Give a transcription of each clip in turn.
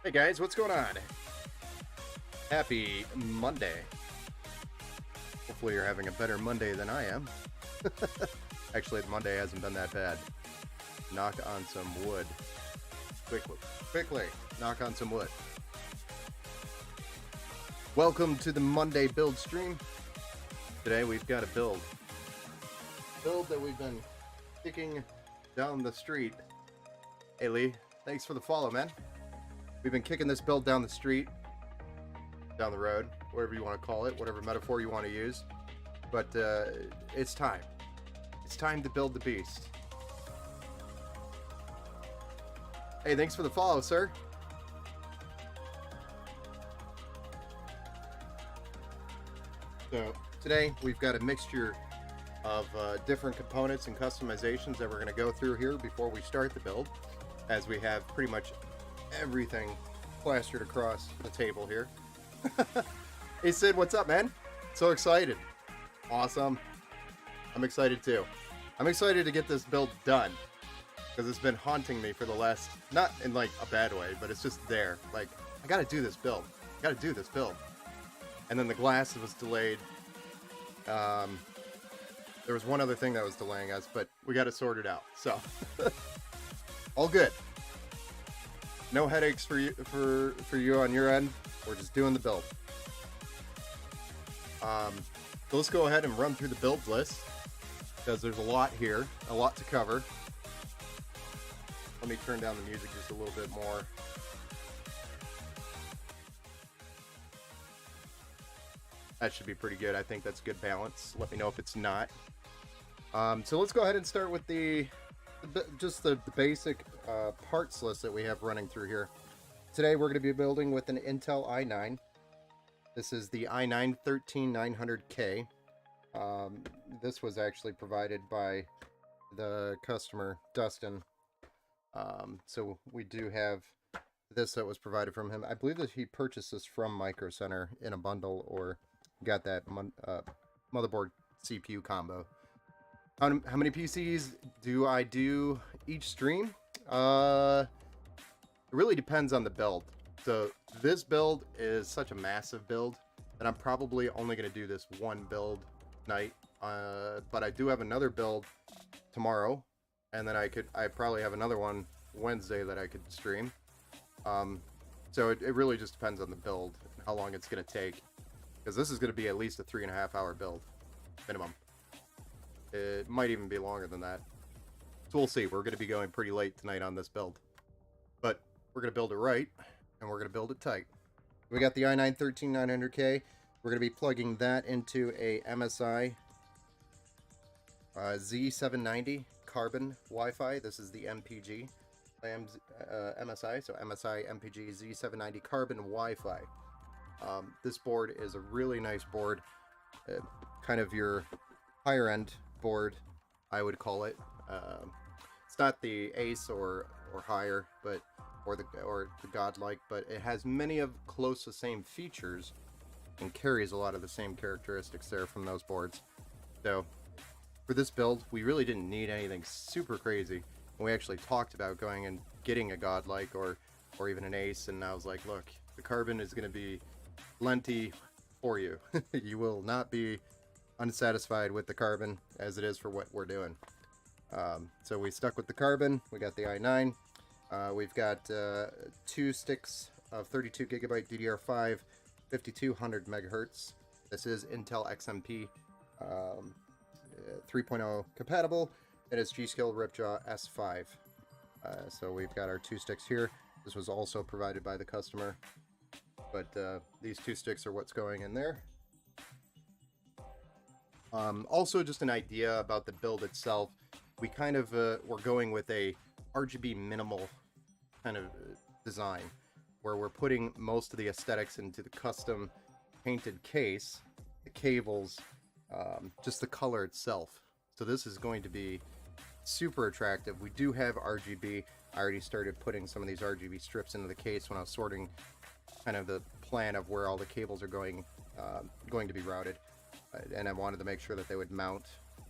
Hey guys, what's going on? Happy Monday. Hopefully you're having a better Monday than I am. Actually, the Monday hasn't been that bad. Knock on some wood. Quickly, knock on some wood. Welcome to the Monday build stream. Today we've got a build that we've been kicking down the street. Hey Lee, thanks for the follow, man. We've been kicking this build down the street, down the road, whatever you want to call it, whatever metaphor you want to use. But it's time. It's time to build the beast. Hey, thanks for the follow, sir. So today we've got a mixture of different components and customizations that we're going to go through here before we start the build, as we have pretty much everything plastered across the table here. Hey Sid, what's up, man? So excited. Awesome. I'm excited too. I'm excited to get this build done, because it's been haunting me for the last, not in like a bad way, but it's just there. Like, I gotta do this build. I gotta do this build. And then the glass was delayed. There was one other thing that was delaying us, but we got it sorted out. So, all good. No headaches for you on your end. We're just doing the build. So let's go ahead and run through the build list, because there's a lot here, a lot to cover. Let me turn down the music just a little bit more. That should be pretty good. I think that's good balance. Let me know if it's not. So let's go ahead and start with the basic parts list that we have running through here. Today we're going to be building with an Intel i9. This is the i9-13900K. This was actually provided by the customer, Dustin. So we do have this that was provided from him. I believe that he purchased this from Micro Center in a bundle, or got that motherboard CPU combo. How many PCs do I do each stream? It really depends on the build. So this build is such a massive build that I'm probably only going to do this one build night. But I do have another build tomorrow, and then I probably have another one Wednesday that I could stream. So it really just depends on the build and how long it's going to take, because this is going to be at least a 3.5 hour build minimum. It might even be longer than that. So we'll see. We're going to be going pretty late tonight on this build, but we're going to build it right, and we're going to build it tight. We got the i9-13900K. We're going to be plugging that into a MSI Z790 Carbon Wi-Fi. This is the MPG MSI, so MSI MPG Z790 Carbon Wi-Fi. This board is a really nice board, kind of your higher end board, I would call it. It's not the Ace or higher, but or the godlike, but it has many of close to the same features and carries a lot of the same characteristics there from those boards. So for this build, we really didn't need anything super crazy. And we actually talked about going and getting a godlike or even an Ace, and I was like, look, the Carbon is going to be plenty for you. You will not be unsatisfied with the Carbon as it is for what we're doing. So we stuck with the Carbon. We got the i9. We've got 2 sticks of 32 gigabyte DDR5, 5200 megahertz. This is Intel XMP 3.0 compatible. It is G.Skill Ripjaw S5. So we've got our 2 sticks here. This was also provided by the customer, but these 2 sticks are what's going in there. Also, just an idea about the build itself. We kind of we're going with a RGB minimal kind of design, where we're putting most of the aesthetics into the custom painted case, the cables, just the color itself. So this is going to be super attractive. We do have RGB. I already started putting some of these RGB strips into the case when I was sorting kind of the plan of where all the cables are going to be routed. And I wanted to make sure that they would mount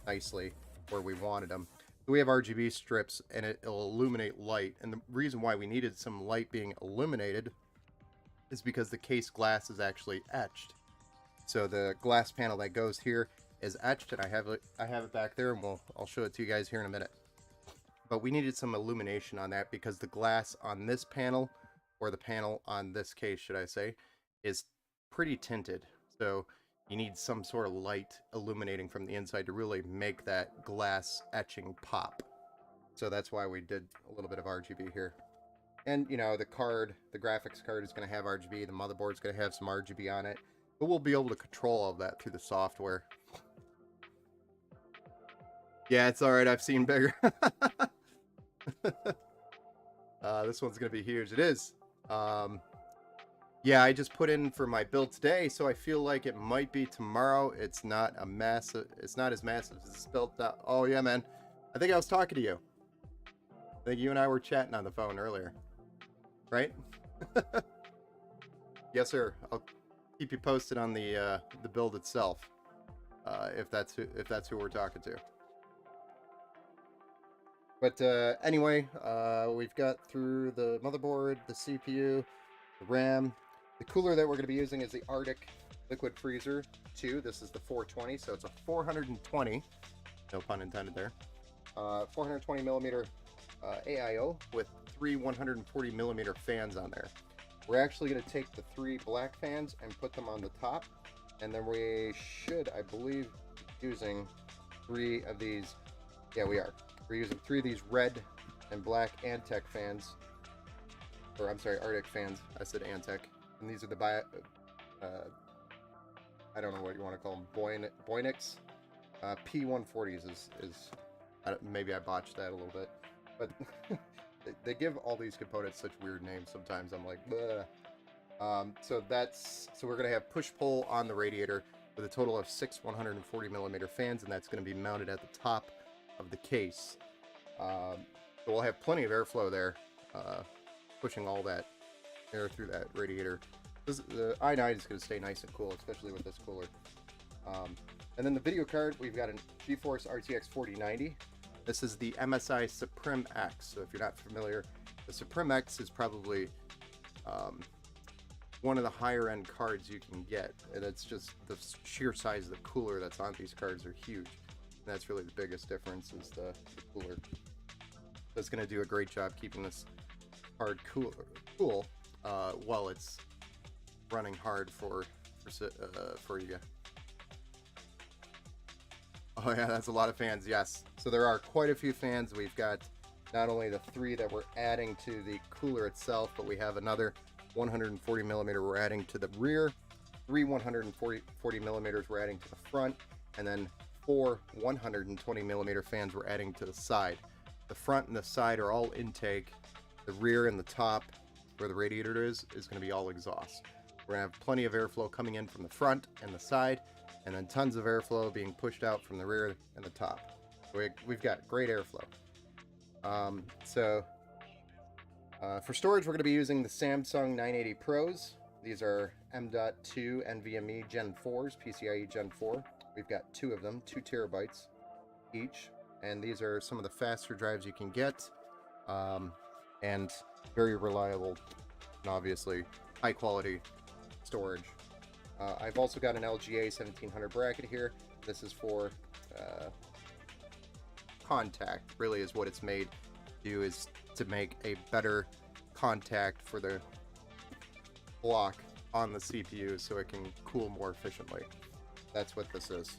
nicely where we wanted them. We have RGB strips, and it'll illuminate light. And the reason why we needed some light being illuminated is because the case glass is actually etched. So the glass panel that goes here is etched, and I have it back there, and I'll show it to you guys here in a minute. But we needed some illumination on that because the glass on this panel, or the panel on this case, should I say, is pretty tinted. So you need some sort of light illuminating from the inside to really make that glass etching pop. So that's why we did a little bit of RGB here. And, you know, the graphics card is going to have RGB. The motherboard's going to have some RGB on it. But we'll be able to control all of that through the software. Yeah, it's alright. I've seen bigger. This one's going to be huge. It is. Yeah, I just put in for my build today, so I feel like it might be tomorrow. It's not a massive. It's not as massive as it's built out. Oh, yeah, man. I think I was talking to you. I think you and I were chatting on the phone earlier. Right? Yes, sir. I'll keep you posted on the build itself, if that's who we're talking to. But anyway, we've got through the motherboard, the CPU, the RAM. The cooler that we're going to be using is the Arctic Liquid Freezer 2. This is the 420, so it's a 420, no pun intended there, 420 millimeter AIO with 3 140 millimeter fans on there. We're actually going to take the 3 black fans and put them on the top, and then we should, I believe, using 3 of these. Yeah, we are. We're using 3 of these red and black Antec fans, or I'm sorry, Arctic fans. I said Antec, and these are the I don't know what you want to call them, Boynix P140s is maybe I botched that a little bit, but they give all these components such weird names sometimes. I'm like, bleh. So we're gonna have push-pull on the radiator with a total of 6 140 millimeter fans, and that's going to be mounted at the top of the case. So we'll have plenty of airflow there, pushing all that air through that radiator. The i9 is going to stay nice and cool, especially with this cooler. And then the video card, we've got a GeForce RTX 4090. This is the MSI Supreme X. So if you're not familiar, the Supreme X is probably one of the higher end cards you can get, and it's just the sheer size of the cooler that's on these cards are huge. And that's really the biggest difference, is the cooler. So it's going to do a great job keeping this card cool while it's running hard for you. Oh yeah, that's a lot of fans. Yes, so there are quite a few fans. We've got not only the 3 that we're adding to the cooler itself, but we have another 140 millimeter we're adding to the rear, 3 140 millimeters we're adding to the front, and then 4 120 millimeter fans we're adding to the side. The front and the side are all intake. The rear and the top, where the radiator is going to be all exhaust. We're going to have plenty of airflow coming in from the front and the side, and then tons of airflow being pushed out from the rear and the top. We've got great airflow. For storage, we're going to be using the Samsung 980 Pros. These are M.2 NVMe Gen 4s, PCIe Gen 4. We've got 2 of them, 2 terabytes each, and these are some of the faster drives you can get, and very reliable and obviously high quality storage. I've also got an LGA 1700 bracket here. This is for contact, really is what it's made to do, is to make a better contact for the block on the CPU so it can cool more efficiently. That's what this is.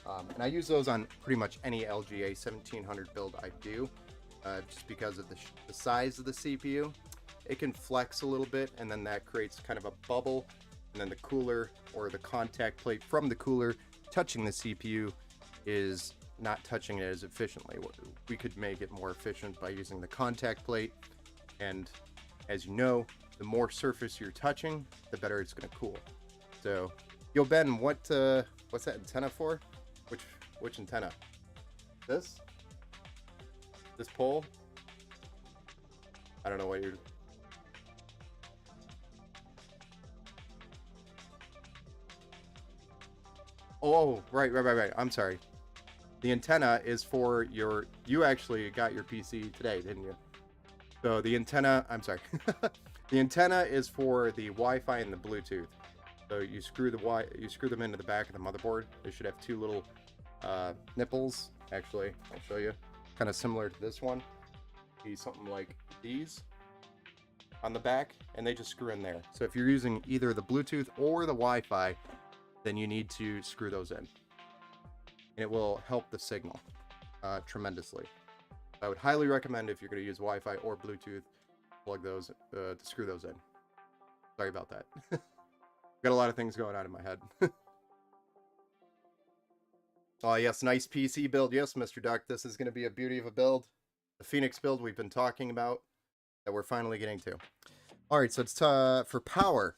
And I use those on pretty much any LGA 1700 build I do, just because of the size of the CPU. It can flex a little bit, and then that creates kind of a bubble, and then the cooler or the contact plate from the cooler touching the CPU is not touching it as efficiently. We could make it more efficient by using the contact plate, and as you know, the more surface you're touching, the better it's going to cool. So, yo Ben, what's that antenna for? Which antenna? This pole? I don't know what you're... Oh, right. I'm sorry. The antenna is for you actually got your PC today, didn't you? So the antenna, I'm sorry. The antenna is for the Wi-Fi and the Bluetooth. So you screw them into the back of the motherboard. They should have two little nipples. Actually, I'll show you. Kind of similar to this one. Be something like these on the back, and they just screw in there. So if you're using either the Bluetooth or the Wi-Fi, then you need to screw those in. And it will help the signal tremendously. I would highly recommend, if you're going to use Wi-Fi or Bluetooth, plug those to screw those in. Sorry about that. Got a lot of things going on in my head. Oh yes, nice PC build. Yes, Mr. Duck, this is going to be a beauty of a build. The Phoenix build we've been talking about that we're finally getting to. All right, so it's for power.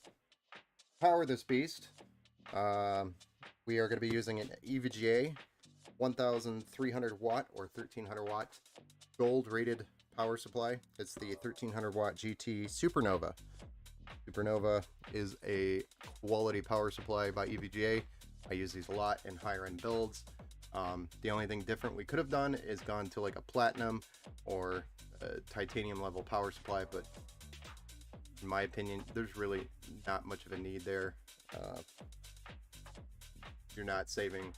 Power this beast. We are going to be using an EVGA 1300 watt or 1300 watt gold rated power supply. It's the 1300 watt GT Supernova. Supernova is a quality power supply by EVGA. I use these a lot in higher end builds. The only thing different we could have done is gone to like a platinum or a titanium level power supply, but in my opinion, there's really not much of a need there. You're not saving.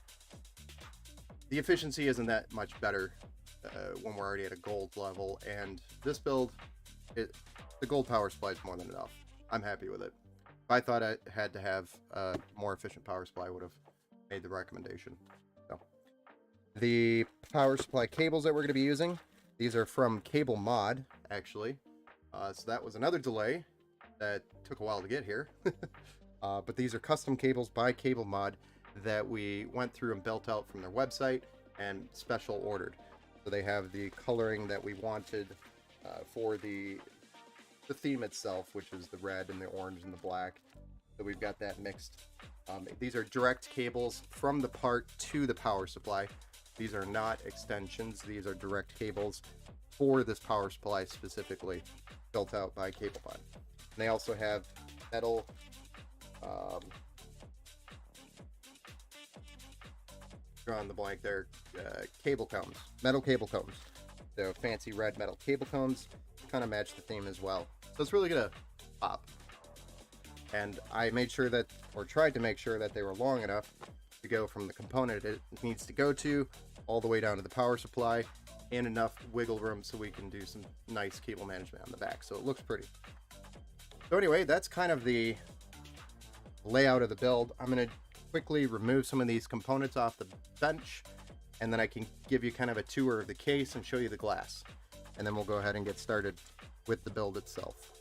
The efficiency isn't that much better when we're already at a gold level, and this build, the gold power supply is more than enough. I'm happy with it. If I thought I had to have a more efficient power supply, I would have made the recommendation. So, the power supply cables that we're going to be using, these are from Cable Mod, actually. So that was another delay that took a while to get here. But these are custom cables by Cable Mod that we went through and built out from their website and special ordered. So they have the coloring that we wanted for the theme itself, which is the red and the orange and the black. So we've got that mixed. These are direct cables from the part to the power supply. These are not extensions. These are direct cables for this power supply specifically, built out by Cable Mod. And they also have metal drawing the blank there, cable cones, metal cable cones. So fancy red metal cable cones kind of match the theme as well. So it's really gonna pop. And I made sure that, or tried to make sure that they were long enough to go from the component it needs to go to all the way down to the power supply, and enough wiggle room so we can do some nice cable management on the back. So it looks pretty. So anyway, that's kind of the layout of the build. I'm going to quickly remove some of these components off the bench, and then I can give you kind of a tour of the case and show you the glass. And then we'll go ahead and get started with the build itself.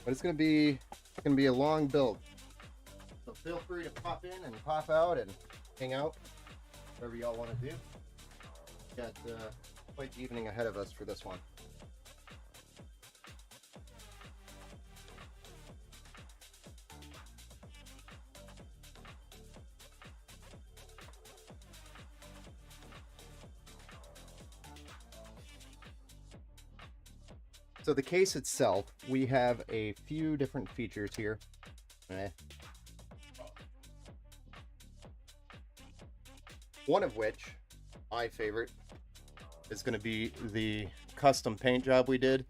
But it's going to be a long build. So feel free to pop in and pop out and hang out, whatever y'all want to do. Got quite the evening ahead of us for this one. So the case itself, we have a few different features here. One of which, my favorite, is going to be the custom paint job we did.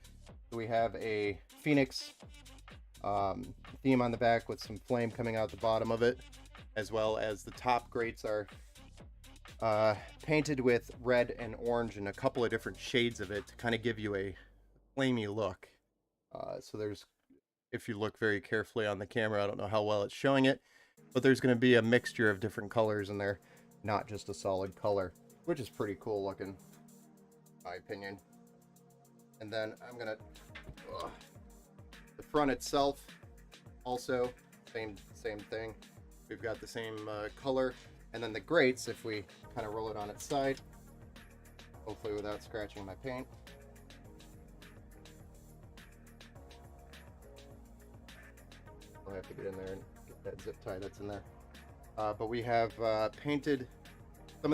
So we have a Phoenix theme on the back with some flame coming out the bottom of it, as well as the top grates are painted with red and orange and a couple of different shades of it to kind of give you a flamey look. So there's, if you look very carefully on the camera, I don't know how well it's showing it, but there's going to be a mixture of different colors in there, not just a solid color, which is pretty cool looking, in my opinion. And then I'm gonna the front itself also same thing. We've got the same color, and then the grates, if we kind of roll it on its side, hopefully without scratching my paint. I have to get in there and get that zip tie that's in there. But we have painted some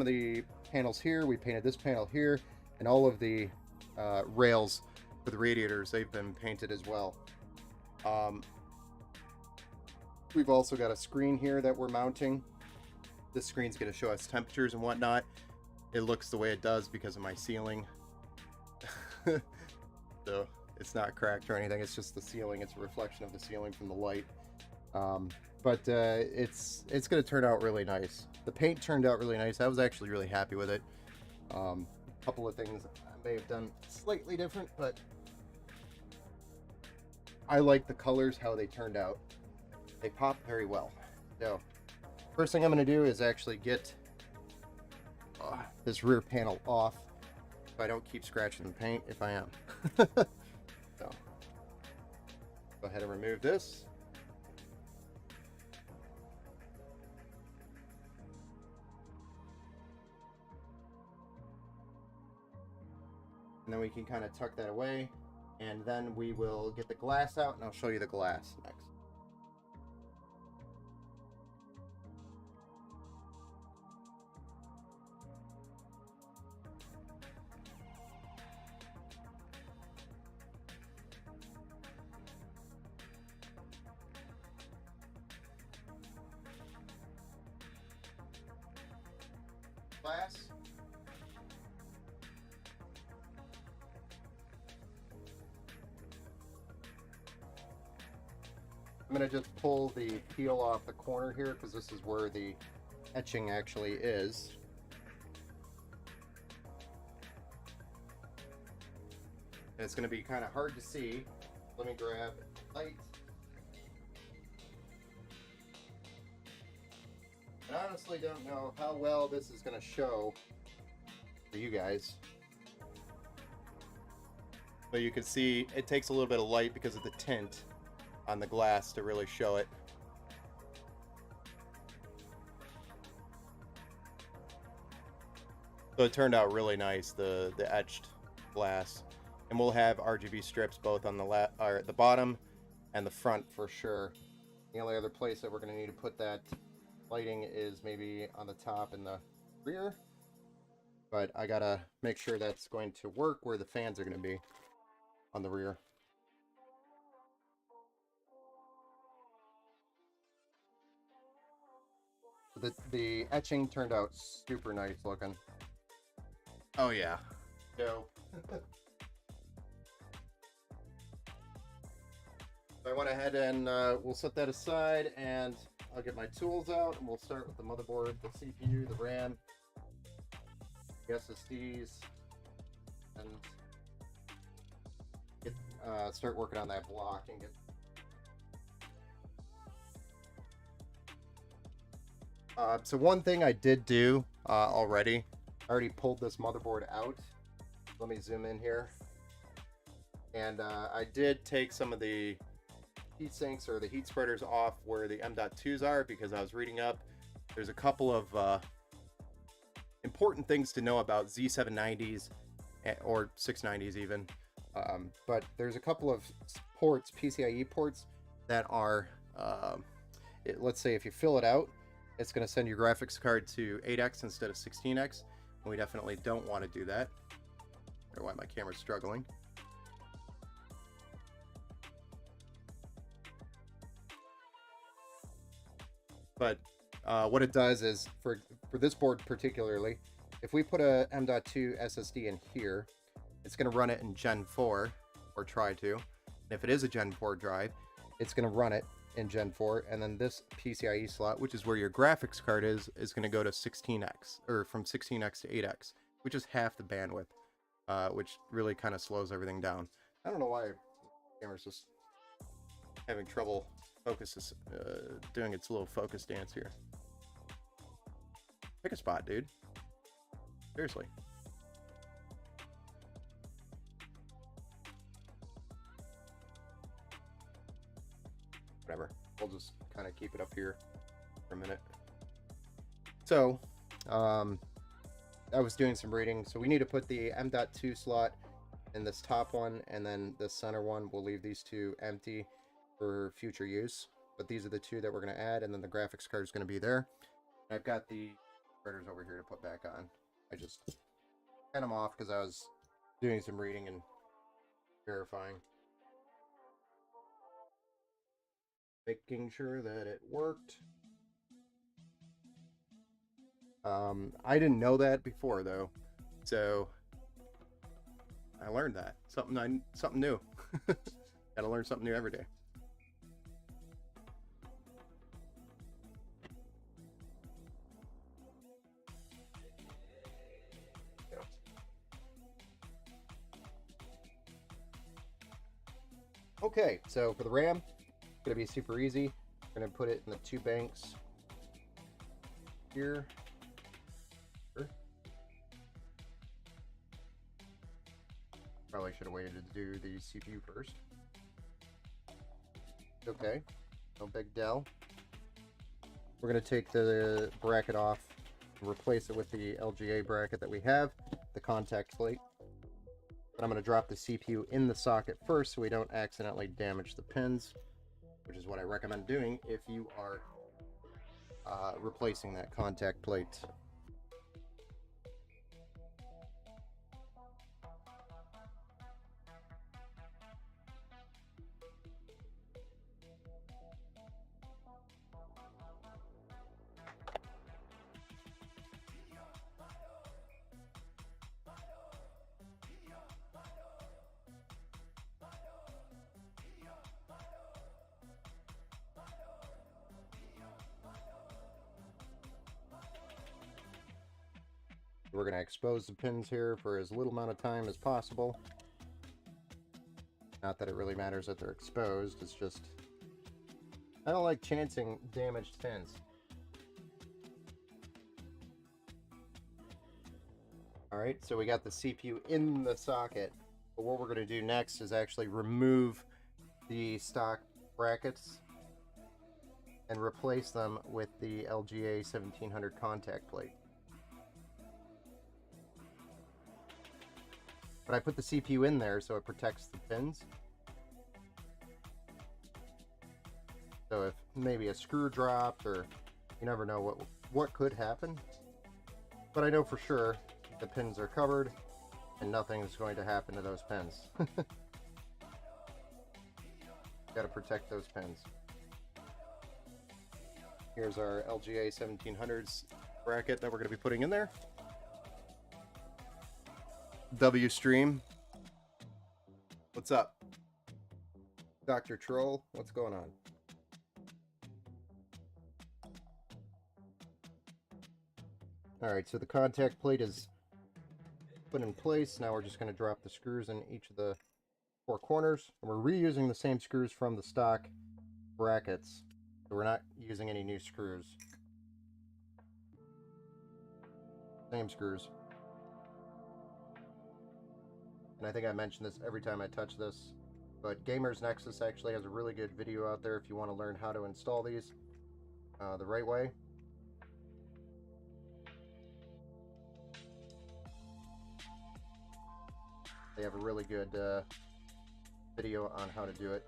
of the panels here. We painted this panel here, and all of the rails for the radiators, they've been painted as well. We've also got a screen here that we're mounting this screen's going to show us temperatures and whatnot. It looks the way it does because of my ceiling. So it's not cracked or anything. It's just the ceiling. It's a reflection of the ceiling from the light. But it's going to turn out really nice. The paint turned out really nice. I was actually really happy with it. A couple of things I may have done slightly different, but I like the colors, how they turned out. They pop very well. So first thing I'm going to do is actually get this rear panel off so I don't keep scratching the paint if I am. So go ahead and remove this. And then we can kind of tuck that away, and then we will get the glass out, and I'll show you the glass next. Glass. I'm going to just pull the peel off the corner here because this is where the etching actually is. And it's going to be kind of hard to see. Let me grab light. I honestly don't know how well this is going to show for you guys. But you can see it takes a little bit of light because of the tint on the glass to really show it. So it turned out really nice, the etched glass. And we'll have RGB strips both on the bottom and the front for sure. The only other place that we're going to need to put that lighting is maybe on the top and the rear. But I gotta make sure that's going to work where the fans are going to be on the rear. The etching turned out super nice looking. Oh yeah. So I went ahead and we'll set that aside, and I'll get my tools out, and we'll start with the motherboard, the CPU, the RAM, the SSDs, and get start working on that block and get. So one thing I did do already, I already pulled this motherboard out. Let me zoom in here. And I did take some of the heat sinks or the heat spreaders off where the M.2s are, because I was reading up. There's a couple of important things to know about Z790s or 690s even. But there's a couple of ports, PCIe ports, that are, let's say if you fill it out, it's going to send your graphics card to 8x instead of 16x, and we definitely don't want to do that. I don't know why my camera's struggling. But what it does is, for this board particularly, if we put a M.2 SSD in here, it's going to run it in Gen 4, or try to. And if it is a Gen 4 drive, it's going to run it in Gen 4, and then this PCIe slot, which is where your graphics card is going to go to 16x, or from 16x to 8x, which is half the bandwidth, which really kind of slows everything down. I don't know why the camera's just having trouble doing its little focus dance here. Pick a spot, dude. Seriously. Whatever. We'll just kind of keep it up here for a minute. So, I was doing some reading. So we need to put the M.2 slot in this top one, and then the center one. We'll leave these two empty for future use. But these are the two that we're going to add, and then the graphics card is going to be there. And I've got the spreaders over here to put back on. I just had them off because I was doing some reading and verifying. Making sure that it worked. I didn't know that before though, so I learned that something new. Gotta learn something new every day. Okay, so for the RAM, it's gonna be super easy. We're gonna put it in the two banks here. Probably should have waited to do the CPU first. Okay, no big deal. We're going to take the bracket off and replace it with the LGA bracket that we have, the contact plate. But I'm going to drop the CPU in the socket first so we don't accidentally damage the pins, which is what I recommend doing if you are replacing that contact plate. We're going to expose the pins here for as little amount of time as possible. Not that it really matters that they're exposed, it's just I don't like chancing damaged pins. Alright, so we got the CPU in the socket, but what we're going to do next is actually remove the stock brackets and replace them with the LGA 1700 contact plate. But I put the CPU in there so it protects the pins. So if maybe a screw dropped, or you never know what could happen. But I know for sure the pins are covered and nothing is going to happen to those pins. Got to protect those pins. Here's our LGA 1700s bracket that we're going to be putting in there. W Stream, what's up? Dr. Troll, what's going on? Alright, so the contact plate is put in place. Now we're just going to drop the screws in each of the four corners. And we're reusing the same screws from the stock brackets. So we're not using any new screws. Same screws. And I think I mention this every time I touch this, but Gamers Nexus actually has a really good video out there if you want to learn how to install these the right way. They have a really good video on how to do it.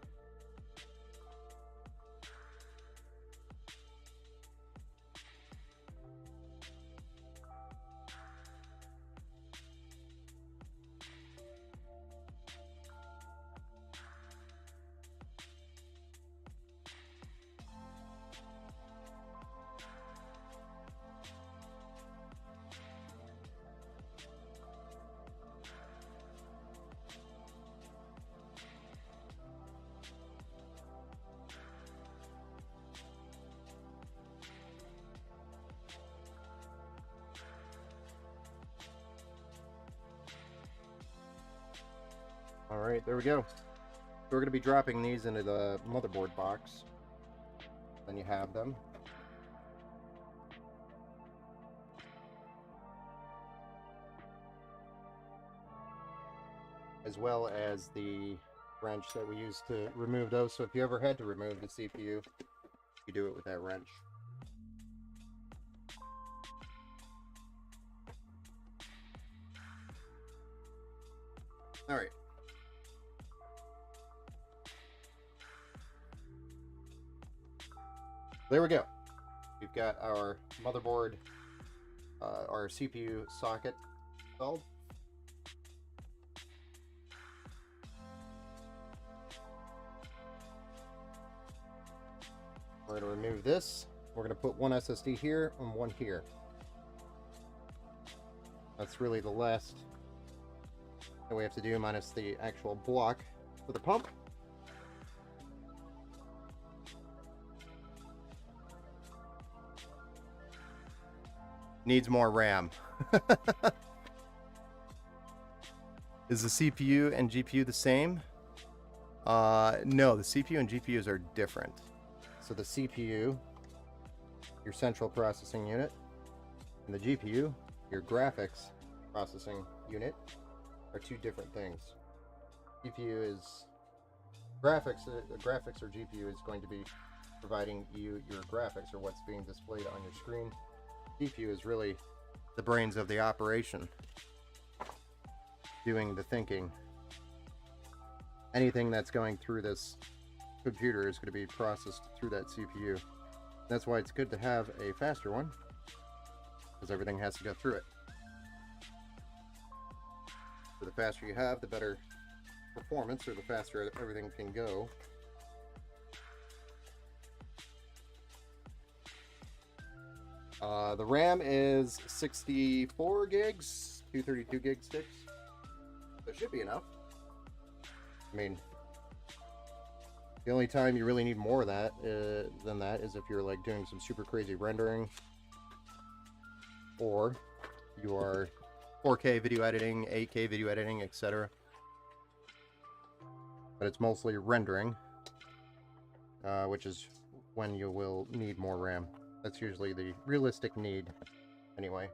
Alright, there we go. So we're going to be dropping these into the motherboard box. Then you have them. As well as the wrench that we use to remove those. So if you ever had to remove the CPU, you do it with that wrench. Alright. There we go. We've got our motherboard, our CPU socket installed. We're going to remove this. We're going to put one SSD here and one here. That's really the last that we have to do, minus the actual block for the pump. Needs more RAM. Is the CPU and GPU the same? No, the CPU and GPUs are different. So the CPU, your central processing unit, and the GPU, your graphics processing unit, are two different things. GPU is graphics. The graphics or GPU is going to be providing you your graphics or what's being displayed on your screen. GPU is really the brains of the operation, doing the thinking. Anything that's going through this computer is going to be processed through that CPU. That's why it's good to have a faster one, because everything has to go through it. So the faster you have, the better performance, or the faster everything can go. The RAM is 64 gigs, 232 gig sticks. So it should be enough. I mean, the only time you really need more of that than that is if you're like doing some super crazy rendering, or you are 4K video editing, 8K video editing, etc. But it's mostly rendering, which is when you will need more RAM. That's usually the realistic need, anyway.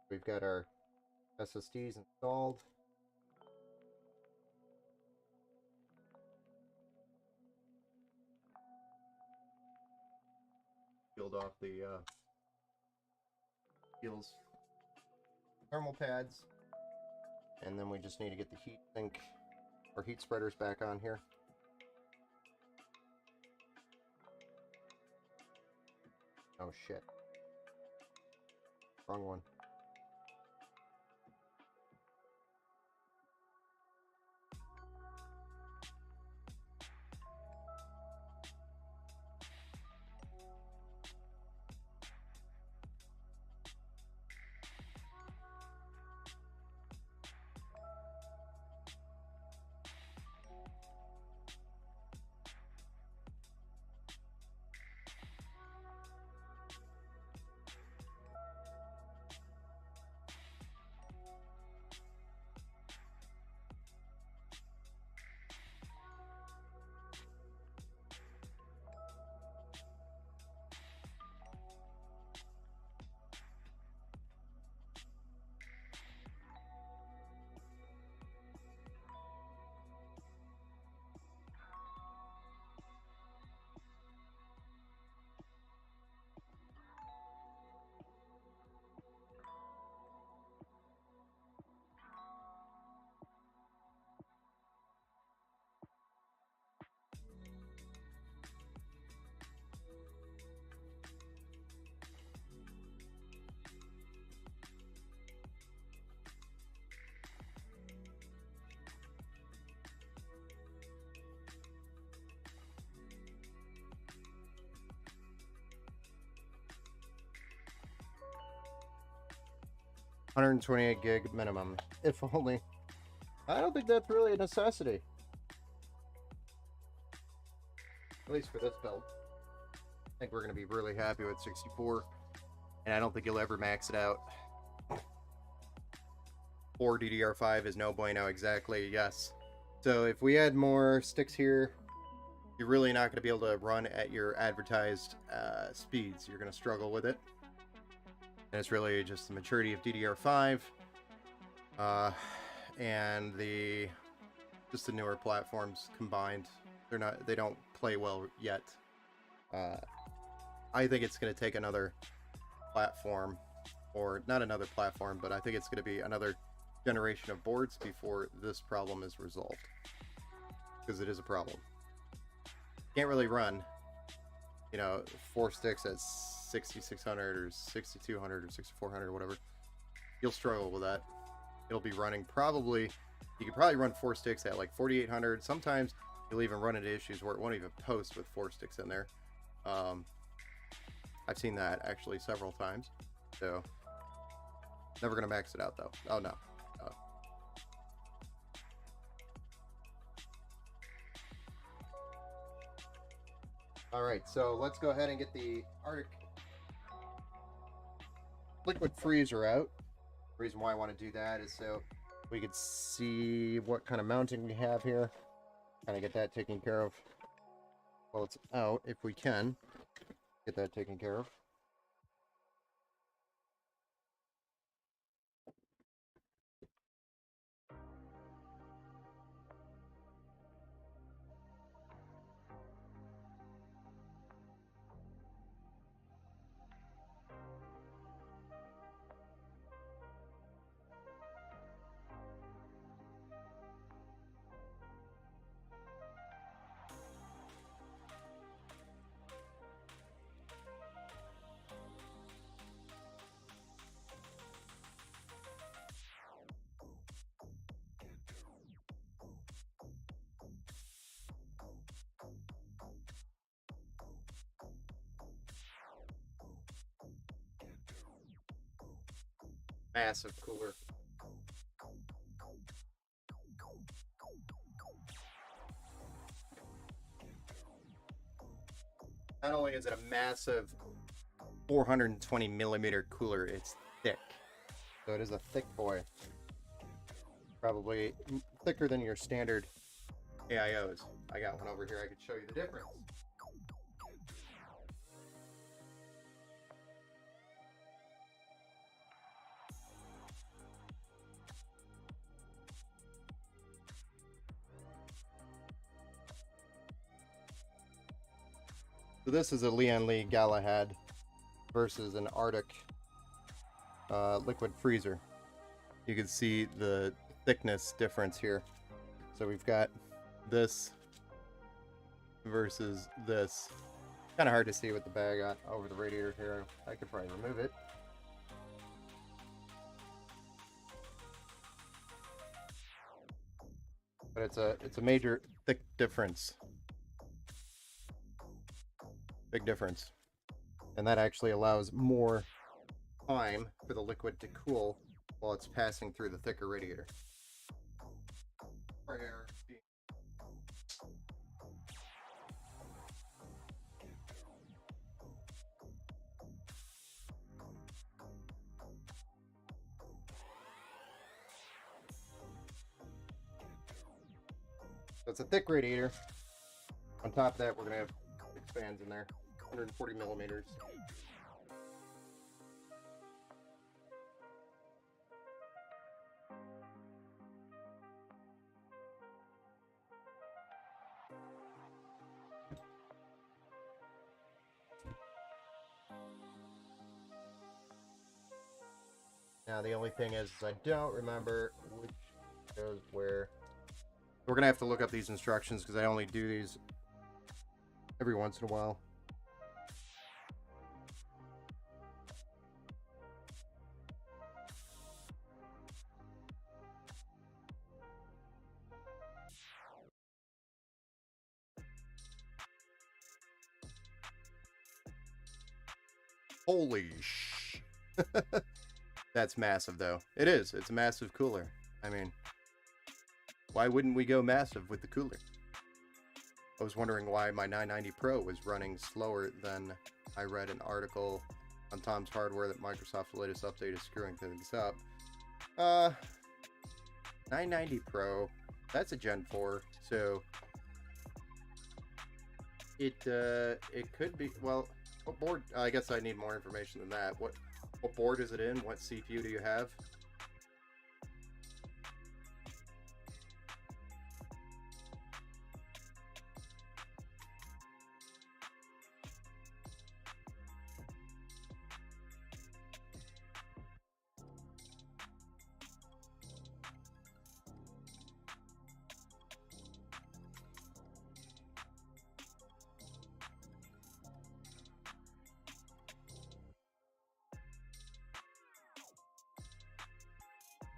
We've got our SSDs installed. Peeled off the peels, thermal pads, and then we just need to get the heat sink or heat spreaders back on here. Oh shit. Wrong one. $128 gig minimum, if only. I don't think that's really a necessity. At least for this build. I think we're going to be really happy with 64. And I don't think you'll ever max it out. 4 DDR5 is no bueno, exactly, yes. So if we add more sticks here, you're really not going to be able to run at your advertised speeds. You're going to struggle with it. And it's really just the maturity of DDR5 and just the newer platforms combined. They don't play well yet. I think it's going to take another platform, or not another platform, but I think it's going to be another generation of boards before this problem is resolved, because it is a problem. Can't really run, 4 sticks at 6600 or 6200 or 6400 or whatever you'll struggle with that. It'll be running probably, you could probably run 4 sticks at like 4800. Sometimes you'll even run into issues where it won't even post with 4 sticks in there. I've seen that actually several times. So never gonna max it out though. Oh no. All right, so let's go ahead and get the Arctic liquid freezer out. The reason why I want to do that is so we could see what kind of mounting we have here. Kind of get that taken care of while it's out, if we can get that taken care of. Massive cooler. Not only is it a massive 420 millimeter cooler, it's thick. So it is a thick boy. Probably thicker than your standard AIOs. I got one over here, I could show you the difference. So this is a Lian Li Galahad versus an Arctic liquid freezer. You can see the thickness difference here. So we've got this versus this. Kind of hard to see with the bag on over the radiator here. I could probably remove it. But it's a major thick difference. Big difference. And that actually allows more time for the liquid to cool while it's passing through the thicker radiator. So it's a thick radiator. On top of that, we're going to have fans in there, 140 millimeters. Now the only thing is I don't remember which goes where. We're gonna have to look up these instructions because I only do these every once in a while. Holy sh! That's massive though. It is. It's a massive cooler. I mean, why wouldn't we go massive with the cooler? I was wondering why my 990 Pro was running slower than I read an article on Tom's Hardware that Microsoft's latest update is screwing things up. 990 Pro, that's a Gen 4, so it could be, well, what board? I guess I need more information than that. What board is it in? What CPU do you have?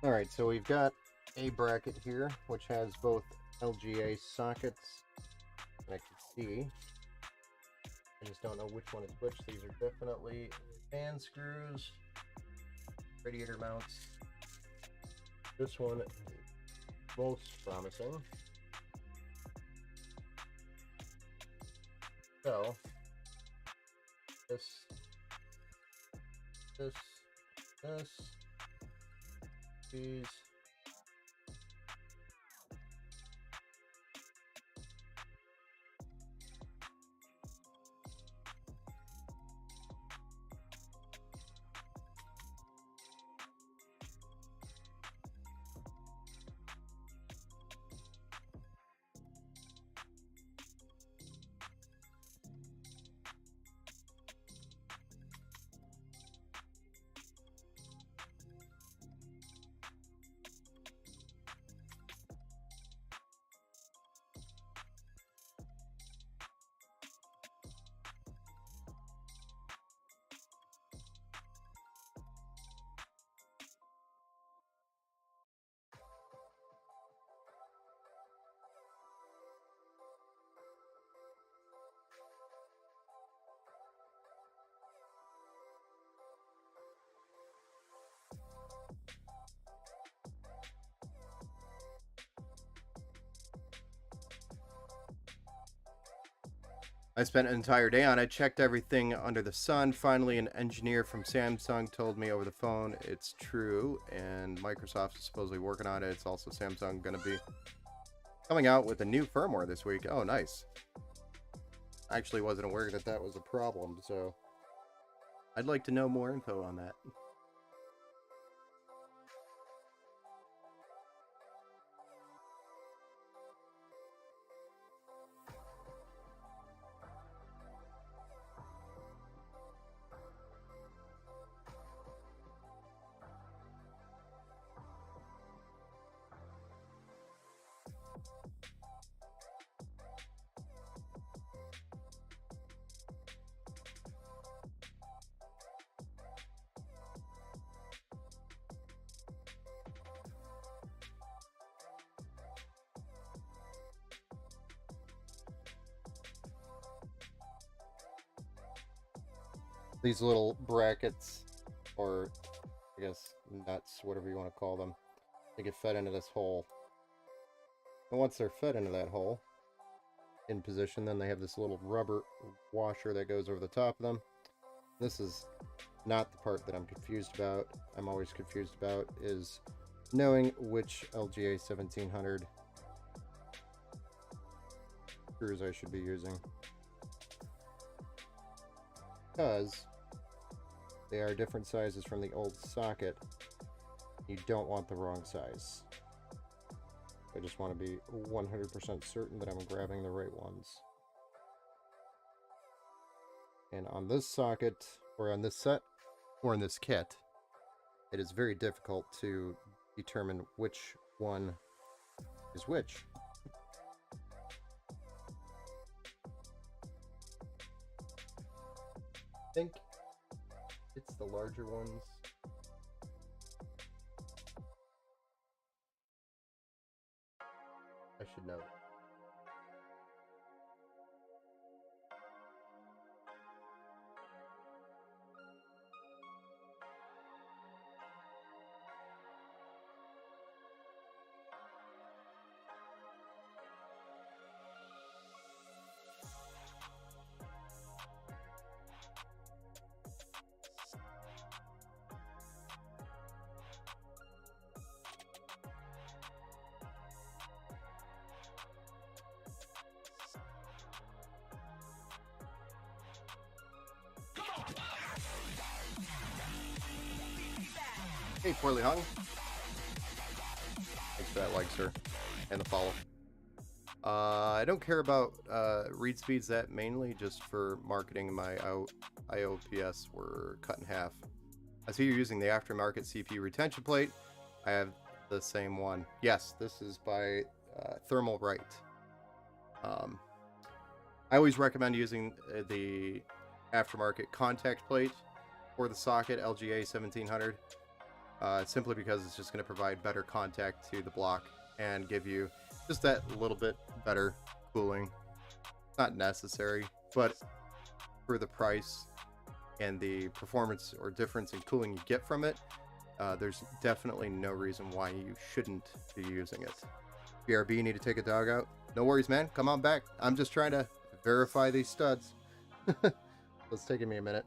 Alright, so we've got a bracket here, which has both LGA sockets. And I can see. I just don't know which one is which. These are definitely fan screws, radiator mounts. This one is most promising. So, this, these. I spent an entire day on it, checked everything under the sun. Finally, an engineer from Samsung told me over the phone it's true, and Microsoft is supposedly working on it. It's also Samsung going to be coming out with a new firmware this week. Oh, nice. I actually wasn't aware that that was a problem, so I'd like to know more info on that. These little brackets, or I guess nuts, whatever you want to call them, they get fed into this hole. And once they're fed into that hole, in position, then they have this little rubber washer that goes over the top of them. This is not the part that I'm confused about. I'm always confused about is knowing which LGA 1700 screws I should be using. Because they are different sizes from the old socket. You don't want the wrong size. I just want to be 100% certain that I'm grabbing the right ones. And on this socket, or on this set, or in this kit, it is very difficult to determine which one is which. I think it's the larger ones. I should know. Hey, Poorly Hung. Thanks for that like, sir. And the follow. I don't care about read speeds that mainly, just for marketing. My IOPS were cut in half. I see you're using the aftermarket CPU retention plate. I have the same one. Yes, this is by Thermal Right. I always recommend using the aftermarket contact plate for the socket LGA 1700. simply because it's just going to provide better contact to the block and give you just that little bit better cooling. Not necessary, but for the price and the performance or difference in cooling you get from it, there's definitely no reason why you shouldn't be using it. BRB, need to take a dog out? No worries, man. Come on back. I'm just trying to verify these studs. It's taking me a minute.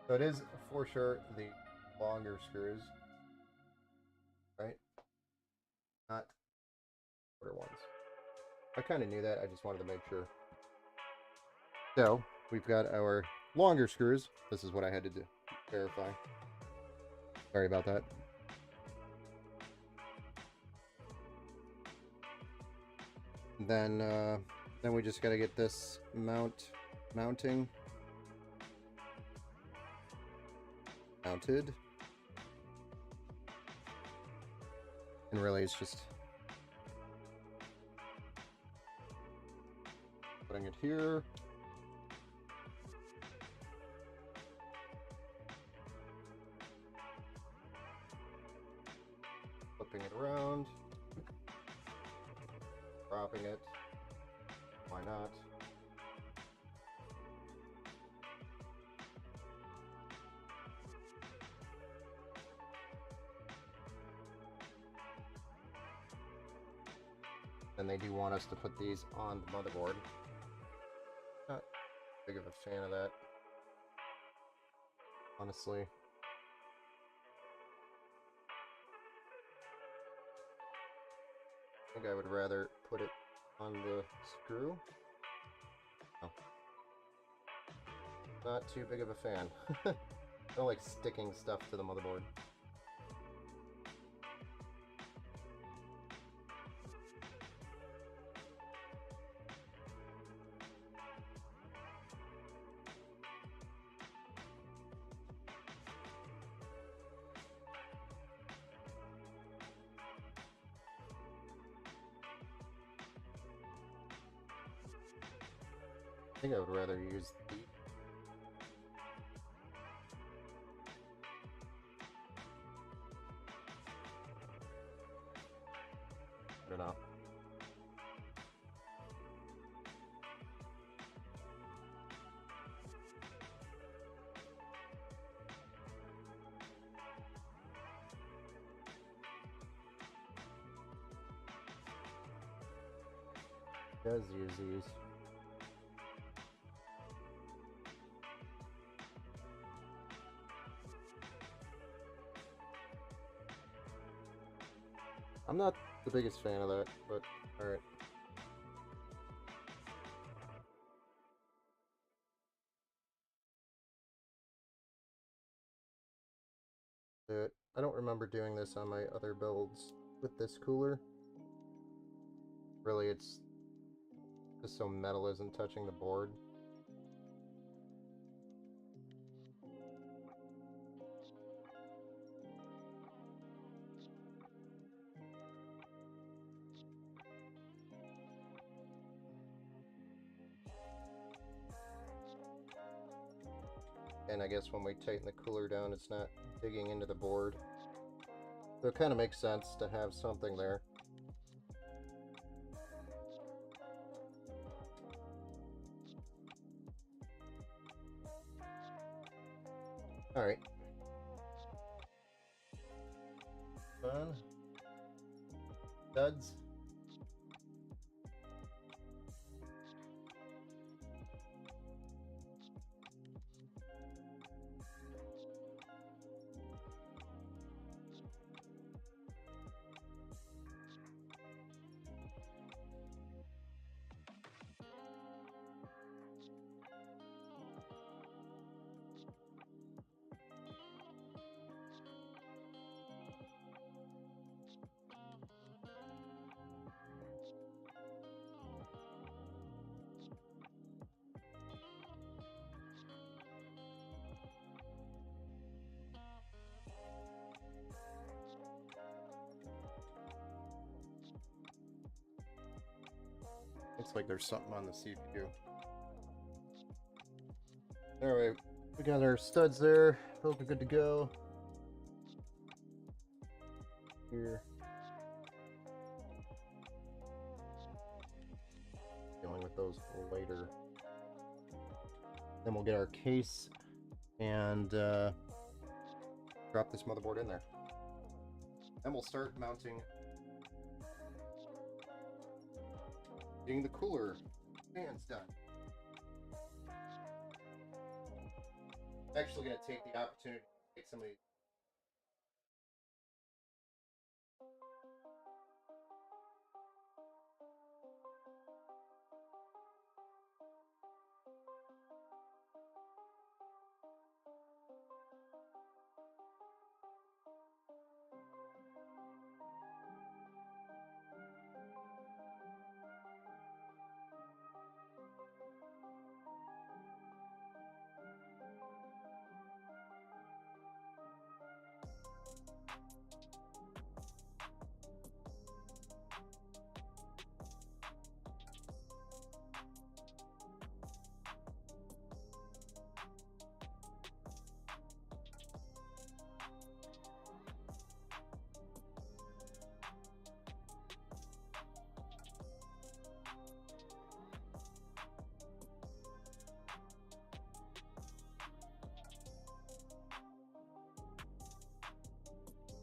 So it is for sure the longer screws, right? Not shorter ones. I kind of knew that. I just wanted to make sure. So we've got our longer screws. This is what I had to do. Verify. Sorry about that. Then we just got to get this mounted. And really it's just putting it here. Flipping it around. Dropping it. Why not? And they do want us to put these on the motherboard. Not big of a fan of that, honestly. I think I would rather put it on the screw. Oh. Not too big of a fan. I don't like sticking stuff to the motherboard. I think I would rather use the or not. Does use these. I'm not the biggest fan of that, but alright. I don't remember doing this on my other builds with this cooler. Really, it's just so metal isn't touching the board. And I guess when we tighten the cooler down, it's not digging into the board. So it kind of makes sense to have something there. Alright. Done. Studs. Looks like there's something on the CPU. Alright, we got our studs there. Those are good to go. Here. Dealing with those later. Then we'll get our case and drop this motherboard in there. Then we'll start mounting, getting the cooler fans done. I'm actually going to take the opportunity to take some of these.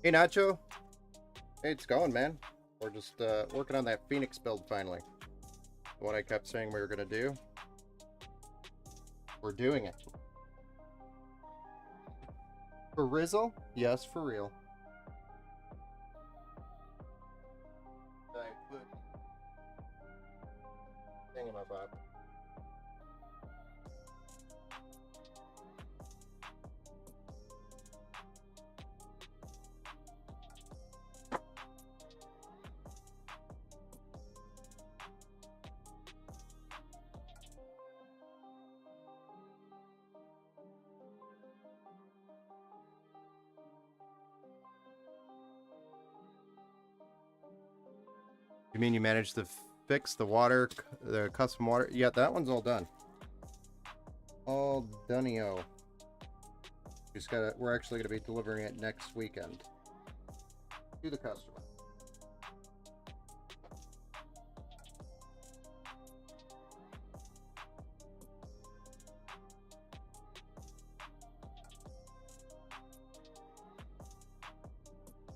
Hey Nacho, hey, it's going, man. We're just working on that Phoenix build finally. What I kept saying we were gonna do. We're doing it. For Rizzle? Yes, for real. I put thingamabob. You mean you managed to fix the water, the custom water? Yeah, that one's all done. All done-io. Just gotta, we're actually gonna be delivering it next weekend to the customer.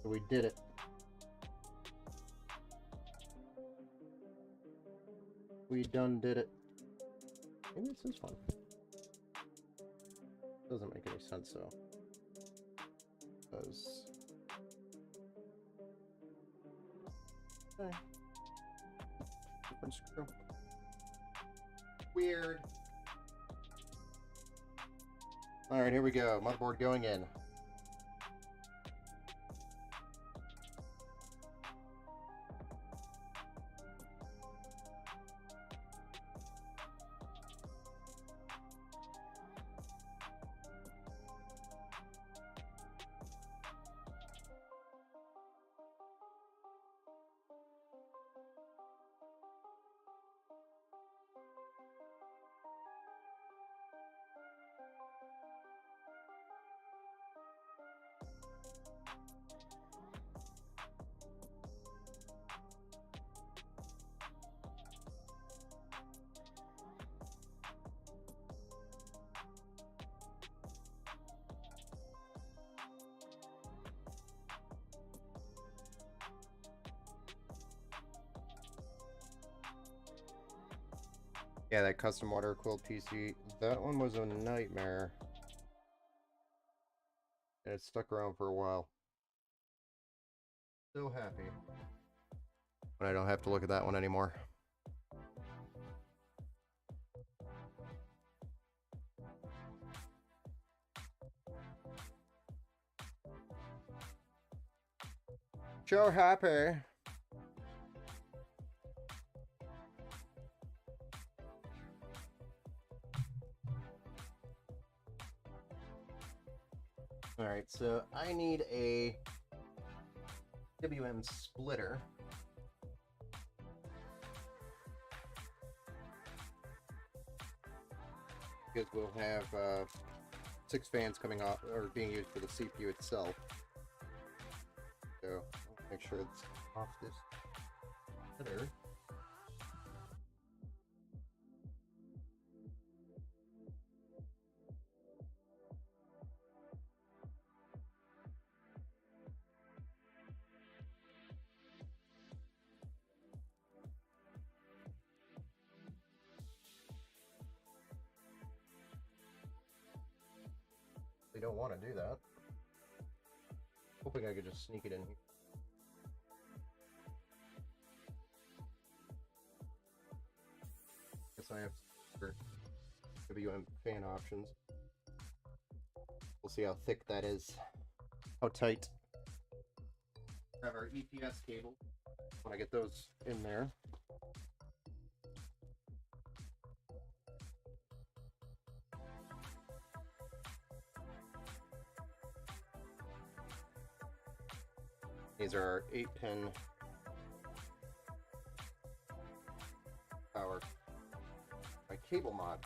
So we did it. We done did it. Maybe this is fun. Doesn't make any sense though. Because okay. Different screw. Weird. Alright, here we go. Motherboard going in. Yeah, that custom water cooled PC, that one was a nightmare. And it stuck around for a while. So happy when I don't have to look at that one anymore. So happy. Alright, so I need a WM splitter. because we'll have 6 fans coming off or being used for the CPU itself. So I'll make sure it's off this header. They don't want to do that. Hoping I could just sneak it in here. Guess I have for WM fan options. We'll see how thick that is. How tight. Have our EPS cable. When I get those in there. These are our 8-pin power. My cable mod.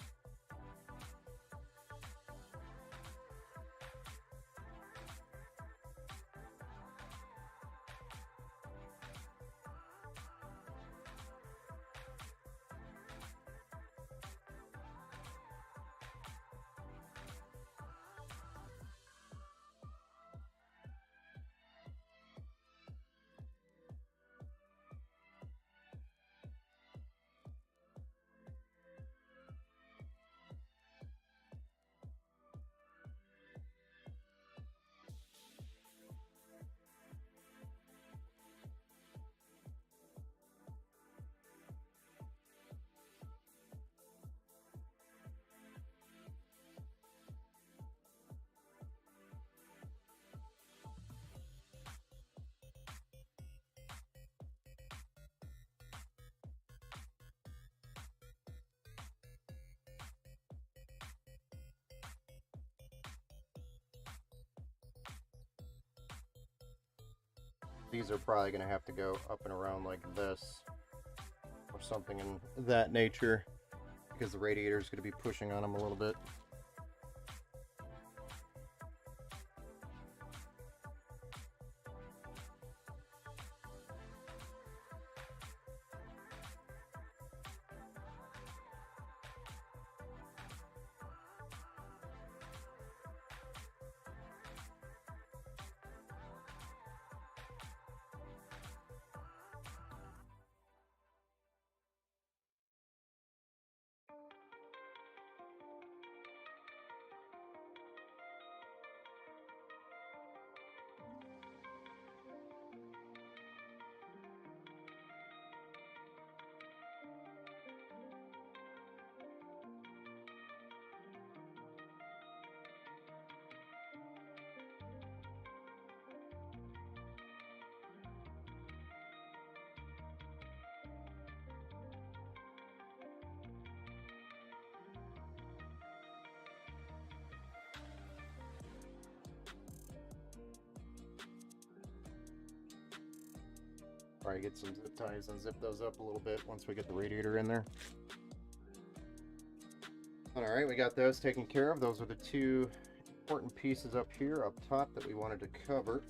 These are probably going to have to go up and around like this or something in that nature because the radiator is going to be pushing on them a little bit. Probably get some zip ties and zip those up a little bit once we get the radiator in there. Alright, we got those taken care of. Those are the two important pieces up here, up top, that we wanted to cover.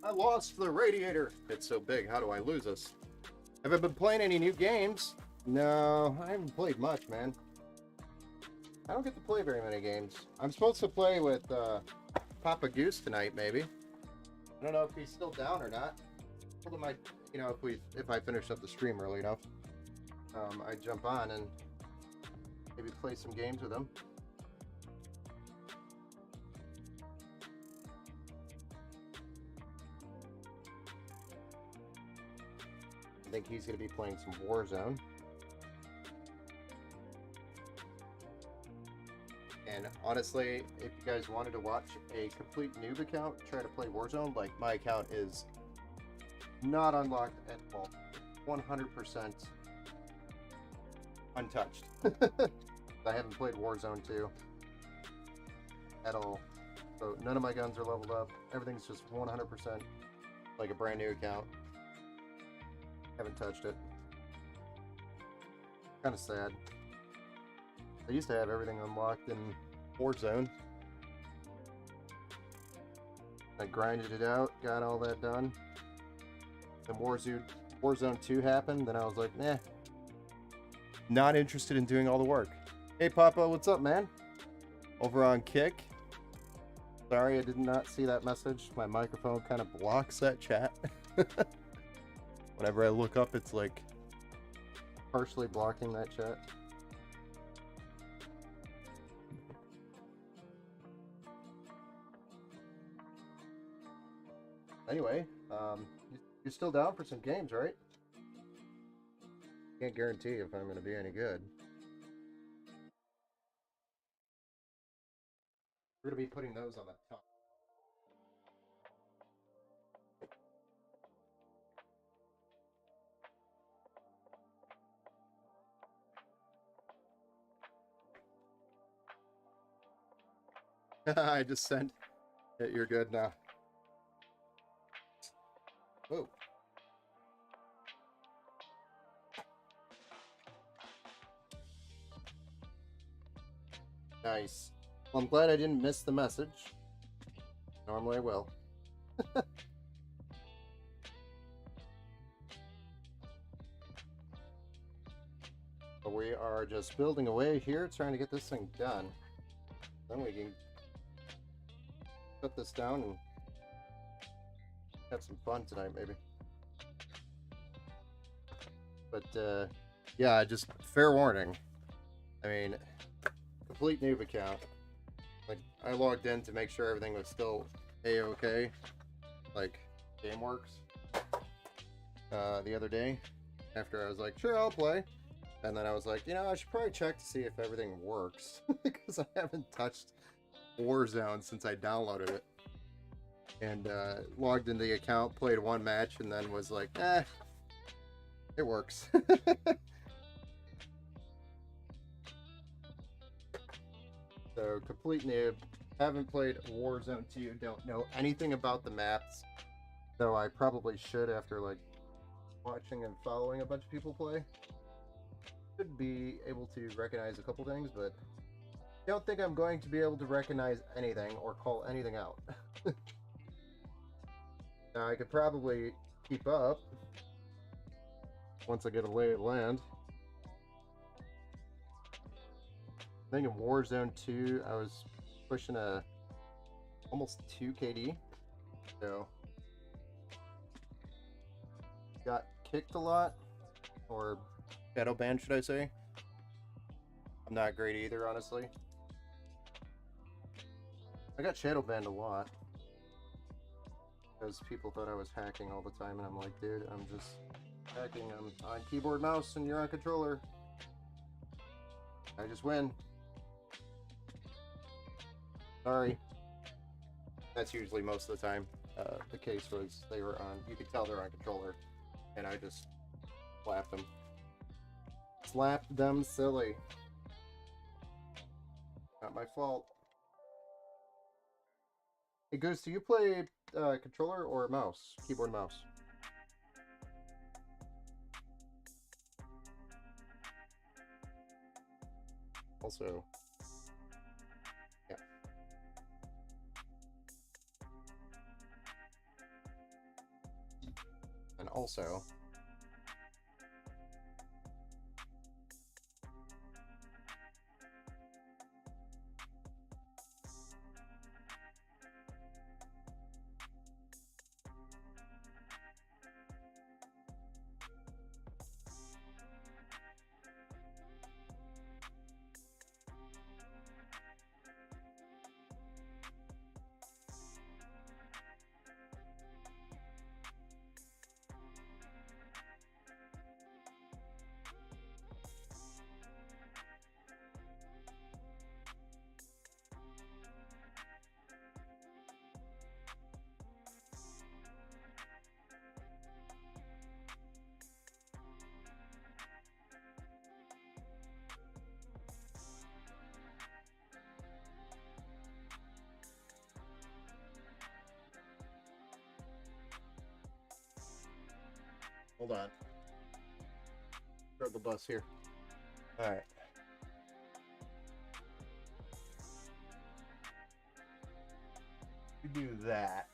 I lost the radiator! It's so big, how do I lose this? Have I been playing any new games? No, I haven't played much, man. I don't get to play very many games. I'm supposed to play with Papa Goose tonight, maybe. I don't know if he's still down or not. I told him you know, if I finish up the stream early enough, I'd jump on and maybe play some games with him. I think he's going to be playing some Warzone. And honestly, if you guys wanted to watch a complete noob account try to play Warzone, like, my account is not unlocked at all. 100% untouched. I haven't played Warzone 2 at all. So none of my guns are leveled up. Everything's just 100% like a brand new account. Haven't touched it. Kind of sad. I used to have everything unlocked in Warzone. I grinded it out, got all that done. Then Warzone 2 happened, then I was like, nah. Not interested in doing all the work. Hey Papa, what's up, man? Over on Kick. Sorry, I did not see that message. My microphone kind of blocks that chat. Whenever I look up, it's like partially blocking that chat. Anyway, you're still down for some games, right? Can't guarantee if I'm going to be any good. We're going to be putting those on the top. I just sent it. You're good now. Whoa. Nice. Well, I'm glad I didn't miss the message. Normally I will. But we are just building away here, trying to get this thing done. Then we can put this down and have some fun tonight, maybe. But, yeah, just fair warning. I mean, complete noob account. Like, I logged in to make sure everything was still A-okay. Like, GameWorks. The other day. After I was like, sure, I'll play. And then I was like, you know, I should probably check to see if everything works. Because I haven't touched Warzone since I downloaded it. And logged into the account, played one match, and then was like, it works. So, complete noob. Haven't played Warzone 2, don't know anything about the maps. Though I probably should after, like, watching and following a bunch of people play. Should be able to recognize a couple things, but don't think I'm going to be able to recognize anything or call anything out. Now, I could probably keep up once I get a lay of land. I think in Warzone 2, I was pushing almost 2 KD. So, got kicked a lot, or shadow banned, should I say. I'm not great either, honestly. I got shadow banned a lot. Because people thought I was hacking all the time, and I'm like, dude, I'm just hacking. I'm on keyboard, mouse, and you're on controller. I just win. Sorry. That's usually most of the time. The case was they were on, you could tell they're on controller, and I just slapped them. Slapped them silly. Not my fault. Hey Goose, do you play controller or mouse? Keyboard, mouse? Also, yeah. And also, hold on. Throw the bus here. All right. We do that.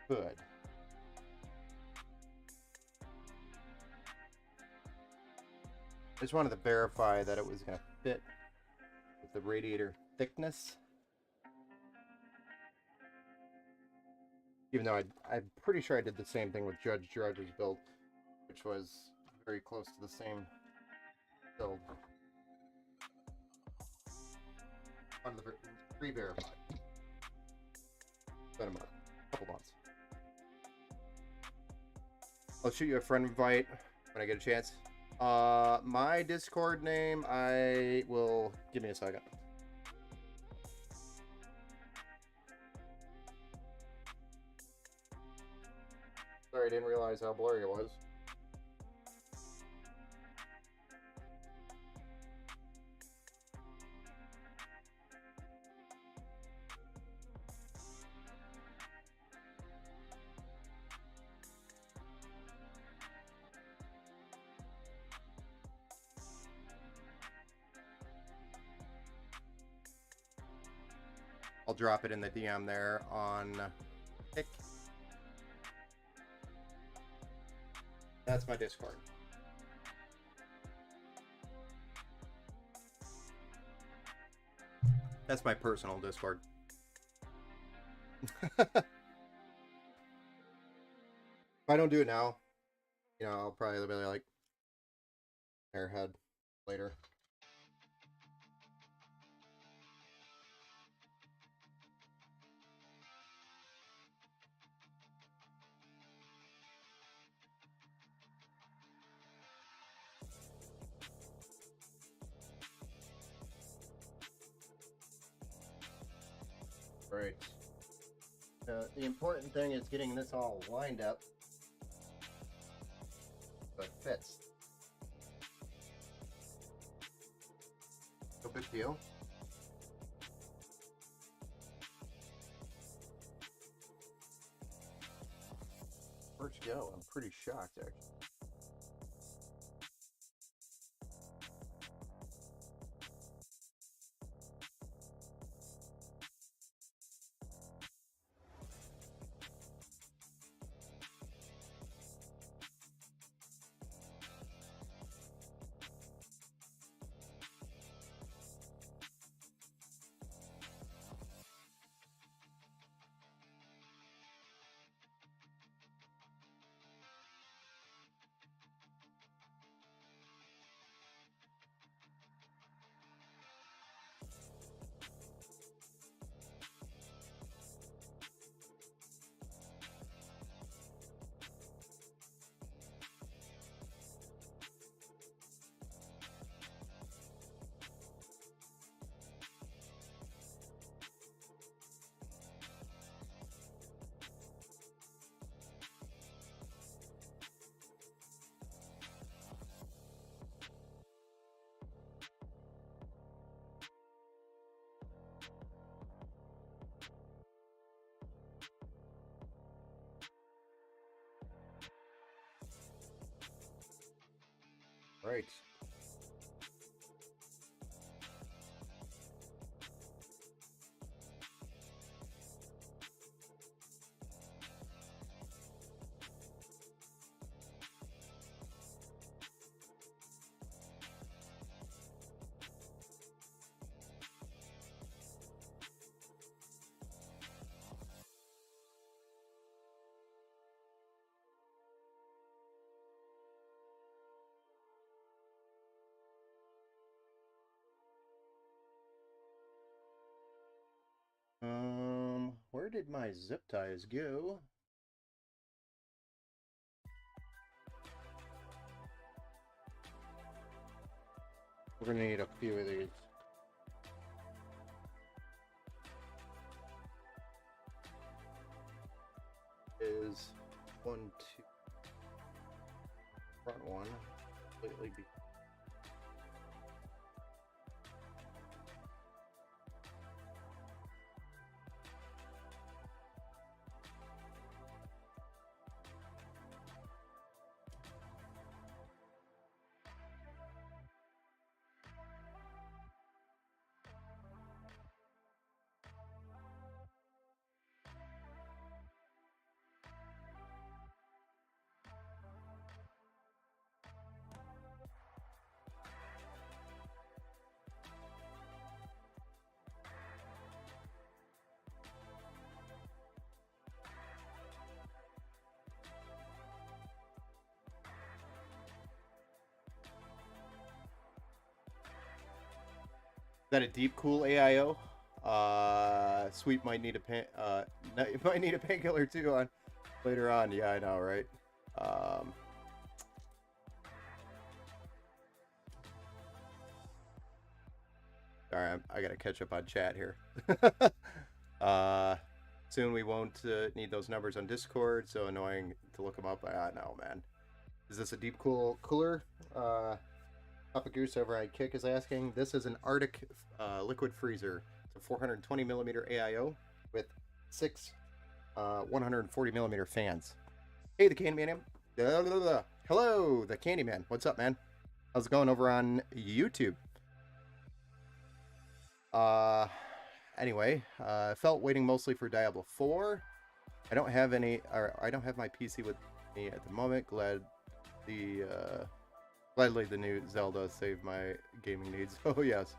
Good. I just wanted to verify that it was going to fit with the radiator thickness. Even though I'm pretty sure I did the same thing with Judge Drudge's build, which was very close to the same build. On the re-verify. Been a month, couple months. I'll shoot you a friend invite when I get a chance. My Discord name, I will... Give me a second. Sorry, I didn't realize how blurry it was. I'll drop it in the DM there on Pick. That's my Discord. That's my personal Discord. If I don't do it now, you know, I'll probably be like Airhead later. Right. The important thing is getting this all lined up so it fits. No big deal. First go, I'm pretty shocked actually. Right. Where did my zip ties go? We're gonna need a few of these. Is 1, 2, front one, completely be. that a deep cool AIO? Sweet might need a might need a painkiller too on later on. Yeah, I know, right? Sorry, I gotta catch up on chat here. Soon we won't need those numbers on Discord. So annoying to look them up. No, man. Is this a deep cooler? Papa Goose over at Kick is asking. This is an Arctic liquid freezer. It's a 420 millimeter AIO with 6 140 millimeter fans. Hey, the Candyman. Hello, the Candyman. What's up, man? How's it going over on YouTube? Anyway, felt waiting mostly for Diablo 4. I don't have my PC with me at the moment. Gladly the new Zelda saved my gaming needs. Oh yes.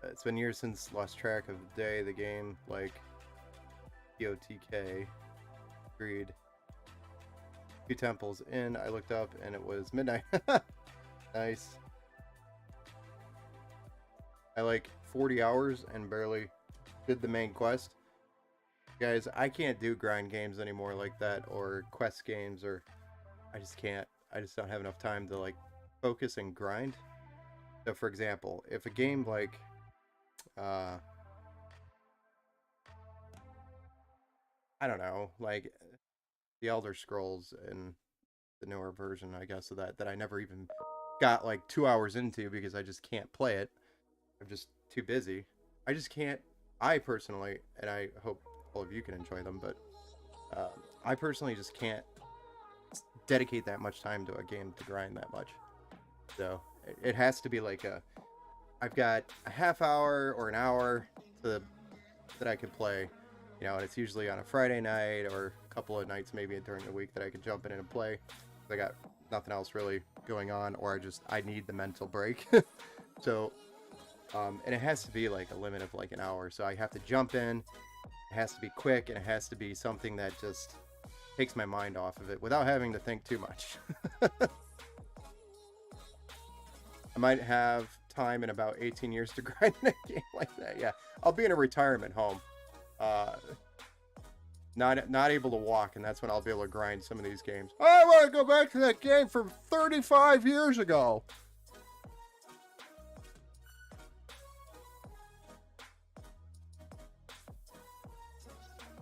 It's been years since lost track of the day. The game like POTK. Agreed. 2 temples in, I looked up and it was midnight. Nice. I like 40 hours and barely did the main quest. Guys, I can't do grind games anymore like that, or quest games, or I just can't. I just don't have enough time to like focus and grind. So for example, if a game like I don't know, like the Elder Scrolls and the newer version, I guess, of that I never even got like 2 hours into because I just can't play it. I'm just too busy. I just can't. I personally, and I hope all of you can enjoy them, but I personally just can't dedicate that much time to a game to grind that much. So it has to be like I've got a half hour or an hour that I can play, you know, and it's usually on a Friday night or a couple of nights maybe during the week that I can jump in and play. I got nothing else really going on, or I need the mental break. So and it has to be like a limit of like an hour, so I have to jump in. It has to be quick, and it has to be something that just takes my mind off of it without having to think too much. I might have time in about 18 years to grind a game like that. Yeah, I'll be in a retirement home, not able to walk, and that's when I'll be able to grind some of these games. I want to go back to that game from 35 years ago.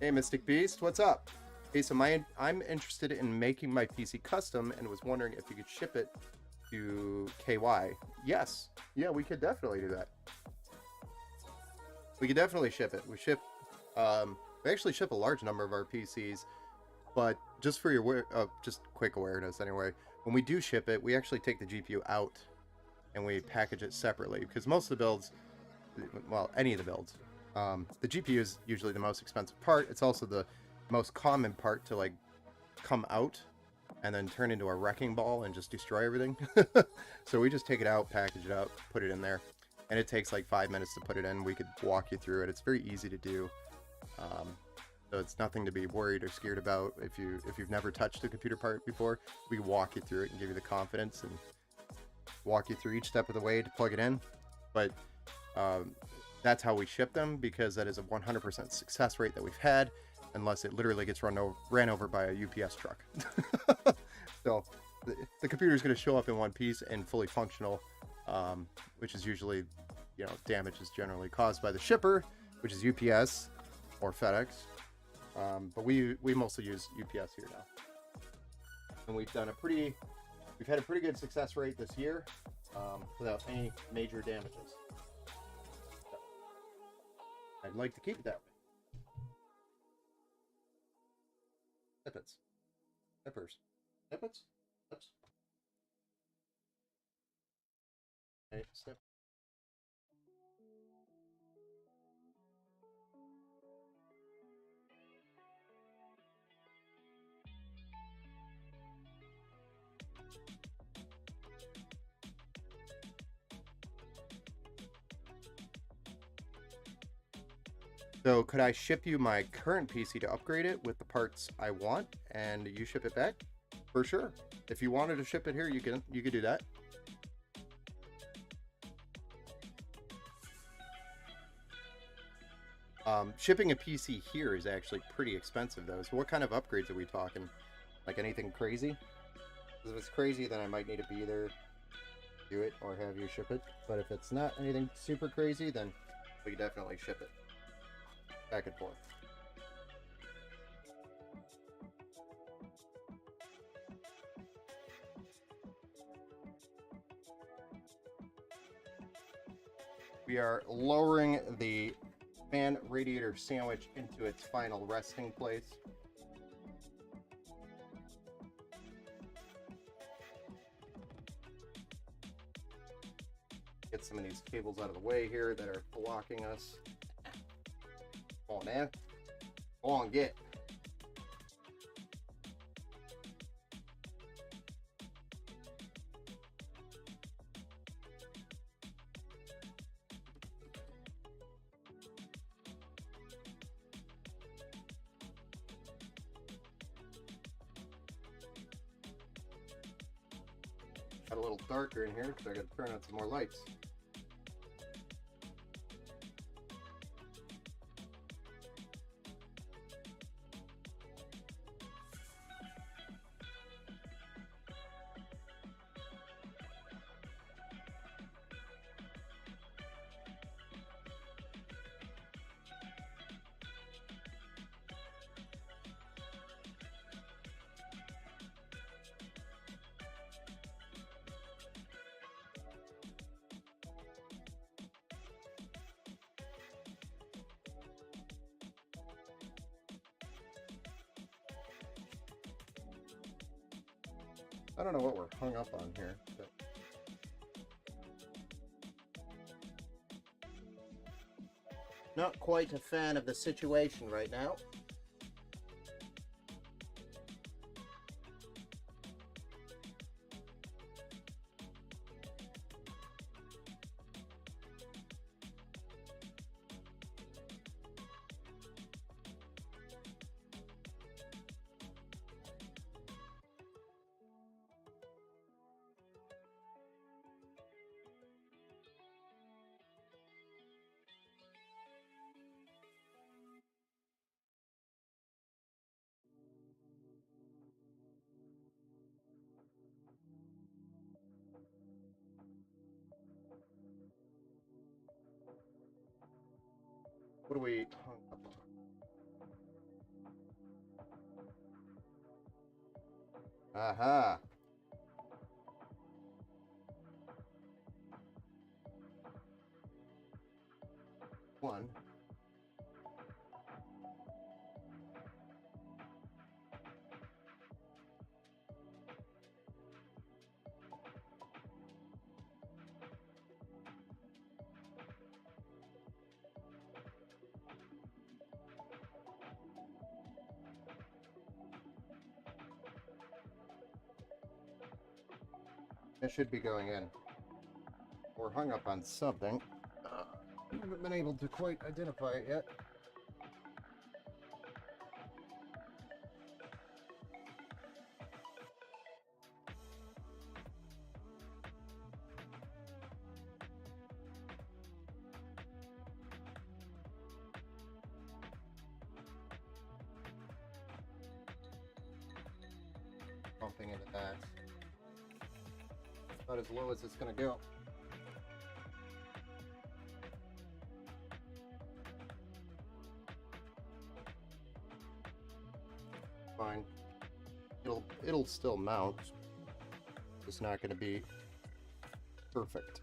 Hey, Mystic Beast, what's up? Hey, so I'm interested in making my PC custom and was wondering if you could ship it to KY. Yes. Yeah, we could definitely do that. We could definitely ship it. We actually ship a large number of our PCs, but just for your just quick awareness anyway, when we do ship it, we actually take the GPU out and we package it separately, because most of the builds, well, any of the builds, the GPU is usually the most expensive part. It's also the most common part to like come out and then turn into a wrecking ball and just destroy everything. So we just take it out, package it up, put it in there, and it takes like 5 minutes to put it in. We could walk you through it. It's very easy to do. So it's nothing to be worried or scared about. If you've never touched a computer part before, we walk you through it and give you the confidence and walk you through each step of the way to plug it in. But that's how we ship them, because that is a 100% success rate that we've had, unless it literally gets ran over by a UPS truck. So the computer is going to show up in one piece and fully functional, which is usually, you know, damage is generally caused by the shipper, which is UPS or FedEx. But we mostly use UPS here now, and we've had a pretty good success rate this year without any major damages. So I'd like to keep it that way. Snippets. Snippers. Snippets? Snips. Okay, snip. So could I ship you my current PC to upgrade it with the parts I want, and you ship it back? For sure. If you wanted to ship it here, you could do that. Shipping a PC here is actually pretty expensive, though. So what kind of upgrades are we talking? Like anything crazy? Because if it's crazy, then I might need to be there, do it, or have you ship it. But if it's not anything super crazy, then we can definitely ship it. Back and forth. We are lowering the fan radiator sandwich into its final resting place. Get some of these cables out of the way here that are blocking us. Come on, man. Go on, get. Got a little darker in here because I got to turn on some more lights. I don't know what we're hung up on here, but not quite a fan of the situation right now. What are we hung up on? Aha! One. It should be going in. We're hung up on something. I haven't been able to quite identify it yet. Bumping into that. About as low as it's going to go. Fine. It'll still mount. It's not going to be perfect.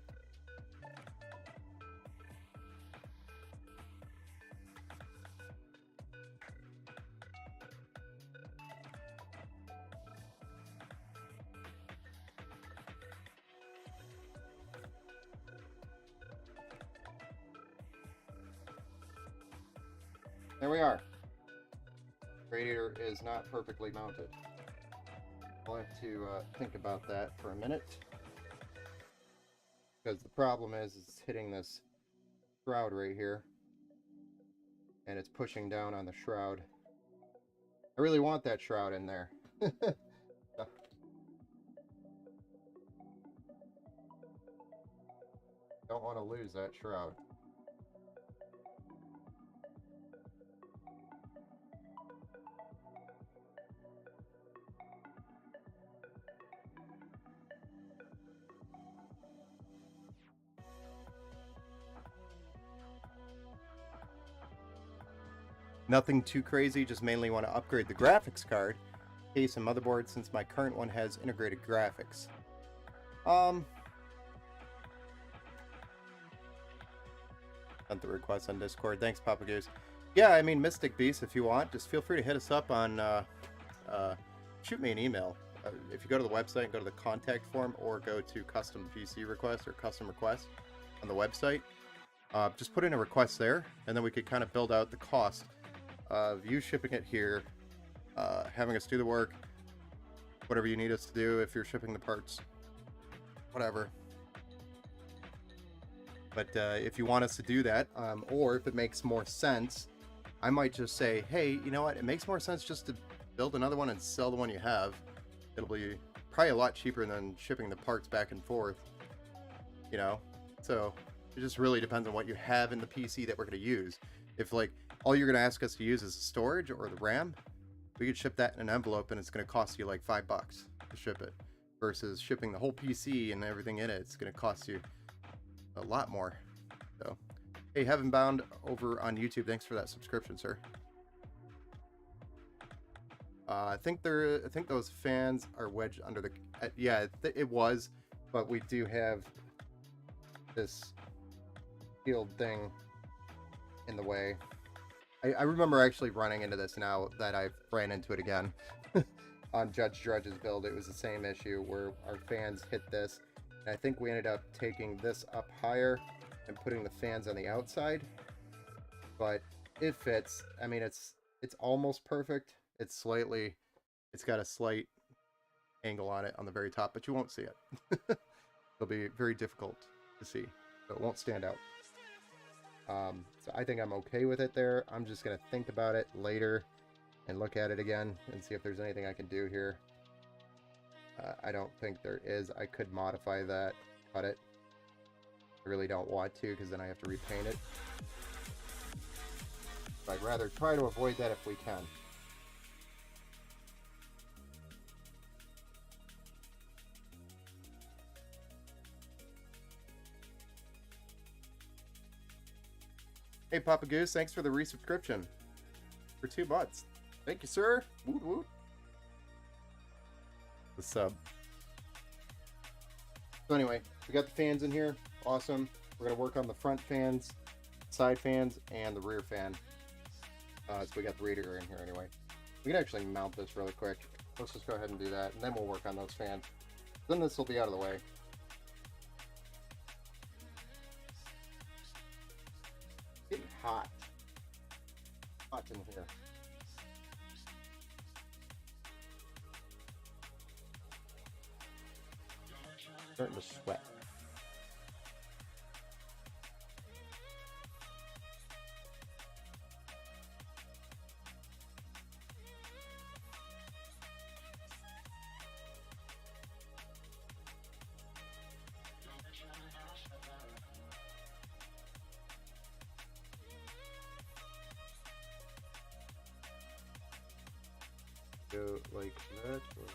There we are. Radiator is not perfectly mounted. I'll have to think about that for a minute. Because the problem is it's hitting this shroud right here. And it's pushing down on the shroud. I really want that shroud in there. Don't want to lose that shroud. Nothing too crazy, just mainly want to upgrade the graphics card, case, and motherboard since my current one has integrated graphics. Sent the request on Discord. Thanks, Papa Goose. Yeah, I mean, Mystic Beast, if you want, just feel free to hit us up on, shoot me an email. If you go to the website and go to the contact form, or go to custom PC request or custom request on the website, just put in a request there, and then we could kind of build out the cost of you shipping it here, having us do the work, whatever you need us to do if you're shipping the parts, whatever. But if you want us to do that, or if it makes more sense, I might just say, hey, you know what, it makes more sense just to build another one and sell the one you have. It'll be probably a lot cheaper than shipping the parts back and forth, you know? So it just really depends on what you have in the PC that we're going to use. If, like, all you're going to ask us to use is the storage or the RAM, we could ship that in an envelope and it's going to cost you like $5 to ship it. Versus shipping the whole PC and everything in it, it's going to cost you a lot more. So, hey, Heaven Bound over on YouTube, thanks for that subscription, sir. I think those fans are wedged under the... yeah, it was, but we do have this shield thing in the way. I remember actually running into this now that I've ran into it again. On Judge Drudge's build, it was the same issue where our fans hit this. And I think we ended up taking this up higher and putting the fans on the outside. But it fits. I mean, it's almost perfect. It's got a slight angle on it on the very top, but you won't see it. It'll be very difficult to see, so it won't stand out. So I think I'm okay with it there. I'm just going to think about it later and look at it again and see if there's anything I can do here. I don't think there is. I could modify that, cut it. I really don't want to, because then I have to repaint it. But I'd rather try to avoid that if we can. Hey, Papa Goose, thanks for the resubscription for 2 months. Thank you, sir. Woot woot. The sub. So anyway, we got the fans in here. Awesome. We're going to work on the front fans, side fans, and the rear fan. So we got the radiator in here anyway. We can actually mount this really quick. Let's just go ahead and do that, and then we'll work on those fans. Then this will be out of the way. Getting hot. Hot in here. Starting to sweat. Go like that. Or...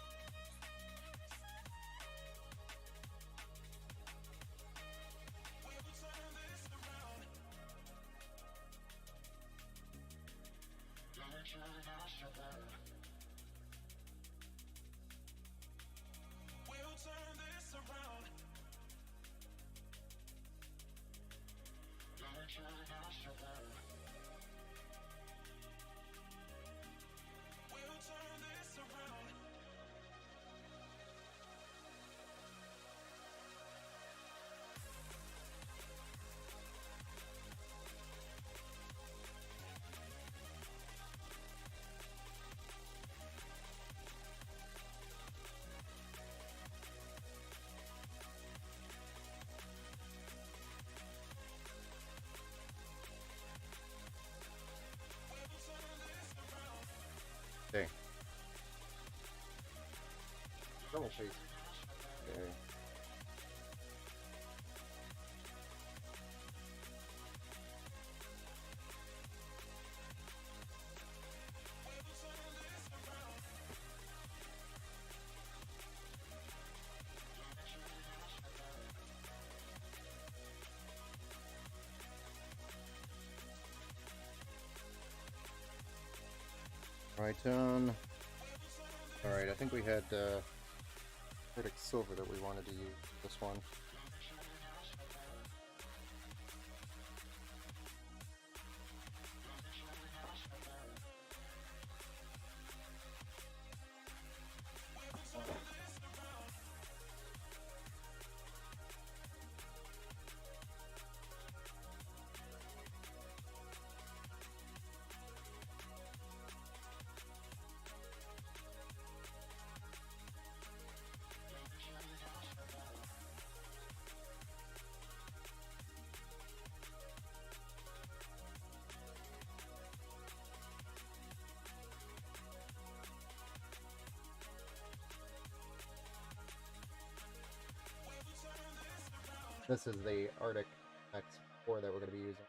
Okay. Double face. Okay. tritone. Alright, I think we had Arctic silver that we wanted to use this one. This is the Arctic X4 that we're going to be using.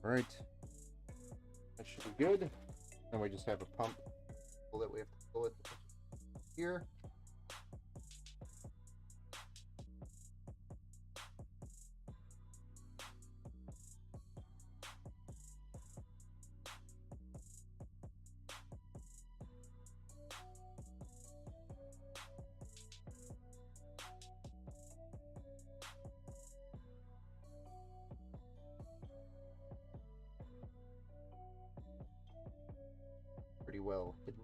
Alright, that should be good. And we just have a pump that we have to pull it here. Pretty well hidden.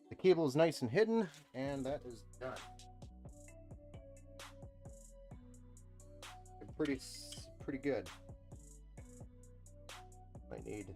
The cable is nice and hidden, and that is done. Pretty good. Might need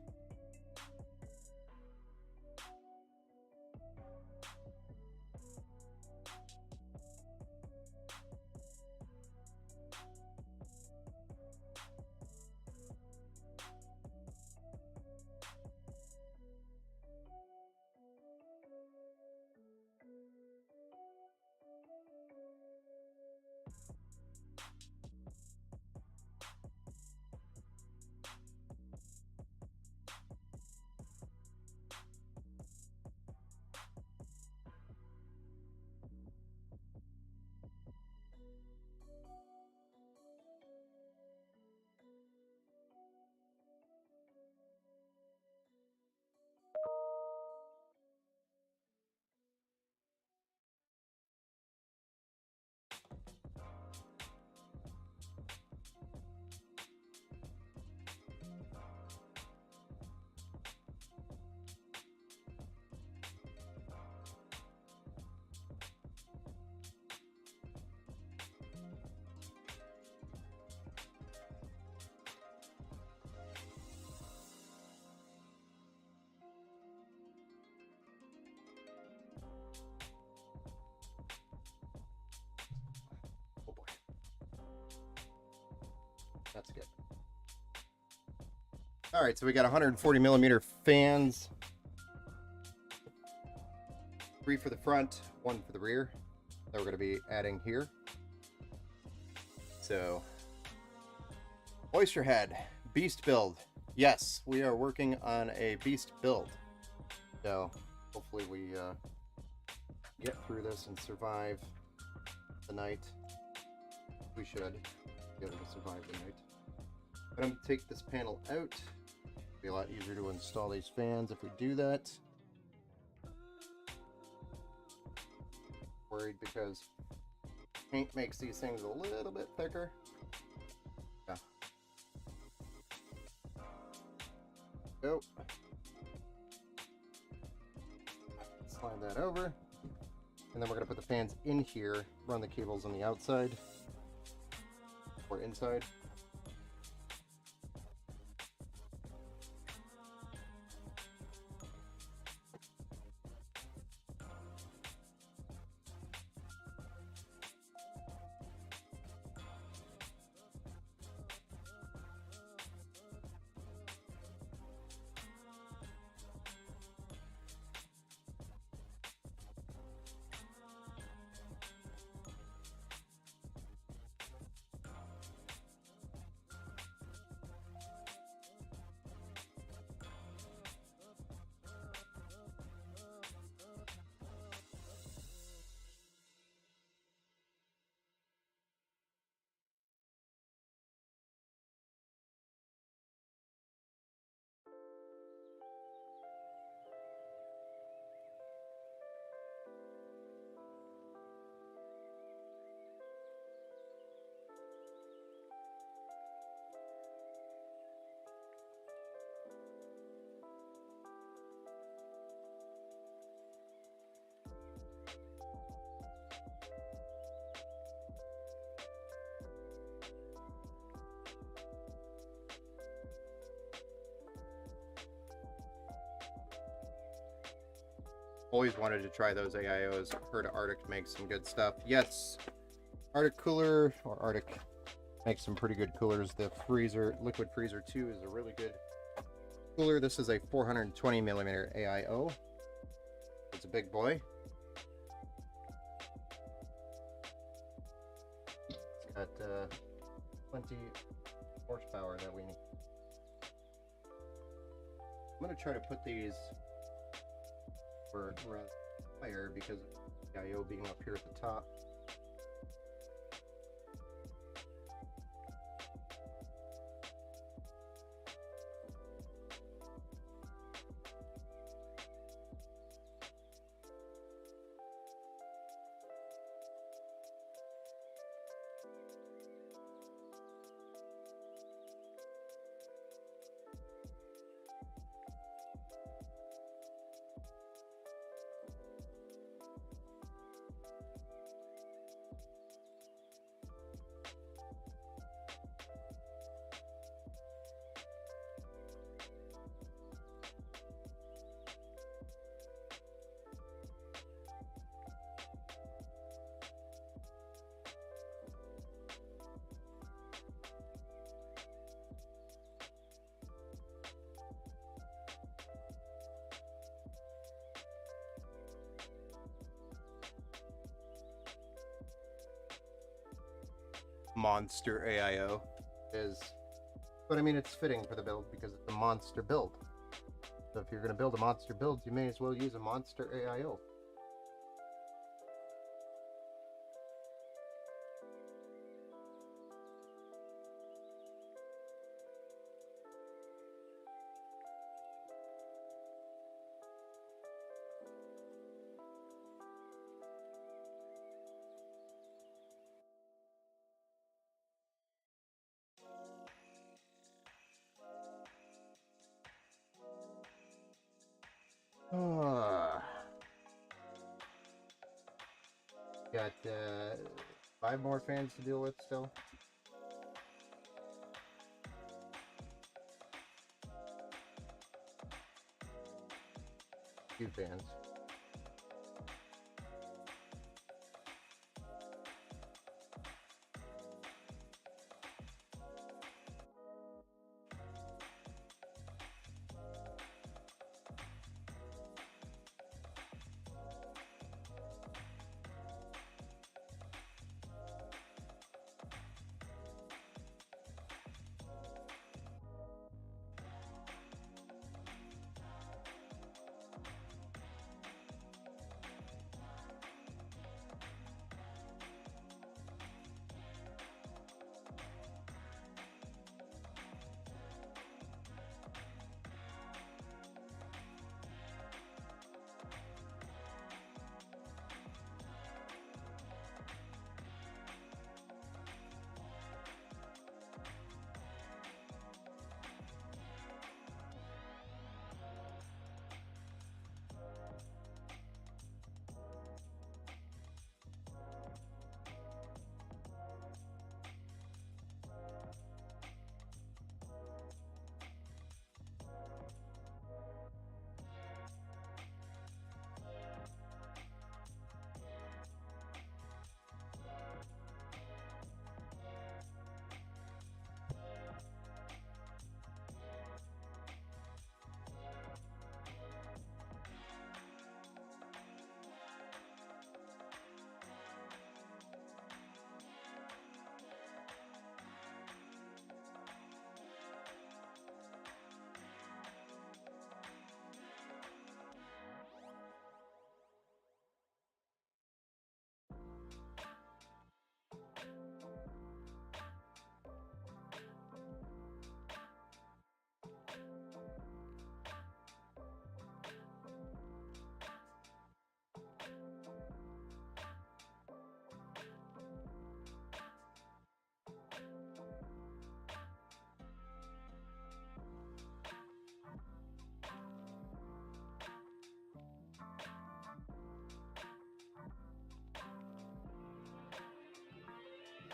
That's good. All right, so we got 140 millimeter fans. 3 for the front, 1 for the rear that we're going to be adding here. So, Oyster Head, beast build. Yes, we are working on a beast build. So, hopefully we get through this and survive the night. We should be able to survive the night. I'm going to take this panel out. It'll be a lot easier to install these fans if we do that. Worried because paint makes these things a little bit thicker. Yeah. Go. Slide that over. And then we're going to put the fans in here, run the cables on the outside or inside. Always wanted to try those AIOs. Heard Arctic makes some good stuff. Yes, Arctic Cooler or Arctic makes some pretty good coolers. The Freezer, Liquid Freezer 2 is a really good cooler. This is a 420 millimeter AIO. It's a big boy. It's got 20 horsepower that we need. I'm going to try to put these rather higher because of the IO being up here at the top. Monster AIO is, but I mean it's fitting for the build because it's a monster build. So if you're going to build a monster build, you may as well use a monster AIO. Got 5 more fans to deal with still. Few fans.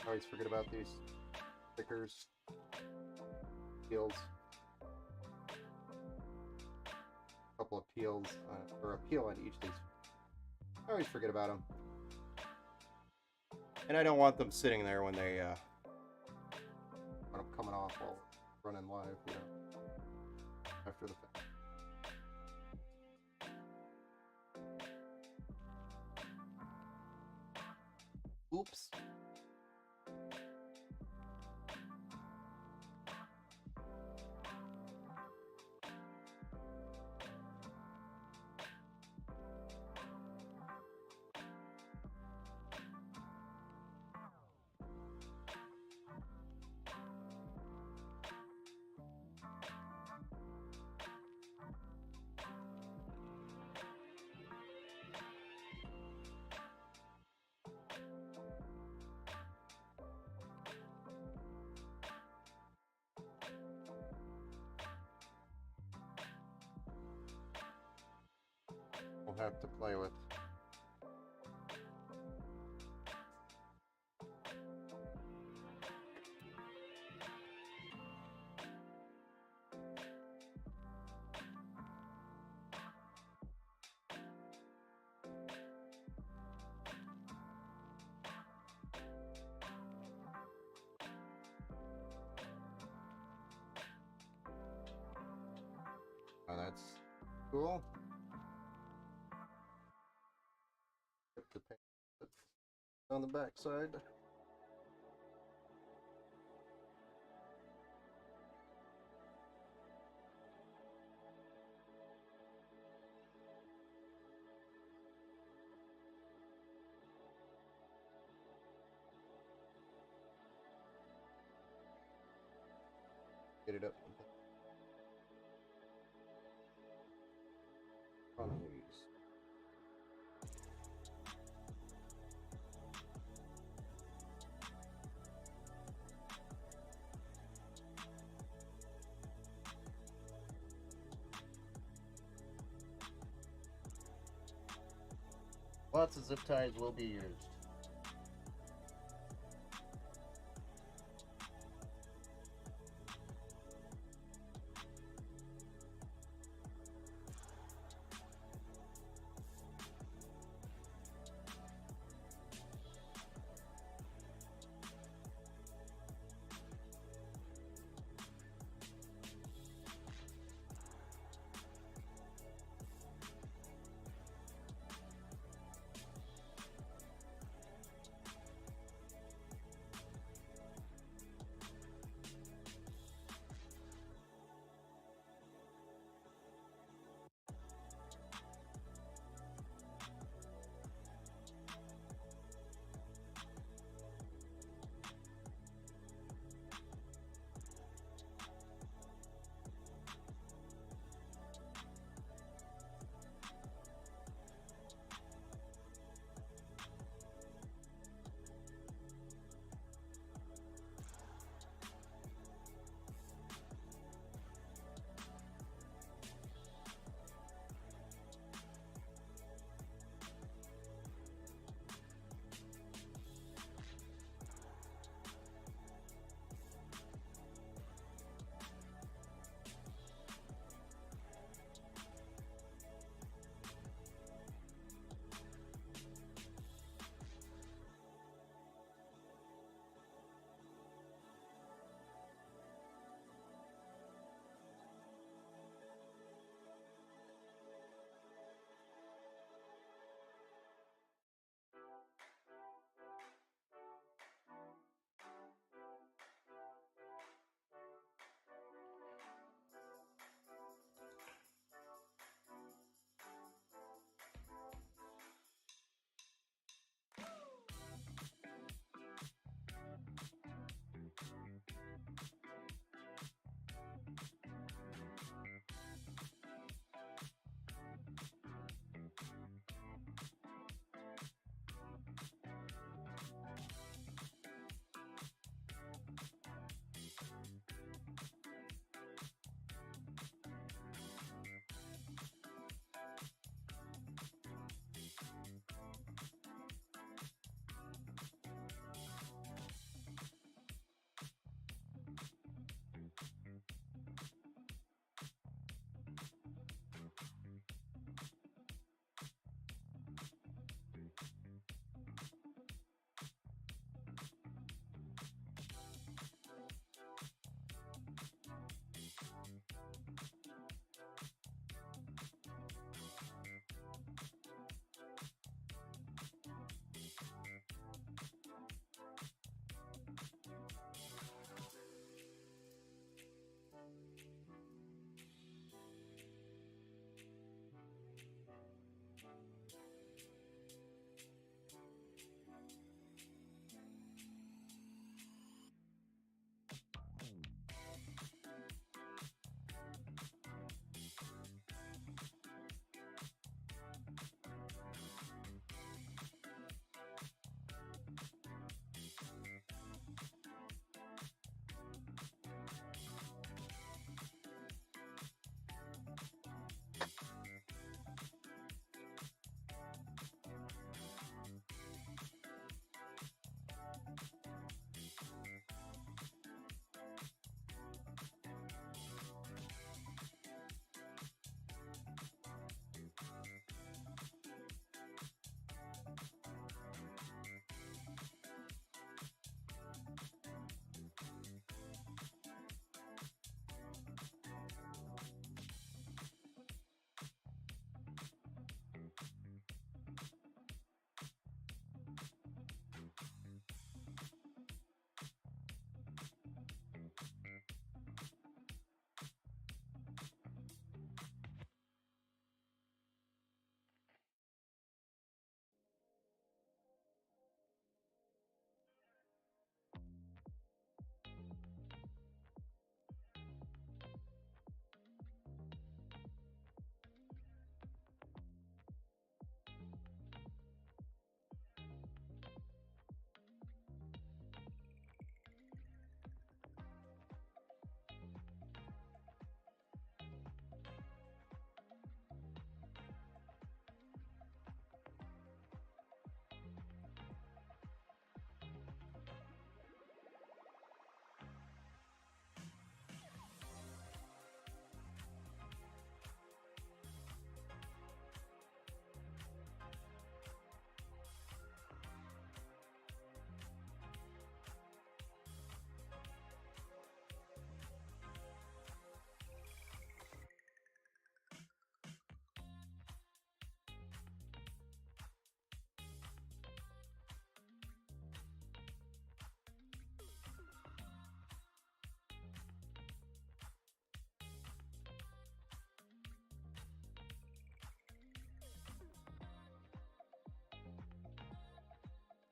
I always forget about these stickers, peels. A couple of peels, or a peel on each of these. I always forget about them. And I don't want them sitting there when they, when I'm coming off while running live, you know, after the fact. Oops. We'll have to play with. Oh, that's cool. Get the paint on the back side. Get it up on these. Lots of zip ties will be used.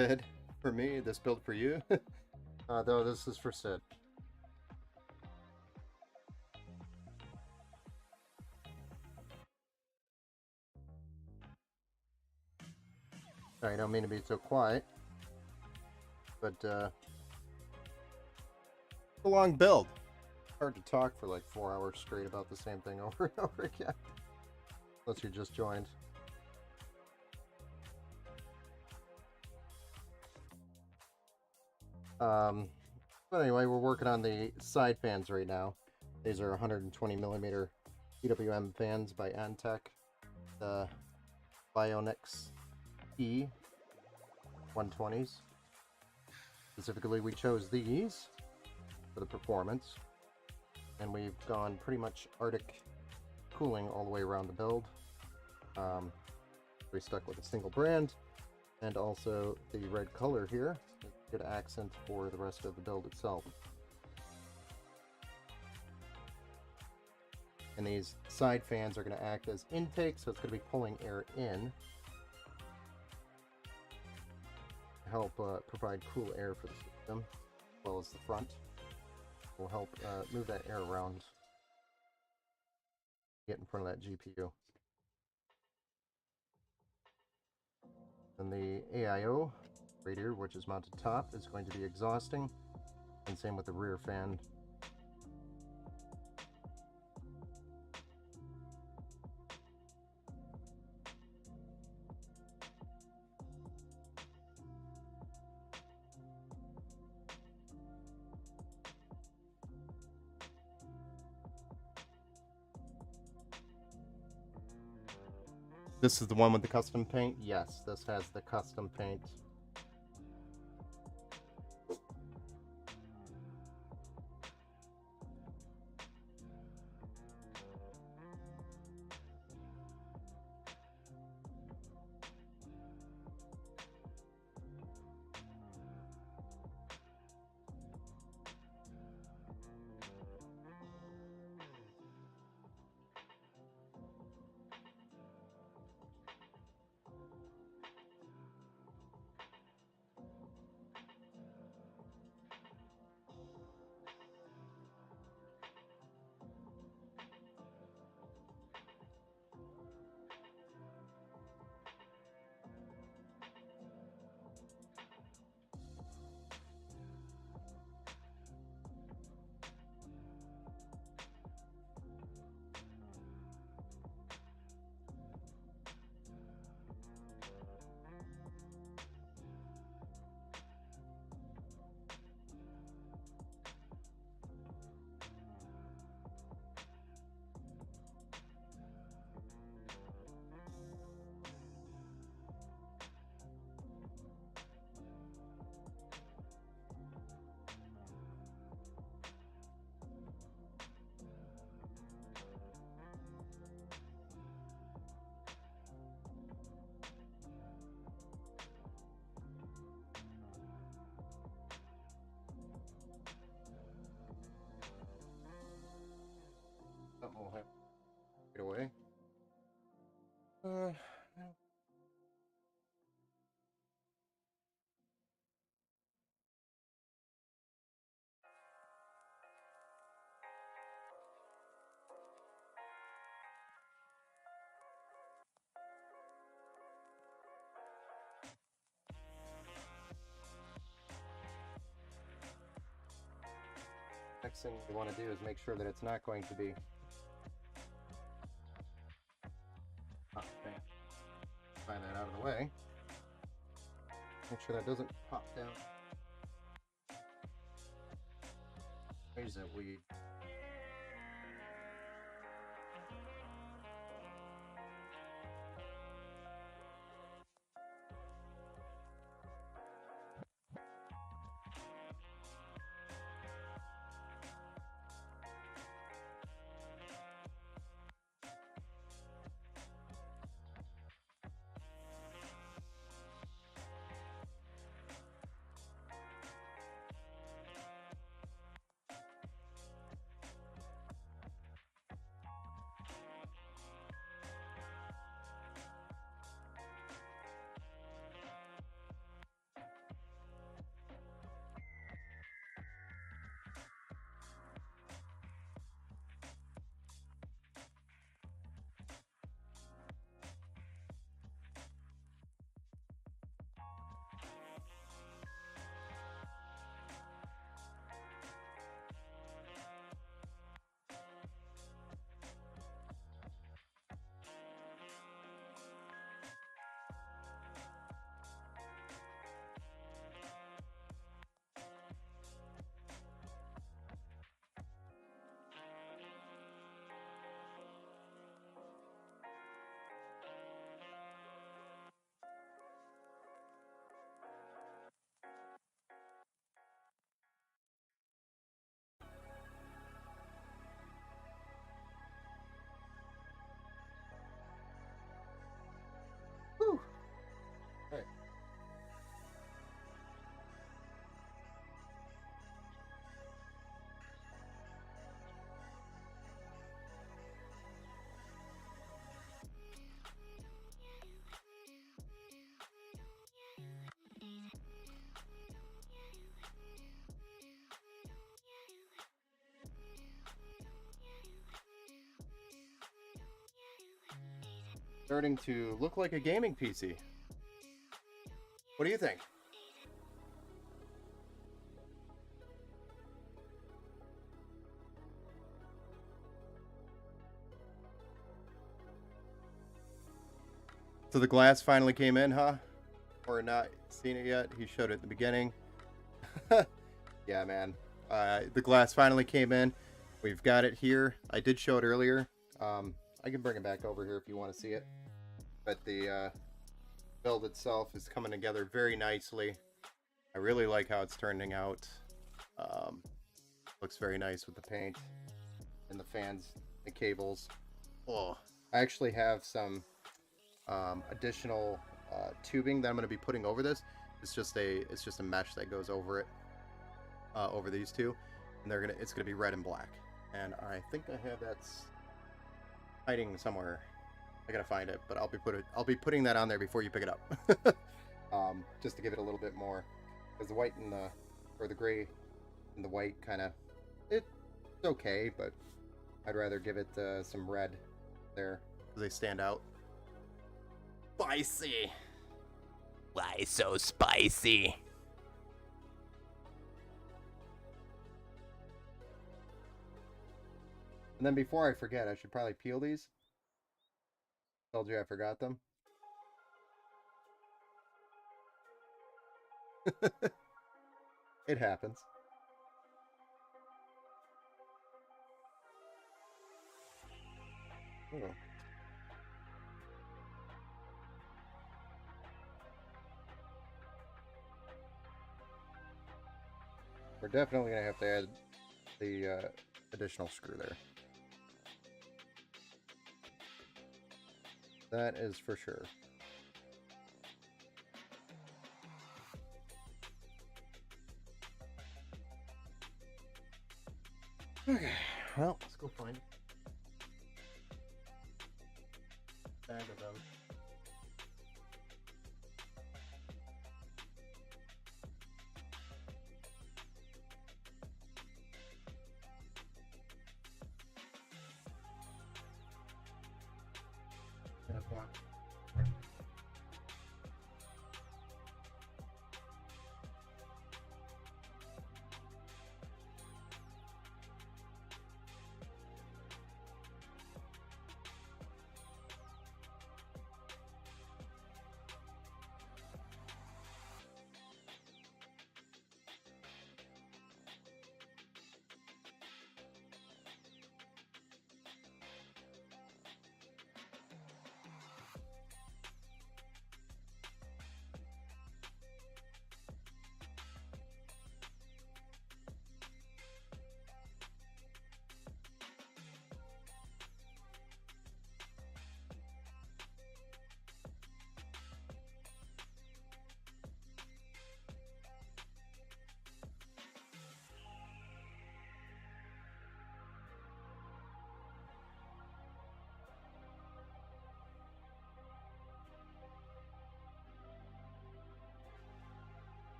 bed for me, this build for you. Though this is for Sid. I don't mean to be so quiet, but a long build. Hard to talk for like 4 hours straight about the same thing over and over again. Unless you just joined. But anyway, we're working on the side fans right now. These are 120 millimeter PWM fans by Antec. The Bionics E120s. Specifically, we chose these for the performance, and we've gone pretty much Arctic cooling all the way around the build. We stuck with a single brand, and also the red color here, a good accent for the rest of the build itself. And these side fans are going to act as intakes, so it's going to be pulling air in, help provide cool air for the system, as well as the front. Will help move that air around, get in front of that GPU. And the AIO radiator, which is mounted top, is going to be exhausting, and same with the rear fan. This is the one with the custom paint? Yes, this has the custom paint. Something will happen right away. Next thing we want to do is make sure that it's not going to be find that out of the way. Make sure that doesn't pop down. There's that weed. starting to look like a gaming PC. What do you think? So the glass finally came in, huh? Or not seen it yet? He showed it at the beginning. Yeah, man. The glass finally came in. We've got it here. I did show it earlier. I can bring it back over here if you want to see it. But the build itself is coming together very nicely. I really like how it's turning out. Looks very nice with the paint and the fans, the cables. Oh, I actually have some additional tubing that I'm going to be putting over this. It's just a mesh that goes over it, over these two, and it's gonna be red and black. And I think I have that hiding somewhere. I gotta find it, but I'll be putting that on there before you pick it up. Just to give it a little bit more, because the white and the gray and the white it's okay, but I'd rather give it some red there, because they stand out. Spicy. Why so spicy? And then before I forget, I should probably peel these. Told you I forgot them. It happens. Oh. We're definitely going to have to add the additional screw there. That is for sure. Okay, well, let's go find it. Bag of them.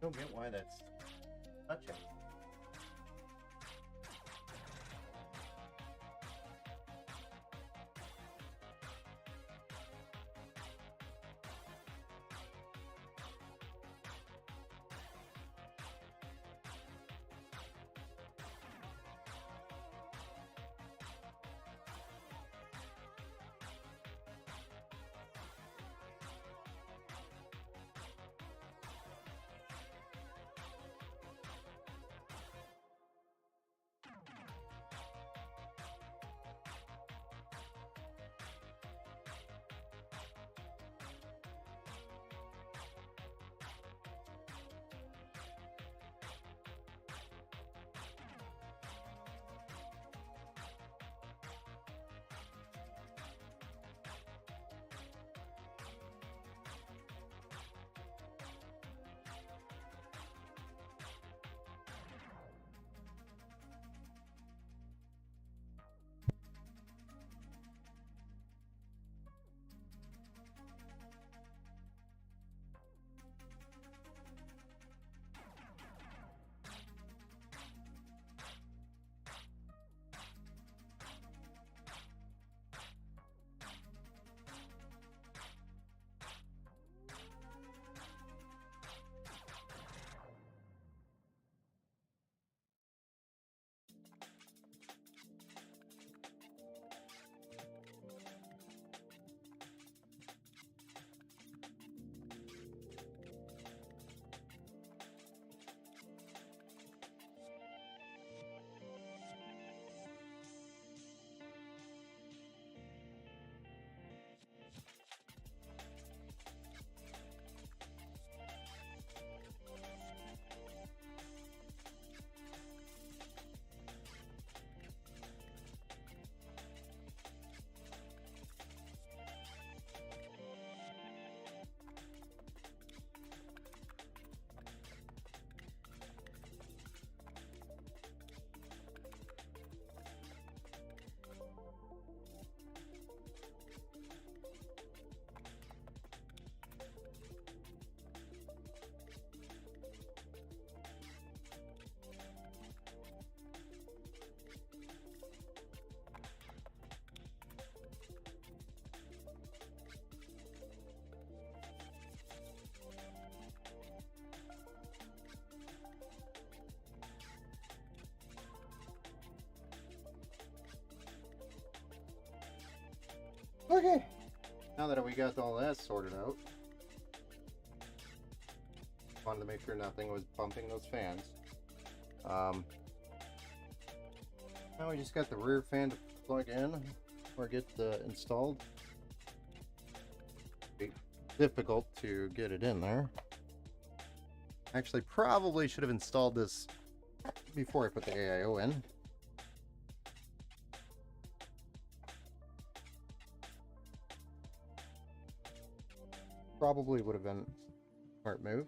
don't get why that's touching. Okay, now that we got all that sorted out, wanted to make sure nothing was bumping those fans. Now we just got the rear fan to plug in or get installed. Be difficult to get it in there. Actually, probably should have installed this before I put the AIO in. Probably would have been a smart move.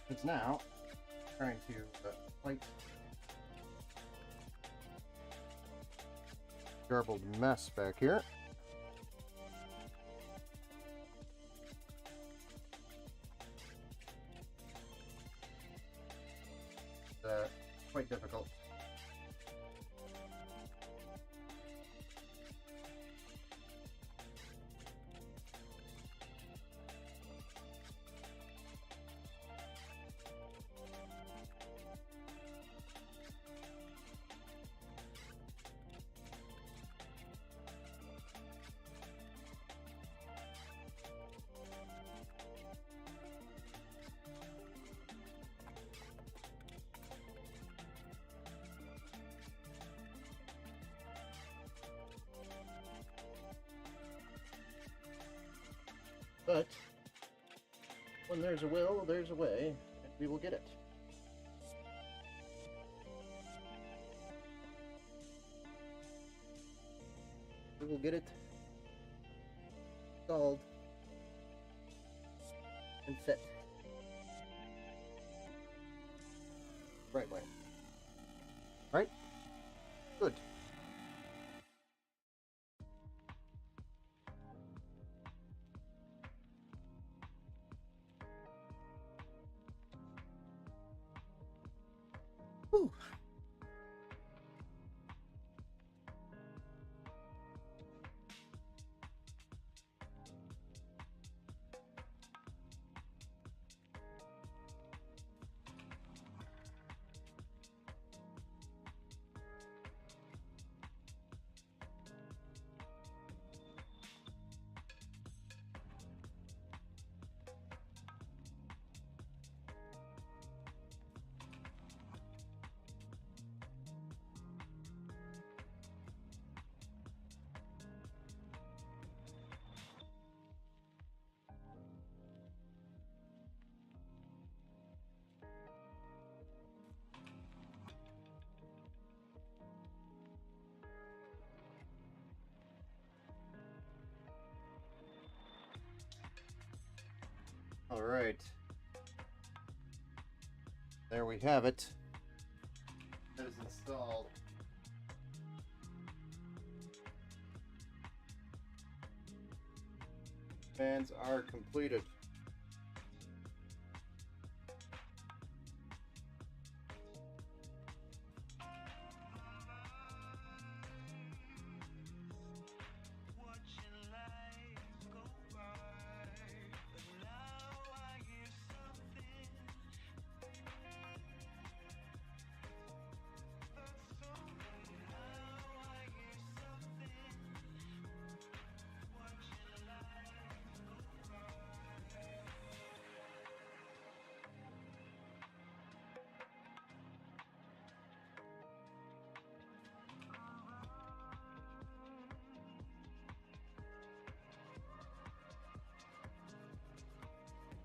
It's now trying to fight garbled mess back here. Quite difficult. but when there's a will, there's a way, and we will get it. We will get it installed and fit. Right way. Right? Good. Whew. All right. There we have it. That is installed. Fans are completed.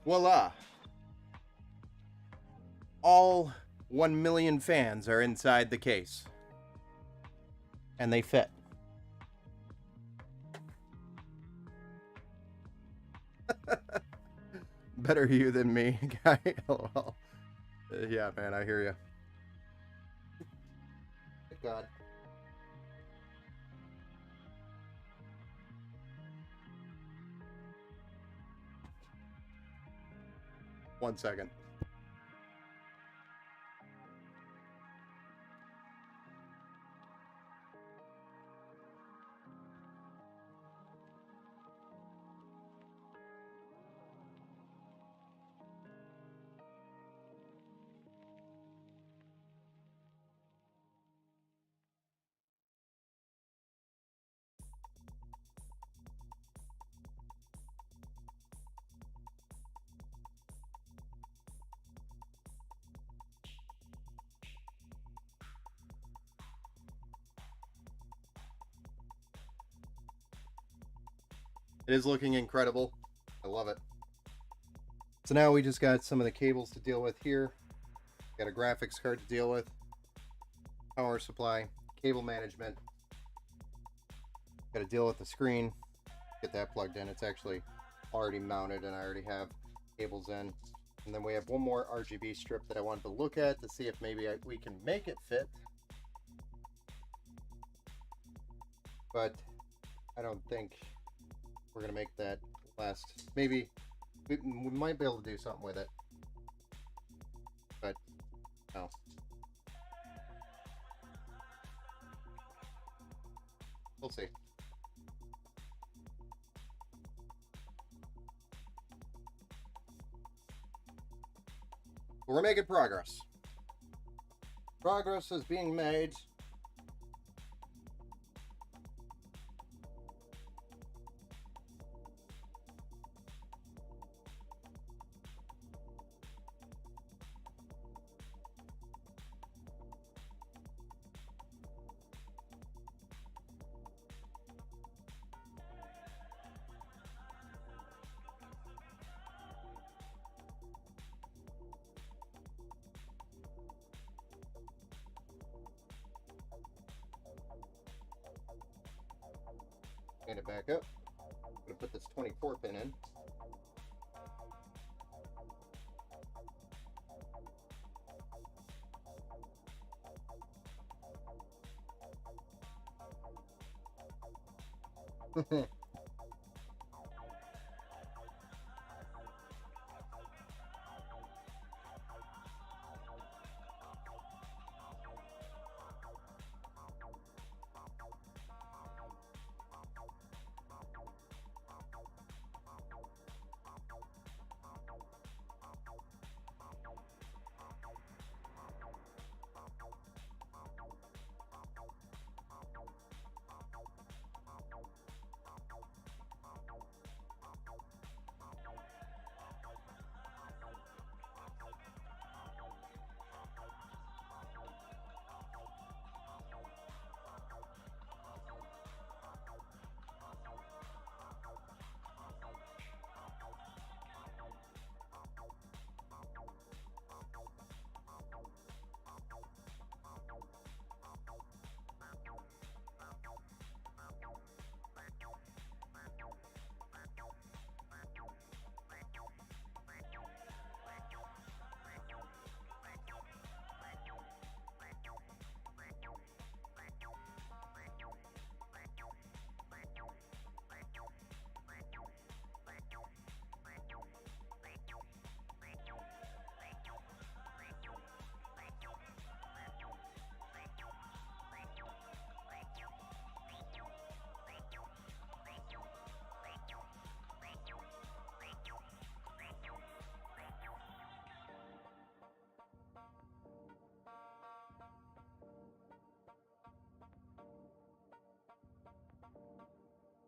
Voila! All 1 million fans are inside the case. And they fit. Better you than me, guy. LOL. Yeah, man, I hear you. Thank God. One second. It is looking incredible. I love it. So now we just got some of the cables to deal with here. Got a graphics card to deal with. Power supply. Cable management. Got to deal with the screen. Get that plugged in. It's actually already mounted and I already have cables in. And then we have one more RGB strip that I wanted to look at to see if maybe we can make it fit. But I don't think we're gonna make that last. Maybe we might be able to do something with it, but no. We'll see. But we're making progress. Progress is being made. Stand it back up. I'm going to put this 24 pin in.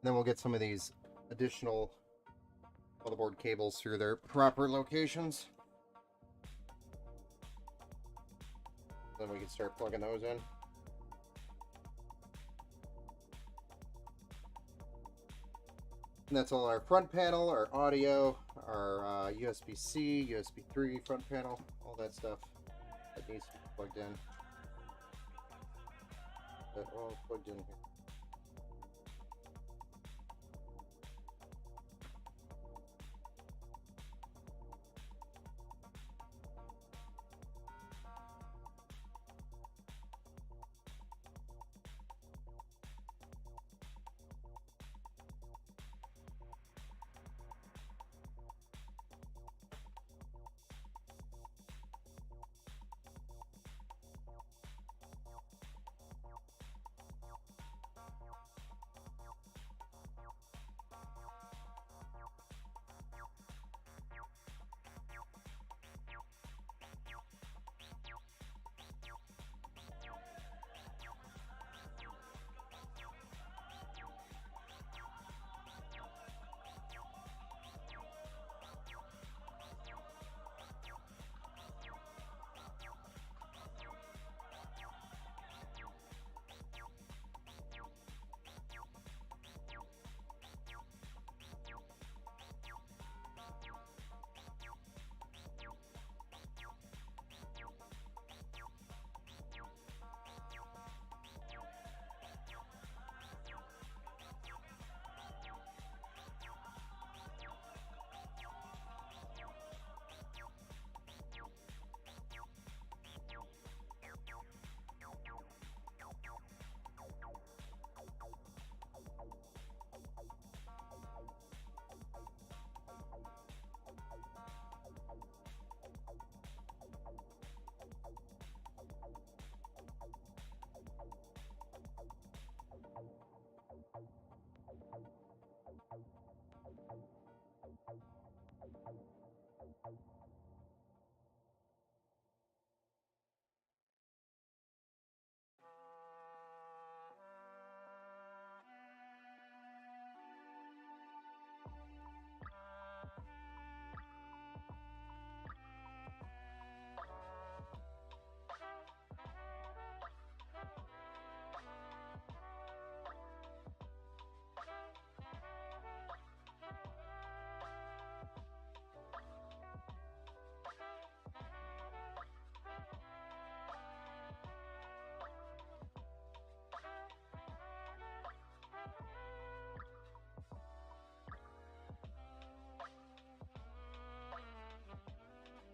Then we'll get some of these additional motherboard cables through their proper locations. Then we can start plugging those in. And that's all our front panel, our audio, our USB-C, USB 3 front panel, all that stuff that needs to be plugged in. That all plugged in here.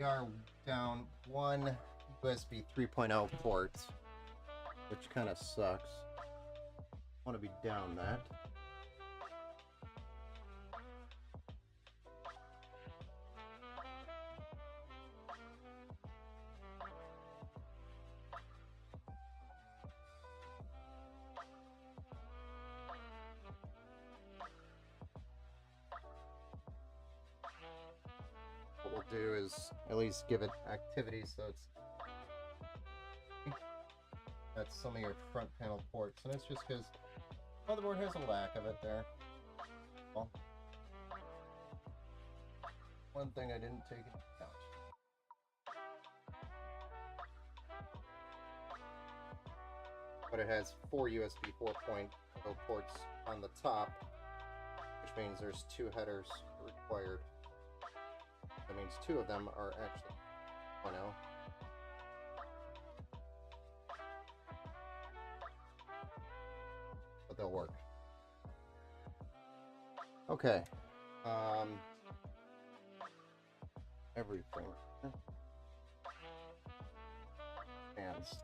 are down one USB 3.0 port, which kind of sucks. Want to be down that. What we'll do is at least give it activity so it's that's some of your front panel ports, and it's just because the motherboard has a lack of it there. Well, one thing I didn't take into account. But it has 4 USB 4.0 ports on the top, which means there's 2 headers required. That means 2 of them are actually 1.0. But they'll work. Okay. Everything. Fans.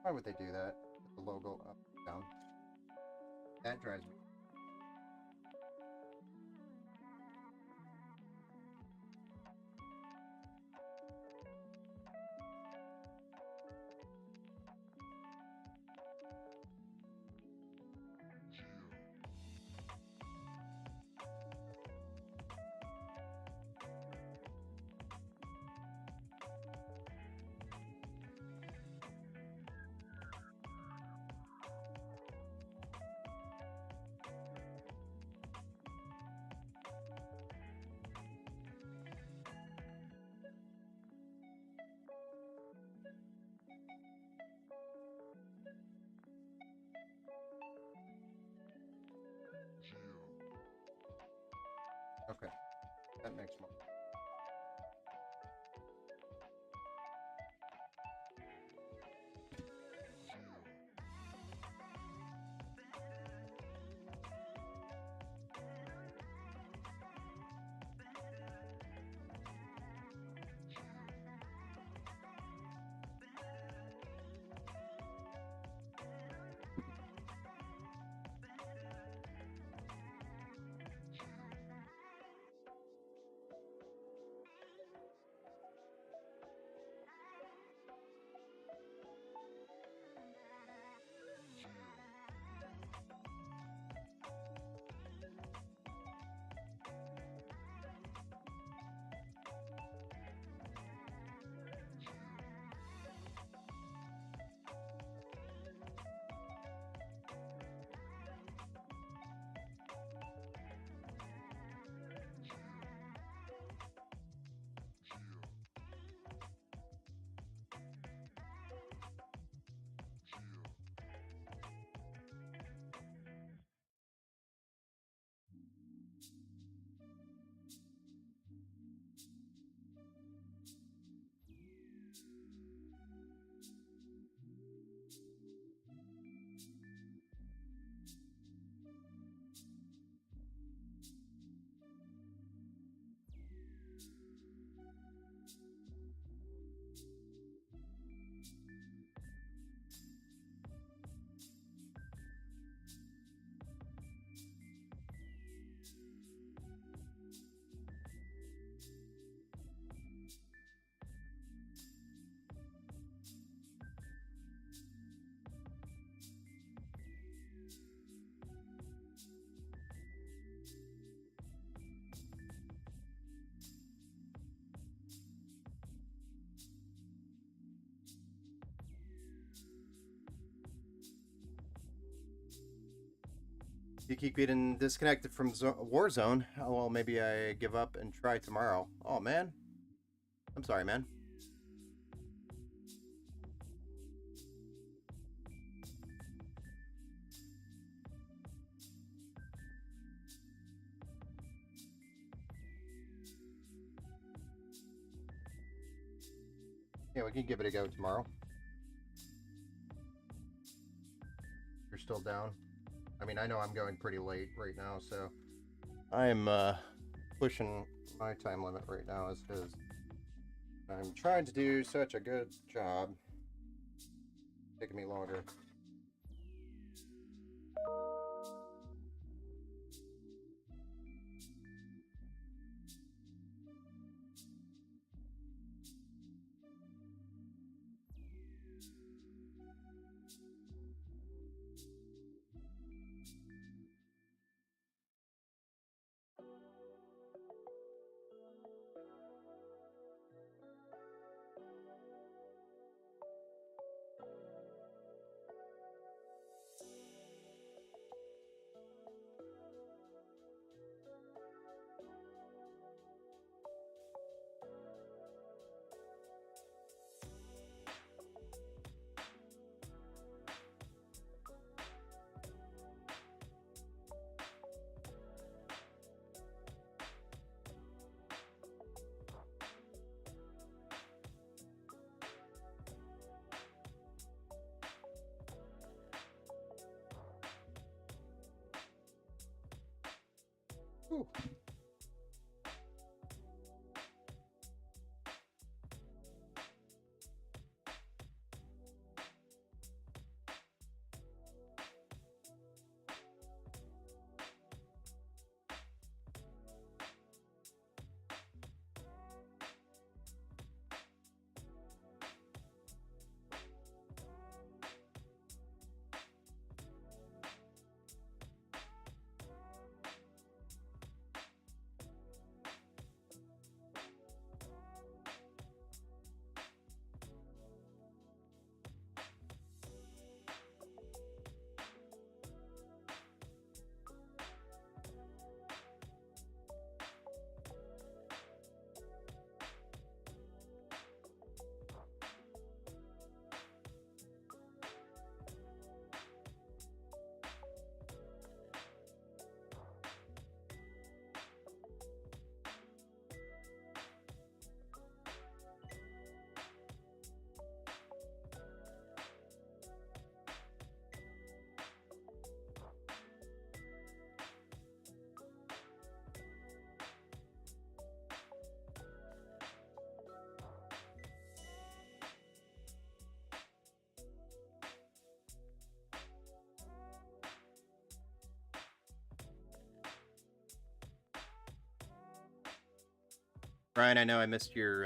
Why would they do that? Put the logo up and down. That drives me. Okay, that makes more. You keep getting disconnected from Warzone. Oh, well, maybe I give up and try tomorrow. Oh, man. I'm sorry, man. Yeah, we can give it a go tomorrow. You're still down? I mean, I know I'm going pretty late right now, so I'm pushing my time limit right now is because I'm trying to do such a good job. Taking me longer. Whew. Brian, I know I missed your,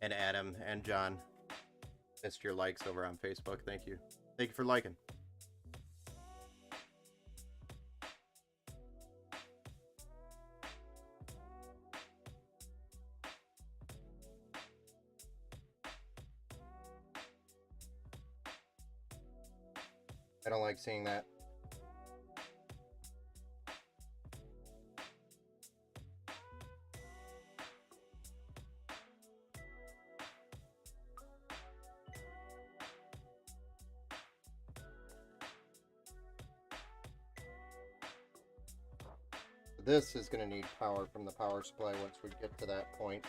and Adam and John missed your likes over on Facebook. Thank you. Thank you for liking. I don't like seeing that. This is going to need power from the power supply once we get to that point.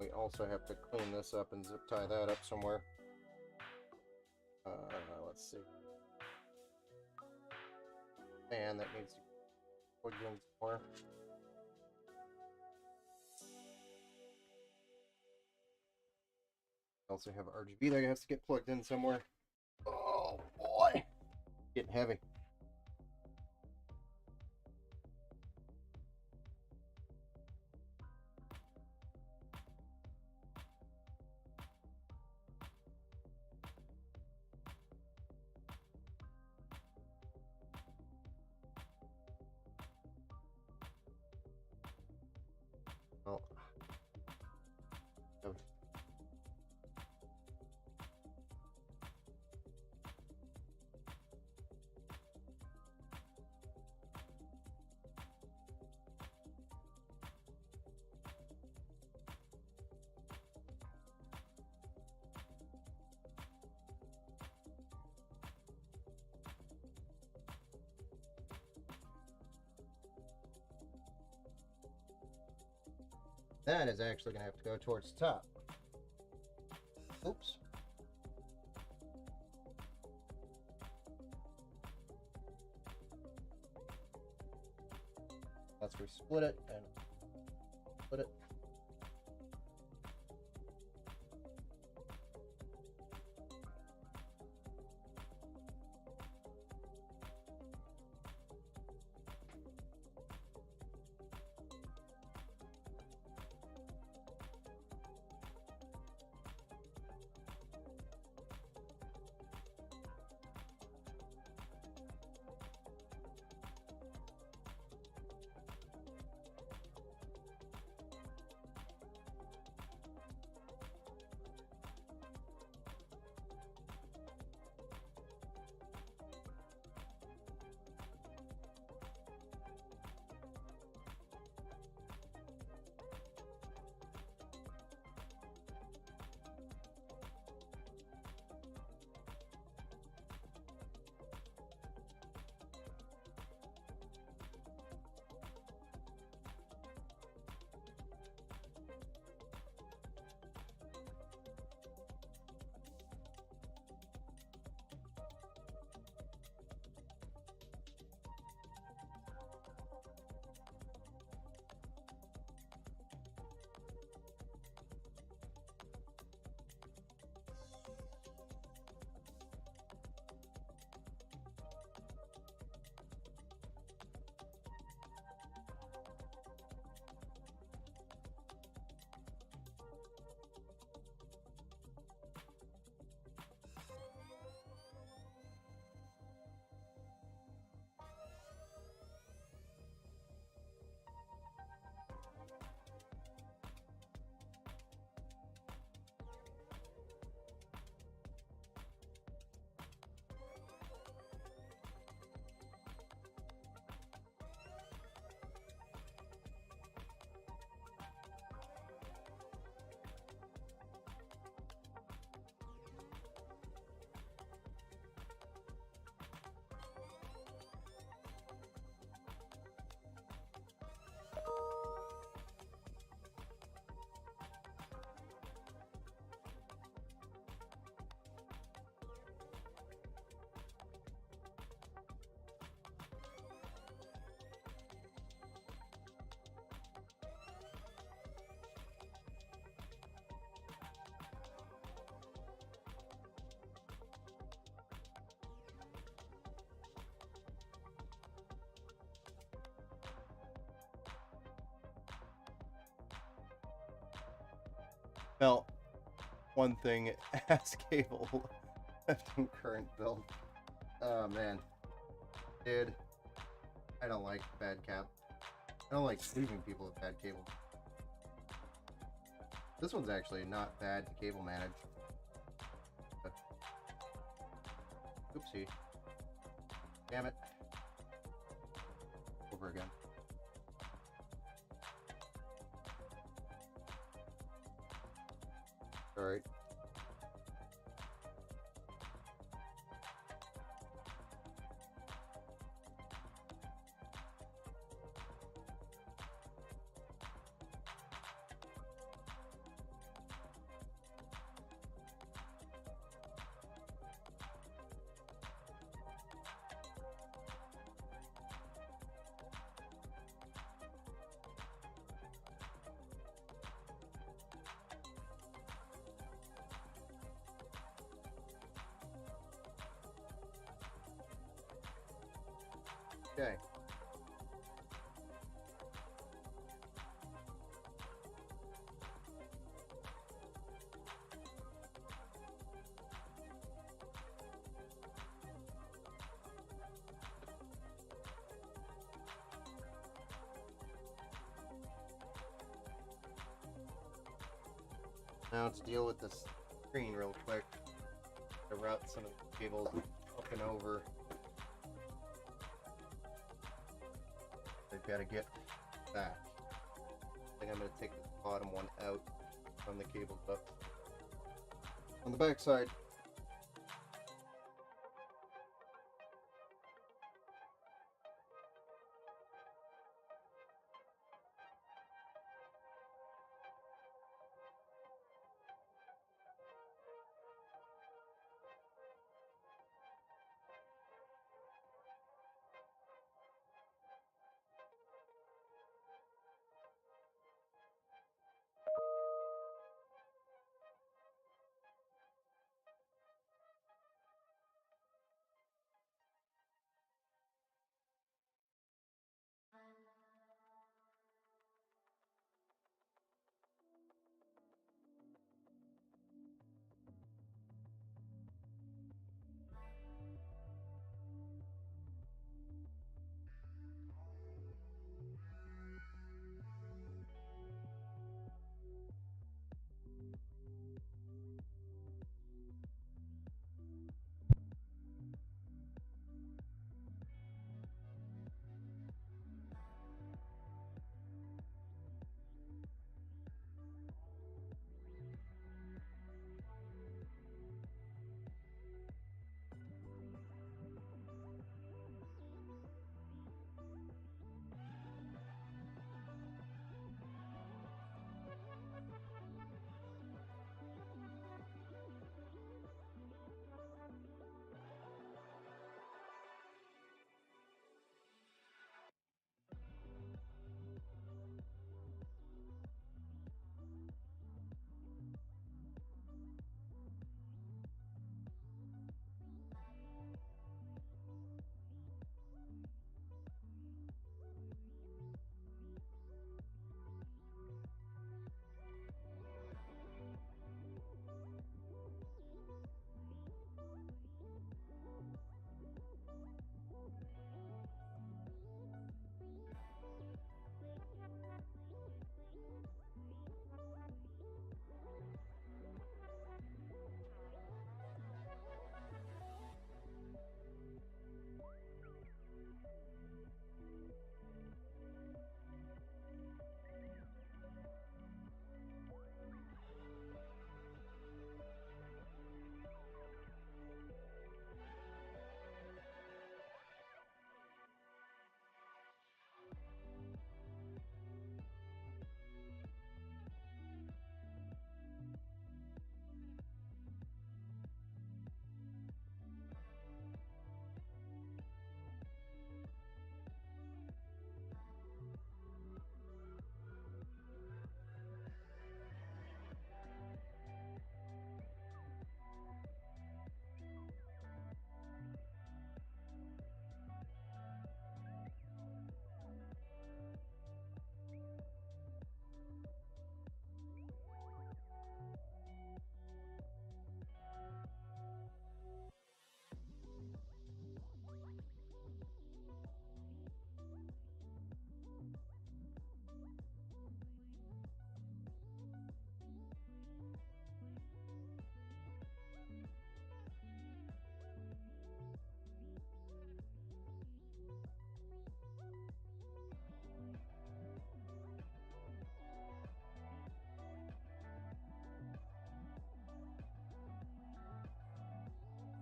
We also have to clean this up and zip tie that up somewhere. Let's see. Fan that needs to be plugged in somewhere. Also have RGB that has to get plugged in somewhere. Oh boy, getting heavy. Oh. That is actually going to have to go towards the top. Oops. Let's resplit it and put it. Well, one thing as cable left in current build. Oh man, dude, I don't like bad cap. I don't like leaving people with bad cable. This one's actually not bad to cable manage. But, oopsie. Damn it. Over again. Alright. Okay. Now let's deal with this screen real quick. To route some of the cables up and over. They've got to get back. I think I'm going to take the bottom one out from the cables up. On the back side.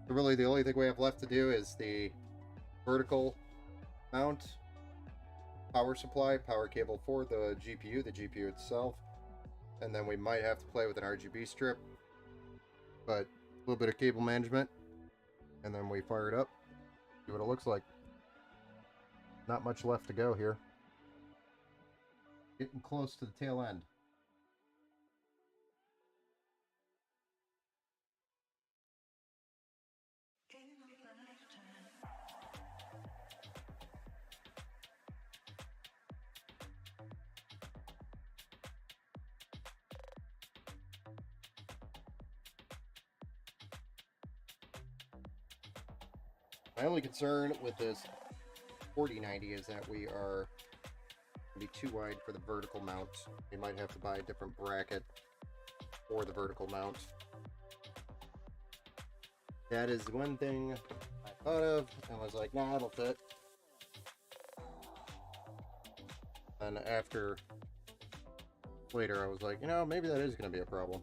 So really, the only thing we have left to do is the vertical mount, power supply, power cable for the GPU itself, and then we might have to play with an RGB strip, but a little bit of cable management, and then we fire it up, see what it looks like. Not much left to go here. Getting close to the tail end. My only concern with this 4090 is that we are going to be too wide for the vertical mount. We might have to buy a different bracket for the vertical mount. That is one thing I thought of and was like, nah, it'll fit. And after later, I was like, you know, maybe that is going to be a problem.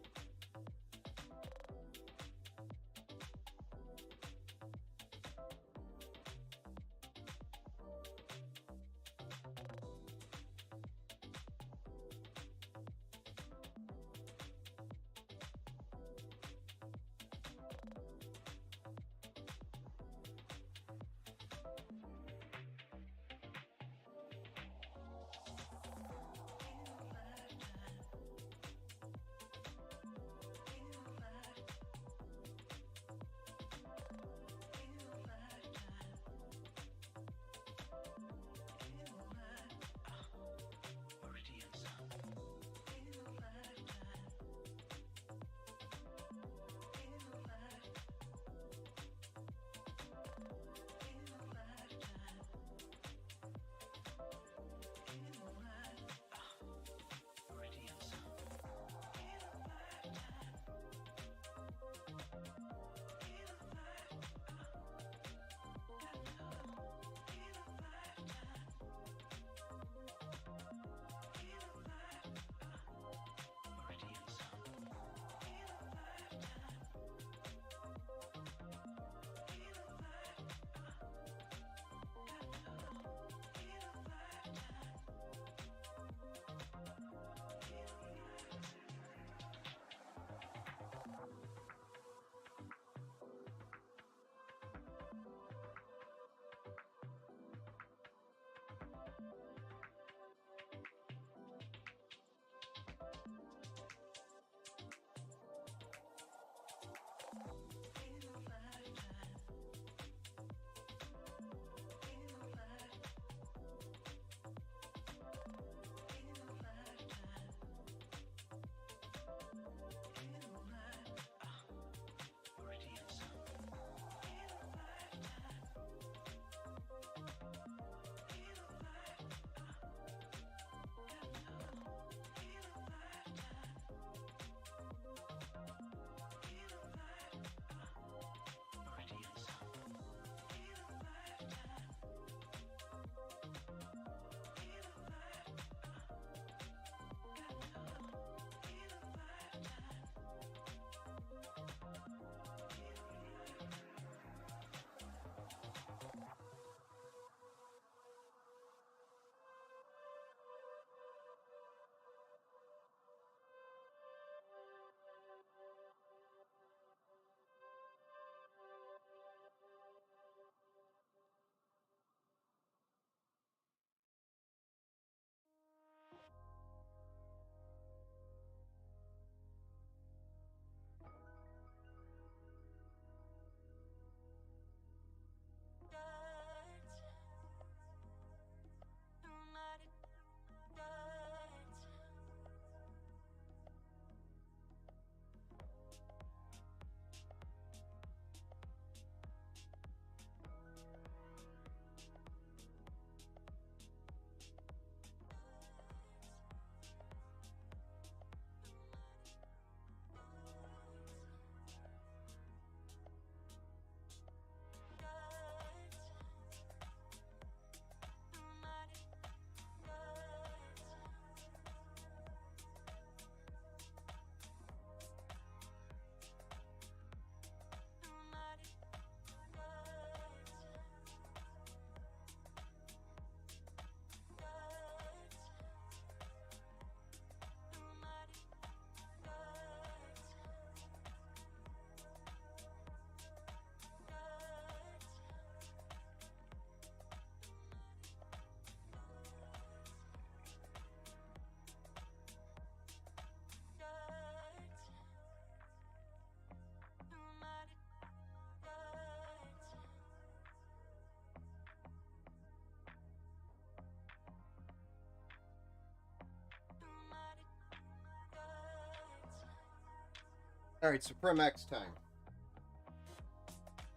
Alright, Supreme X time.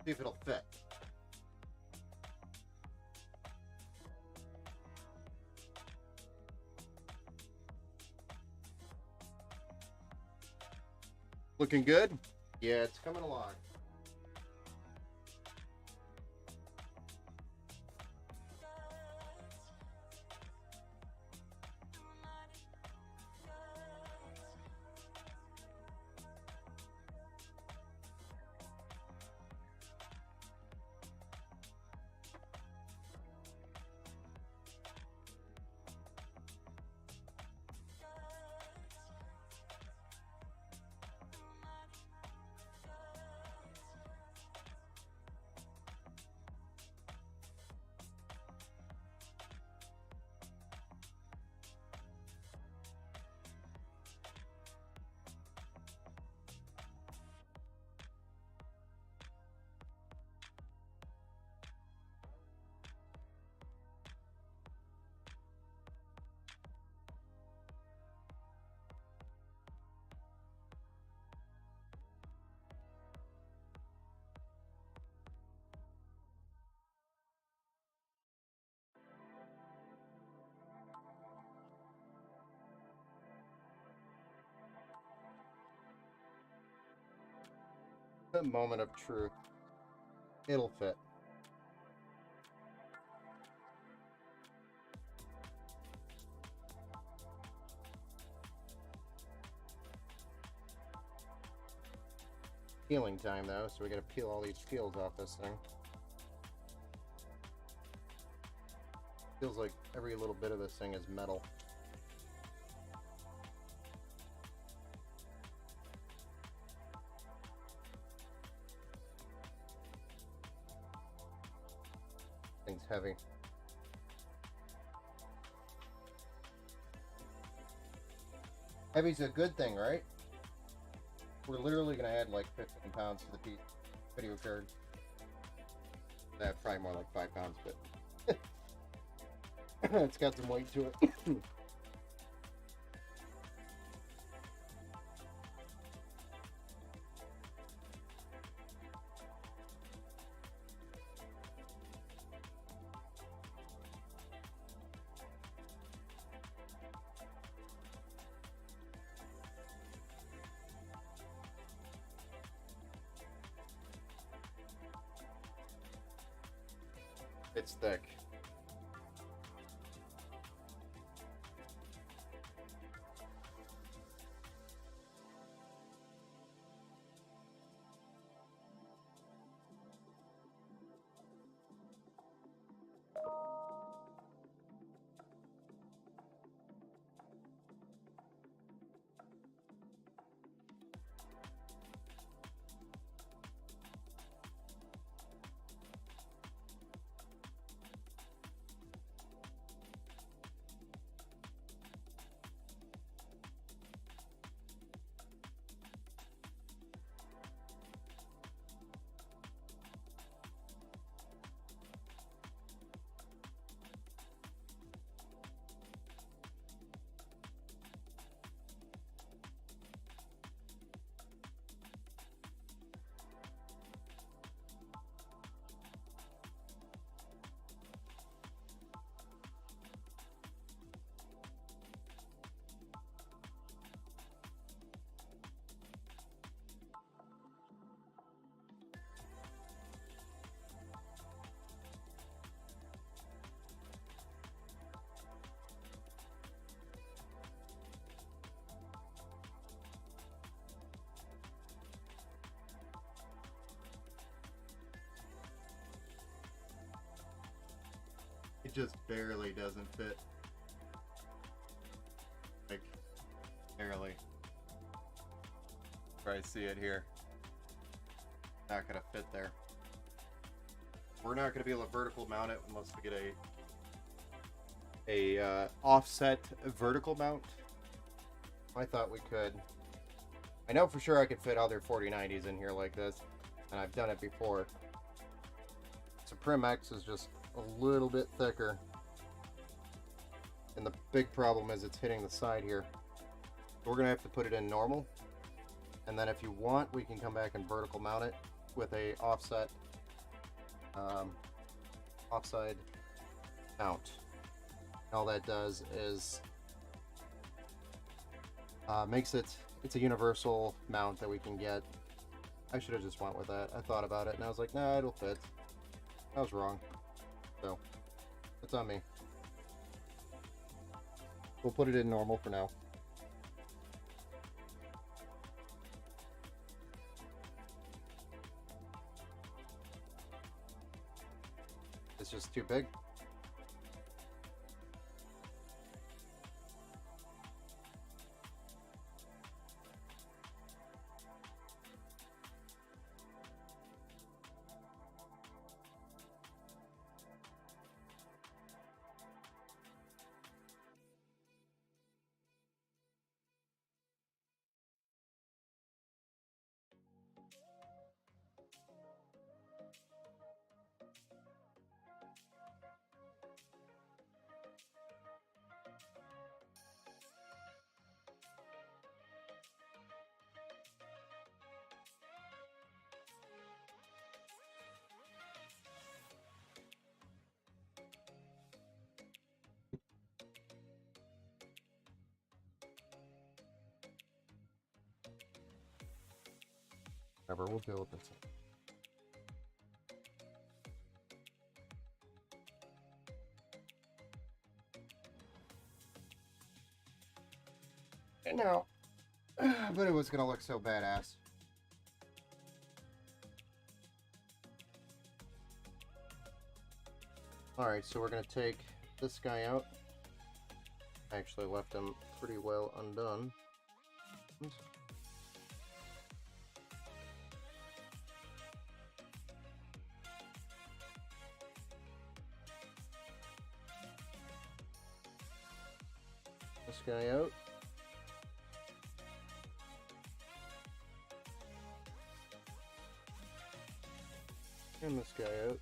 See if it'll fit. Looking good? Yeah, it's coming along. The moment of truth. It'll fit. Peeling time though, so we gotta peel all these peels off this thing. Feels like every little bit of this thing is metal. Thing's heavy. Heavy's a good thing, right? We're literally gonna add like 15 pounds to the video card. Probably more like 5 pounds, but it's got some weight to it. It's thick. It just barely doesn't fit. Like, barely. Try to see it here. Not gonna fit there. We're not gonna be able to vertical mount it unless we get a offset vertical mount. I thought we could. I know for sure I could fit other 4090s in here like this, and I've done it before. Supreme X is just a little bit thicker, and the big problem is it's hitting the side here. So we're gonna have to put it in normal And then if you want, we can come back and vertical mount it with a offside mount. All that does is makes it's a universal mount that we can get. I should have just went with that. I thought about it and I was like, nah, it'll fit. I was wrong. So, it's on me. We'll put it in normal for now. It's just too big. Whatever, we'll deal with this. And now, but it was gonna look so badass. Alright, so we're gonna take this guy out. I actually left him pretty well undone. This guy out. And this guy out.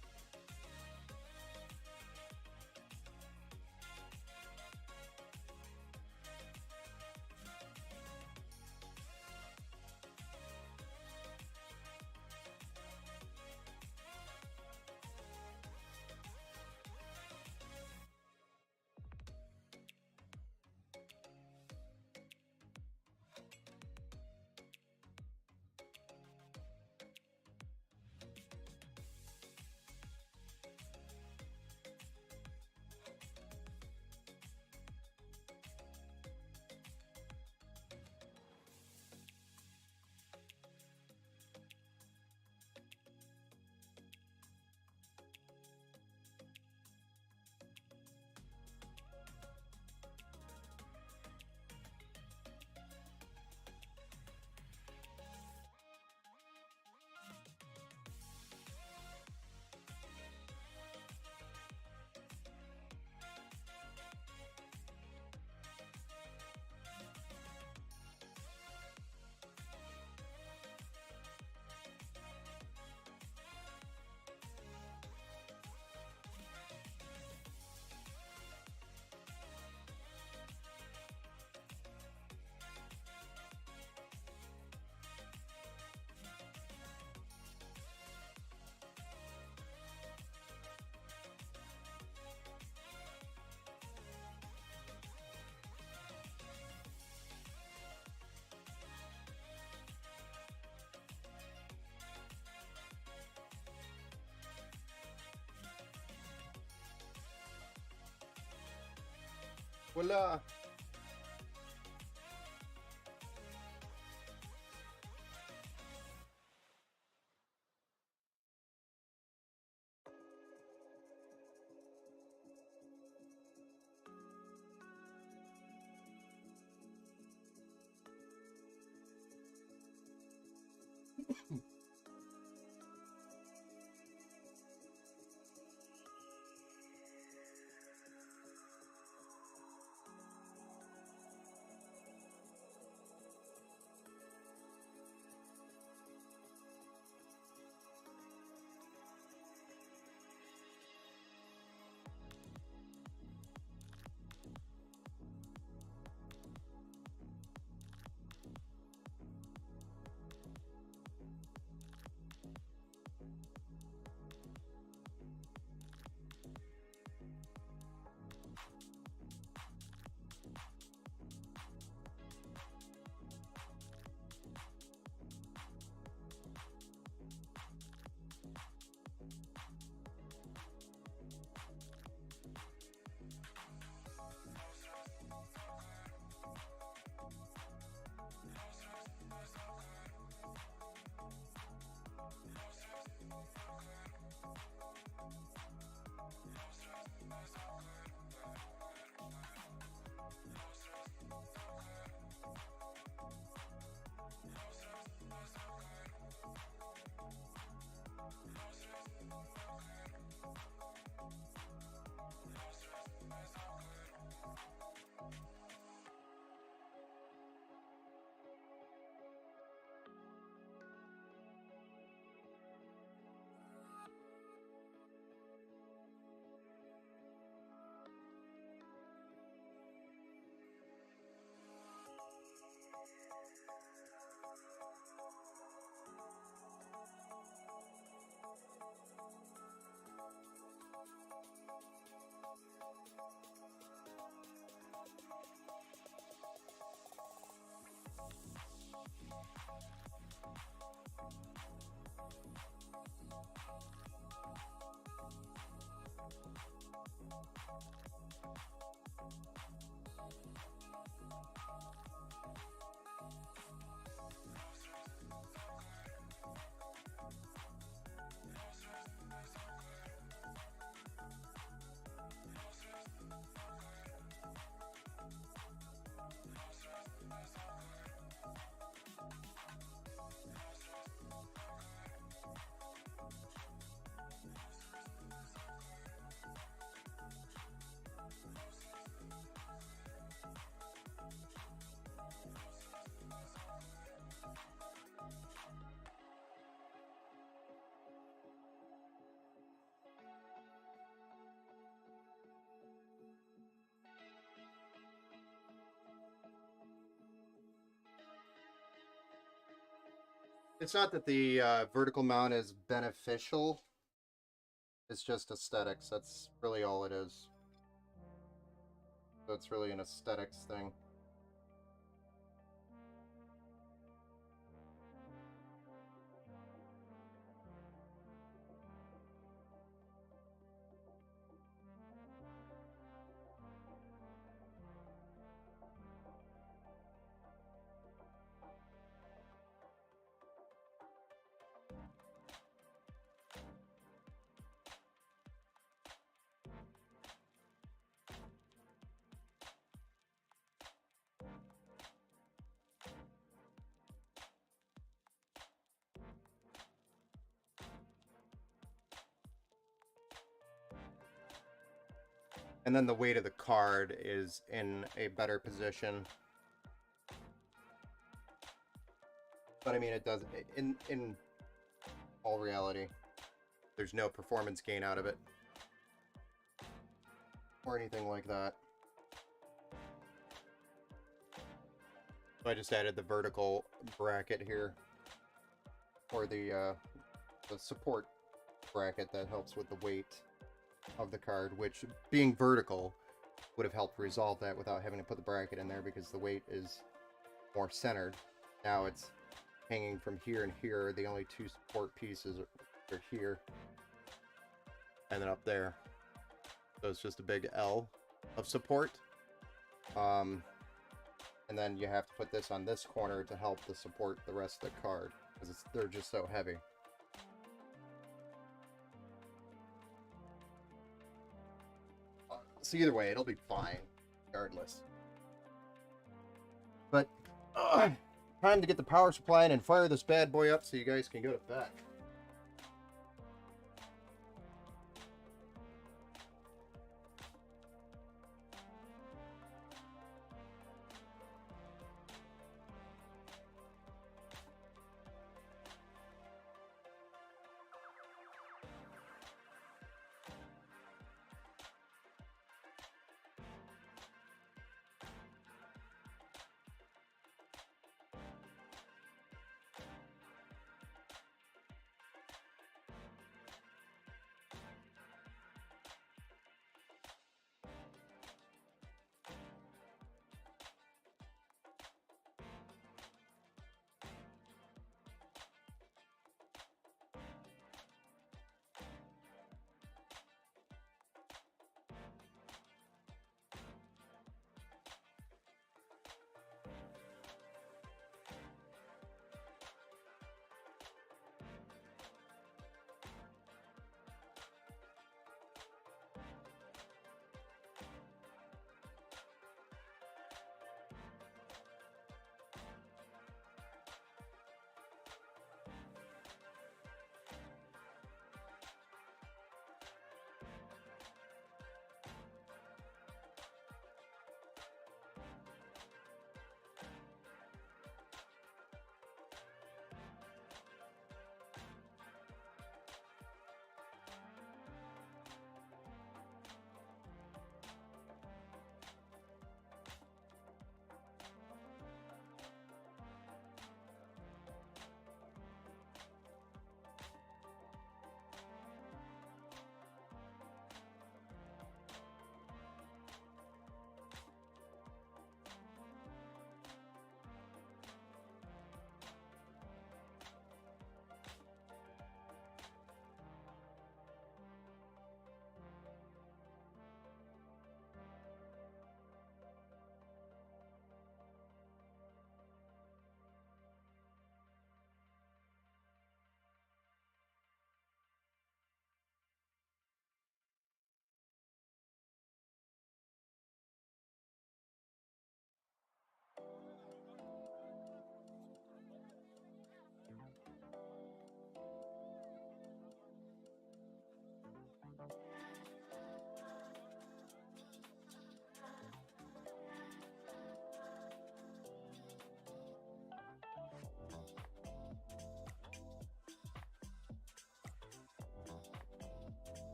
Voila! It's not that the vertical mount is beneficial. It's just aesthetics. That's really all it is. So it's really an aesthetics thing. And then the weight of the card is in a better position. But I mean, it does, in all reality, there's no performance gain out of it. Or anything like that. So I just added the vertical bracket here. Or the support bracket that helps with the weight of the card, which being vertical would have helped resolve that without having to put the bracket in there because the weight is more centered. Now it's hanging from here and here. The only two support pieces are here and then up there. So it's just a big L of support. And then you have to put this on this corner to help to support the rest of the card because they're just so heavy. So either way, it'll be fine, regardless. But time to get the power supply in and fire this bad boy up so you guys can go to bed.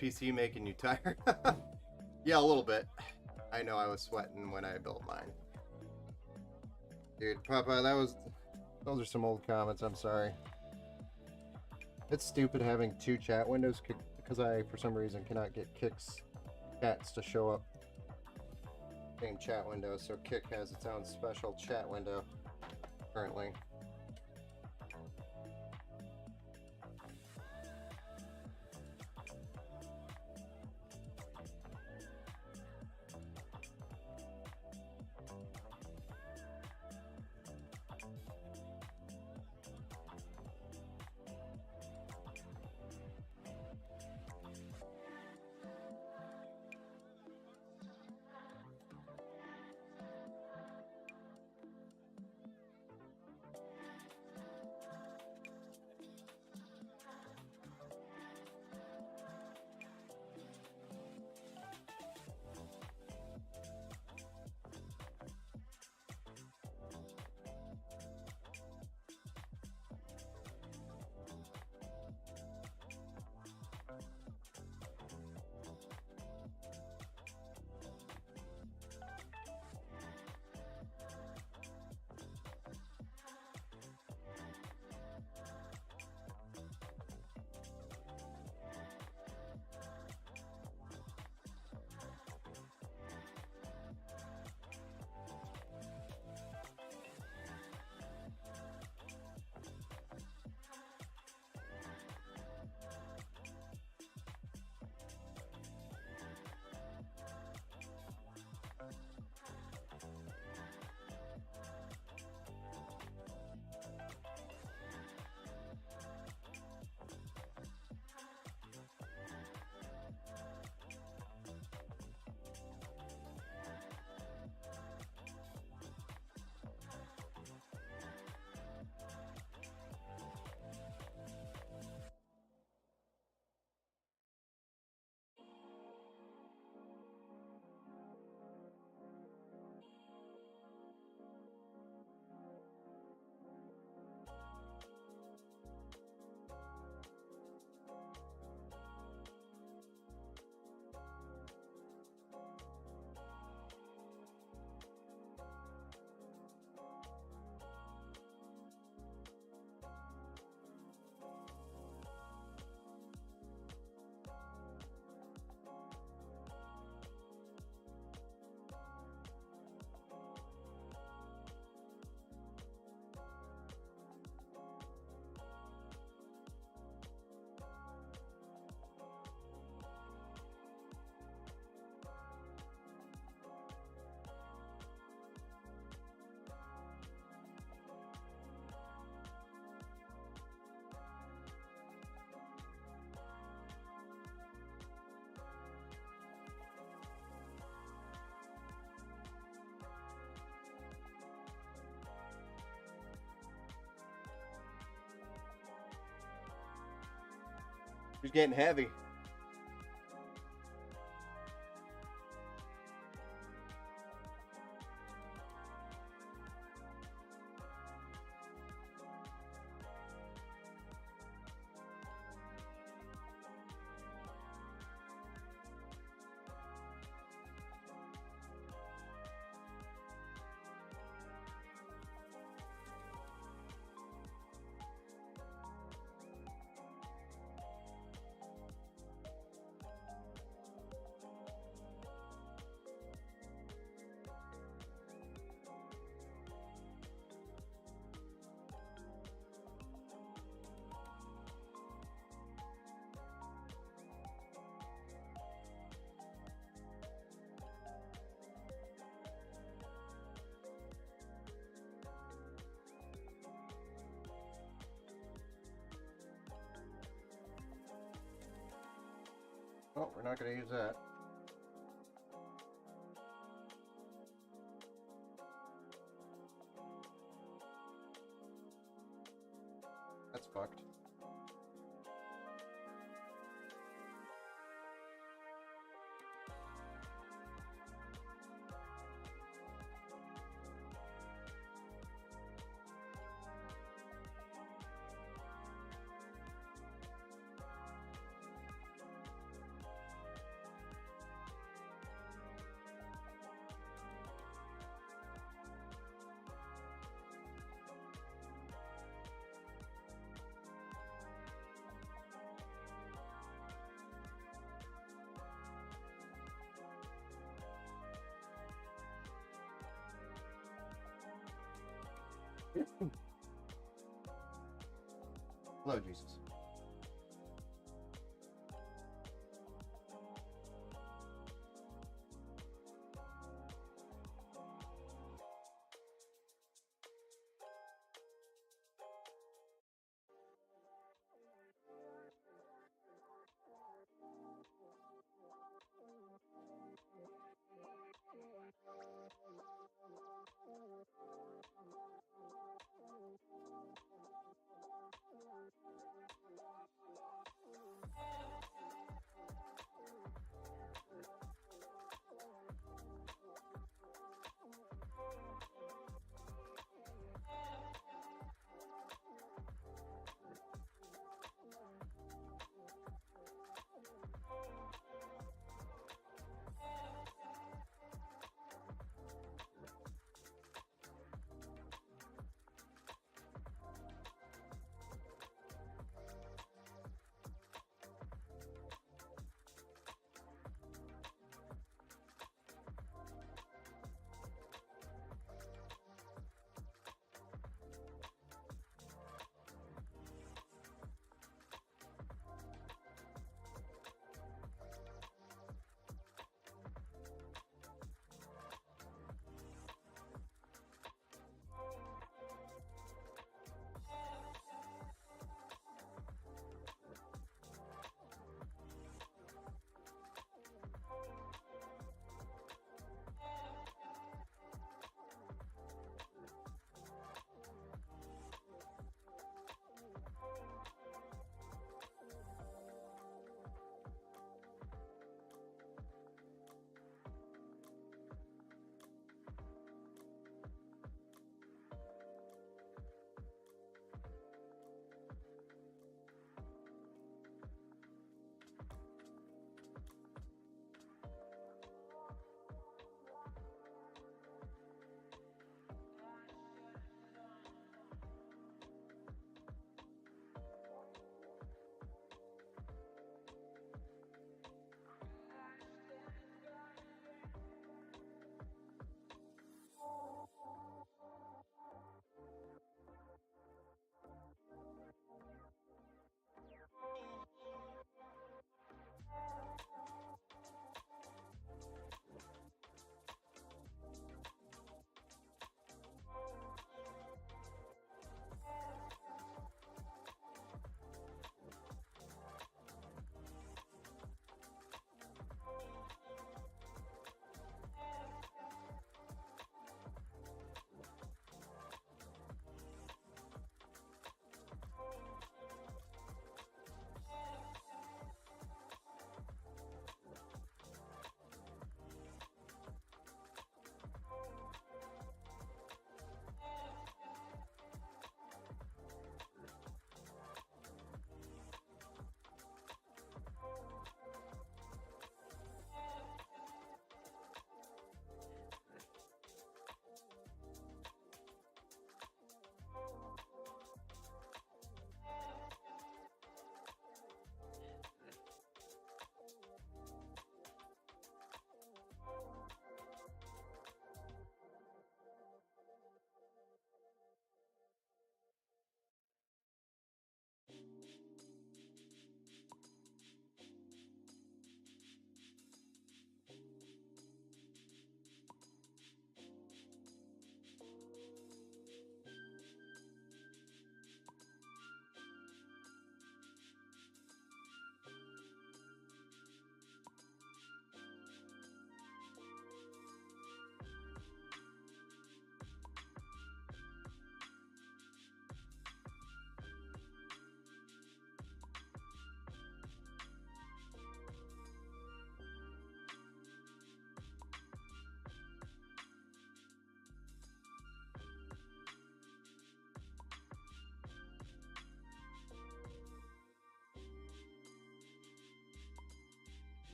PC making you tired? Yeah, a little bit. I know I was sweating when I built mine. Dude, Papa, those are some old comments, I'm sorry. It's stupid having two chat windows because I, for some reason, cannot get Kick's chats to show up. Same chat window, so Kick has its own special chat window currently. She's getting heavy. Oh, we're not going to use that. That's fucked. Hello, Jesus.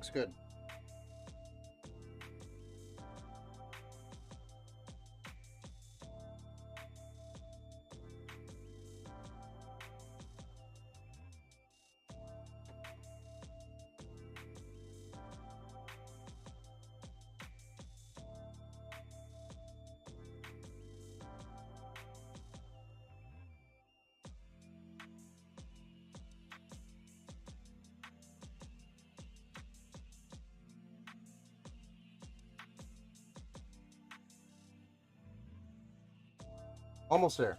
looks good. Almost there.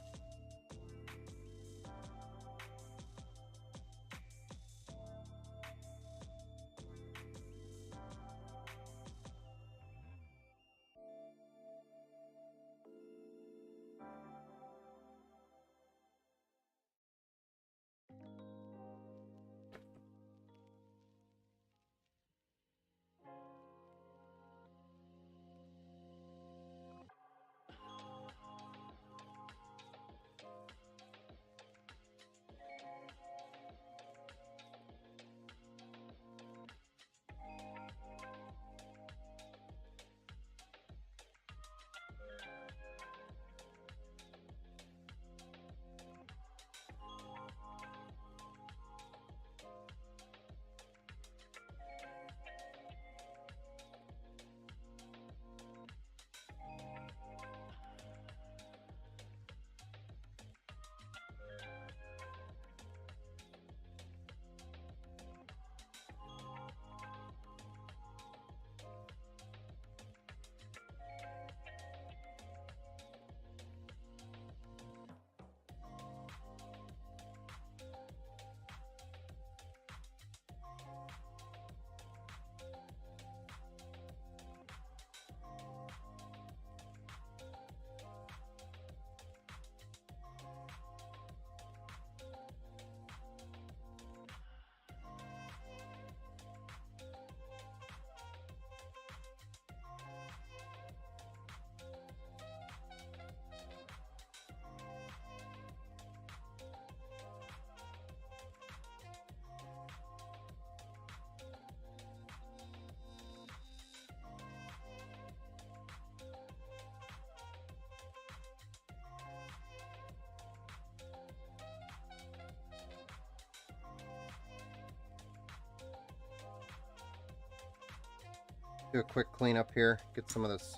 Do a quick cleanup here, get some of this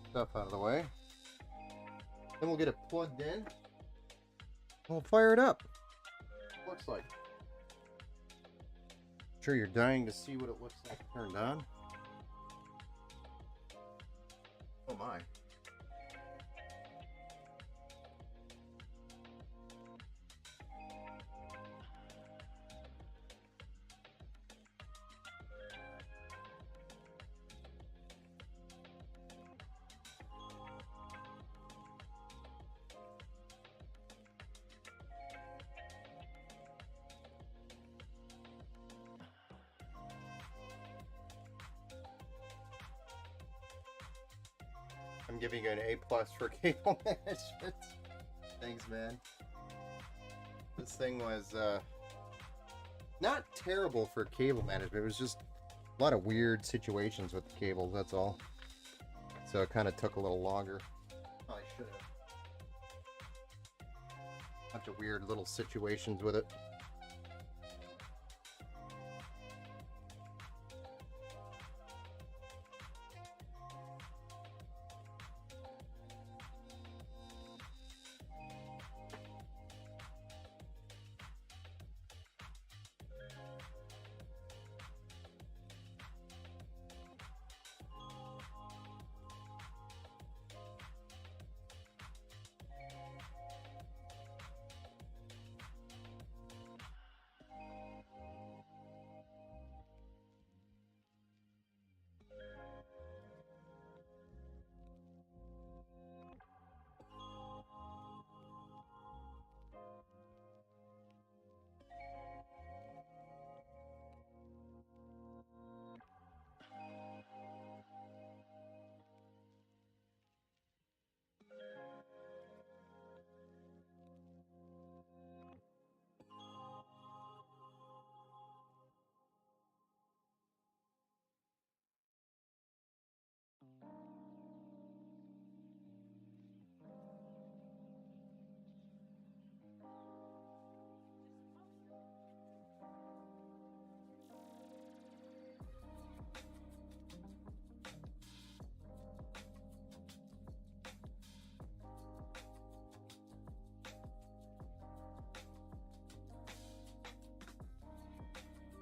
stuff out of the way. Then we'll get it plugged in. We'll fire it up. Looks like. I'm sure you're dying to see what it looks like turned on. Oh my. I'm giving you an A+ for cable management. Thanks, man. This thing was not terrible for cable management. It was just a lot of weird situations with the cables, that's all. So it kind of took a little longer. Probably should have. Bunch of weird little situations with it.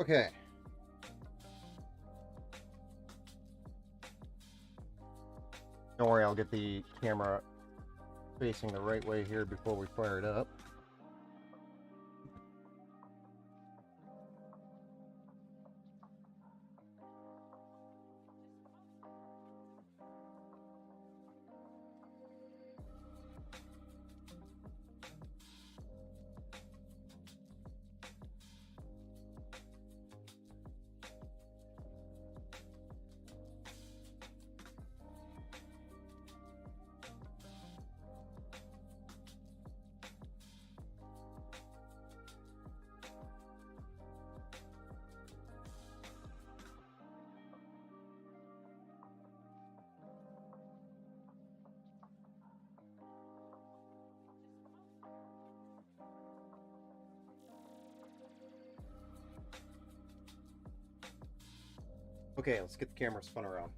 Okay. Don't worry, I'll get the camera facing the right way here before we fire it up. Okay, let's get the camera spun around.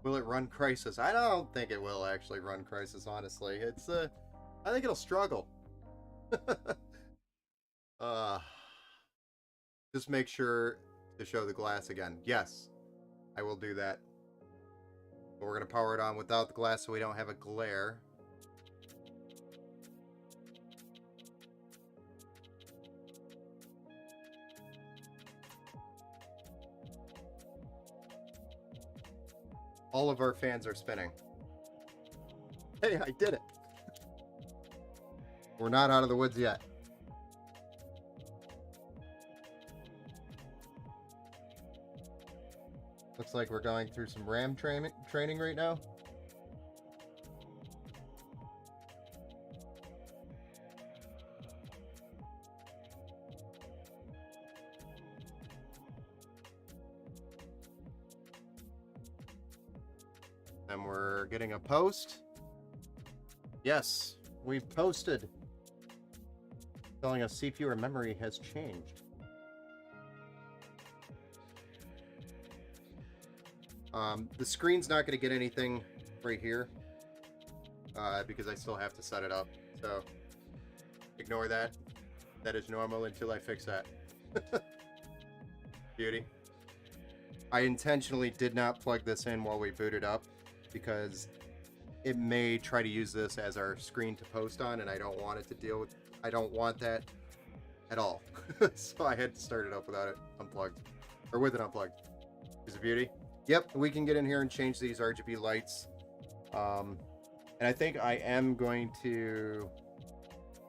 Will it run Crisis? I don't think it will actually run Crisis, honestly. It's I think it'll struggle. uh just make sure to show the glass again. Yes, I will do that. But we're gonna power it on without the glass so we don't have a glare. All of our fans are spinning. Hey, I did it. We're not out of the woods yet. Looks like we're going through some RAM training right now. And we're getting a post. Yes, we posted. Telling us CPU or memory has changed. The screen's not going to get anything right here because I still have to set it up. So ignore that. That is normal until I fix that. Beauty. I intentionally did not plug this in while we booted up because it may try to use this as our screen to post on, and I don't want it to deal with. I don't want that at all. So I had to start it up without it unplugged, or with it unplugged. Is it beauty? Yep, we can get in here and change these RGB lights. And I think I am going to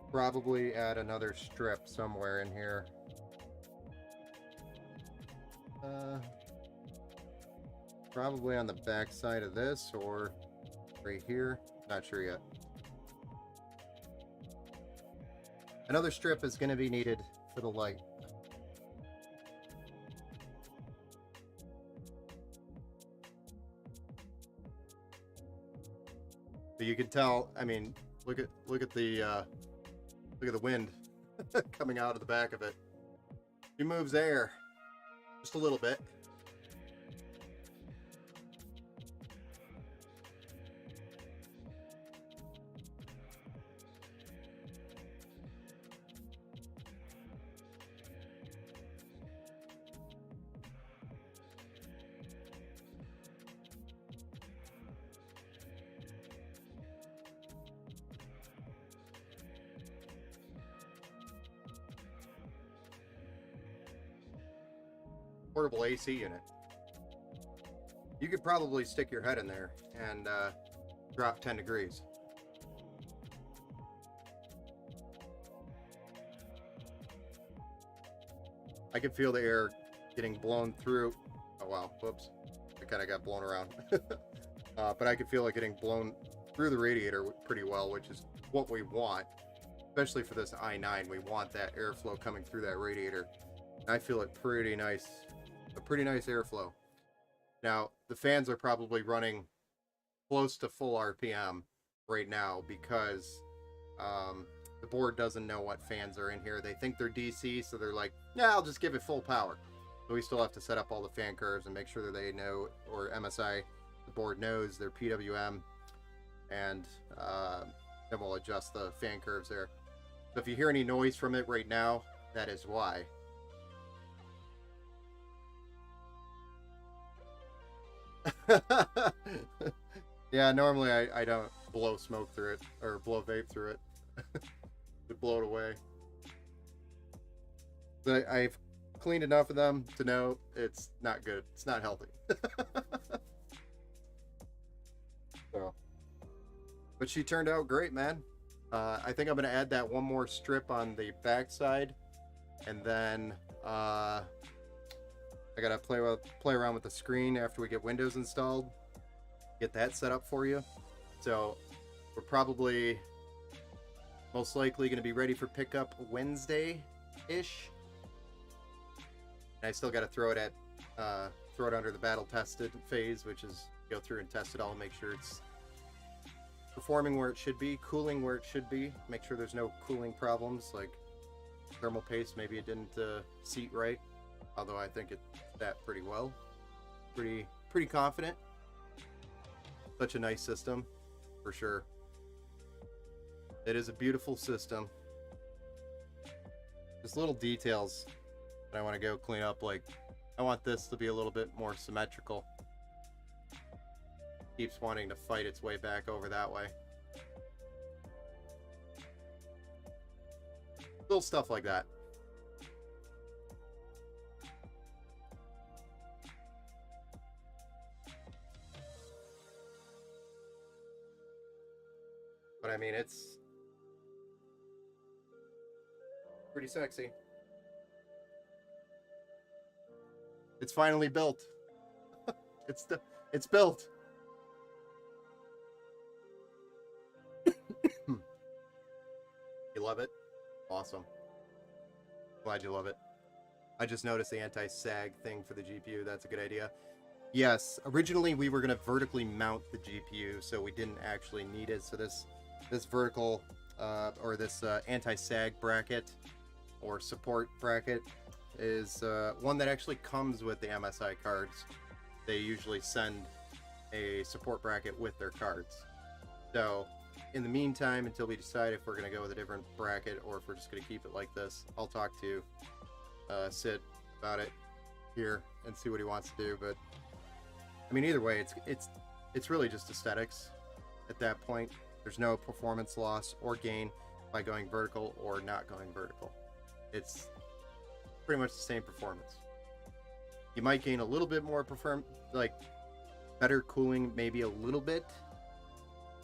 probably add another strip somewhere in here. Probably on the back side of this or right here. Not sure yet. Another strip is going to be needed for the light. But you can tell, I mean, look at the wind coming out of the back of it. He moves air just a little bit. Portable AC unit. You could probably stick your head in there and drop 10 degrees. I can feel the air getting blown through. Oh wow, whoops. I kind of got blown around. But I could feel it getting blown through the radiator pretty well, which is what we want. especially for this i9, we want that airflow coming through that radiator. And I feel it pretty nice, a pretty nice airflow. Now, the fans are probably running close to full RPM right now because the board doesn't know what fans are in here. They think they're DC, so they're like, yeah, I'll just give it full power. So we still have to set up all the fan curves and make sure that they know, or MSI, the board knows their PWM, and then we'll adjust the fan curves there. So if you hear any noise from it right now, that is why. Yeah, normally I don't blow smoke through it, or blow vape through it. To blow it away. But I've cleaned enough of them to know it's not good. It's not healthy. So, but she turned out great, man. I think I'm gonna add that one more strip on the back side, and then I gotta play around with the screen after we get Windows installed. Get that set up for you. So we're probably most likely going to be ready for pickup Wednesday-ish. And I still got to throw it under the battle tested phase, which is go through and test it all and make sure it's performing where it should be, cooling where it should be, make sure there's no cooling problems like thermal paste. Maybe it didn't seat right, although I think it that pretty well. Pretty confident. Such a nice system, for sure. It is a beautiful system. Just little details that I want to go clean up. Like, I want this to be a little bit more symmetrical. Keeps wanting to fight its way back over that way. Little stuff like that. But I mean, it's pretty sexy. It's finally built. It's built. You love it? Awesome. Glad you love it. I just noticed the anti-sag thing for the GPU. That's a good idea. Yes, originally we were going to vertically mount the GPU, so we didn't actually need it. So this vertical or this anti-sag bracket or support bracket is one that actually comes with the MSI cards. They usually send a support bracket with their cards. So in the meantime, until we decide if we're going to go with a different bracket or if we're just going to keep it like this, I'll talk to Sid about it here and see what he wants to do. But I mean, either way, it's really just aesthetics at that point. There's no performance loss or gain by going vertical or not going vertical. It's pretty much the same performance. You might gain a little bit more like better cooling, maybe a little bit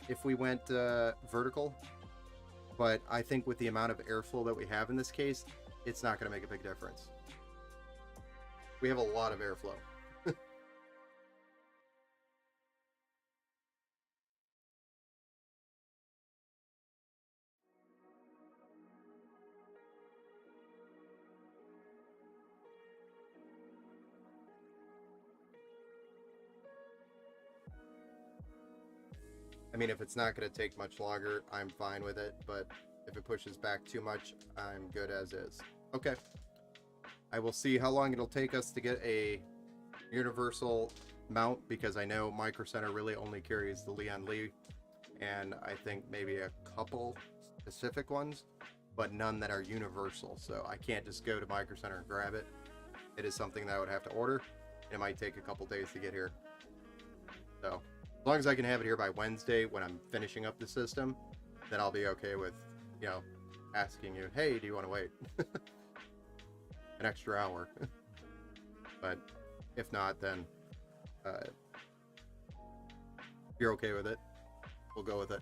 if we went vertical. But I think with the amount of airflow that we have in this case, it's not going to make a big difference. We have a lot of airflow. I mean, if it's not going to take much longer, I'm fine with it, but if it pushes back too much, I'm good as is. Okay. I will see how long it'll take us to get a universal mount, because I know Micro Center really only carries the Leon Lee, and I think maybe a couple specific ones, but none that are universal. So I can't just go to Micro Center and grab it. It is something that I would have to order. It might take a couple days to get here. So as long as I can have it here by Wednesday when I'm finishing up the system, then I'll be okay with, you know, asking you, hey, do you want to wait an extra hour? But if not, then if you're okay with it, we'll go with it.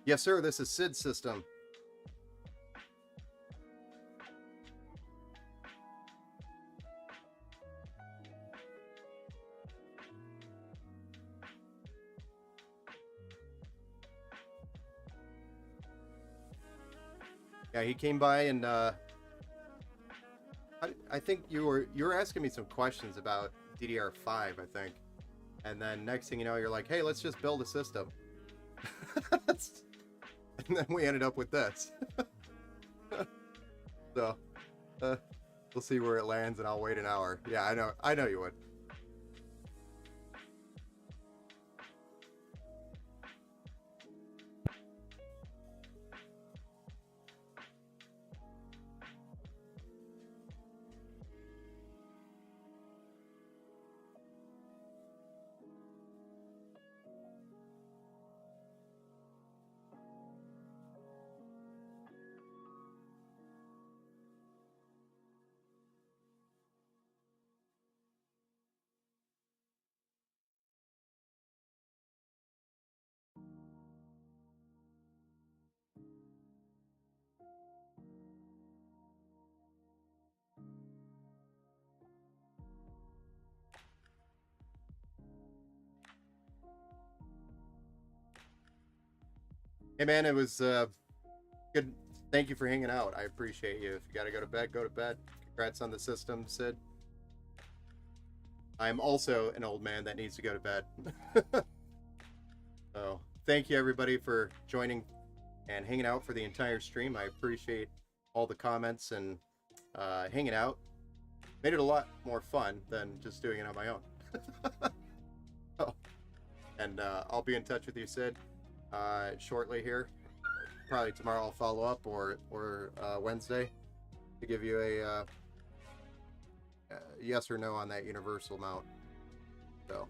Yes, sir, this is Sid's system. Yeah, he came by and I think you were asking me some questions about DDR5, I think, and then next thing you know, you're like, "Hey, let's just build a system," and then we ended up with this. So we'll see where it lands, and I'll wait an hour. Yeah, I know you would. Hey man, it was good. Thank you for hanging out. I appreciate you. If you gotta go to bed, go to bed. Congrats on the system, Sid. I am also an old man that needs to go to bed. So thank you everybody for joining and hanging out for the entire stream. I appreciate all the comments and hanging out. Made it a lot more fun than just doing it on my own. Oh, and I'll be in touch with you, Sid, shortly here. Probably tomorrow I'll follow up, or Wednesday, to give you a yes or no on that universal mount. So,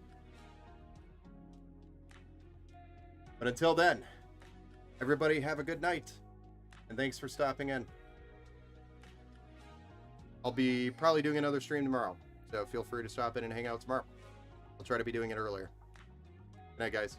but until then, everybody have a good night, and thanks for stopping in. I'll be probably doing another stream tomorrow, so feel free to stop in and hang out tomorrow. I'll try to be doing it earlier. Good night, guys.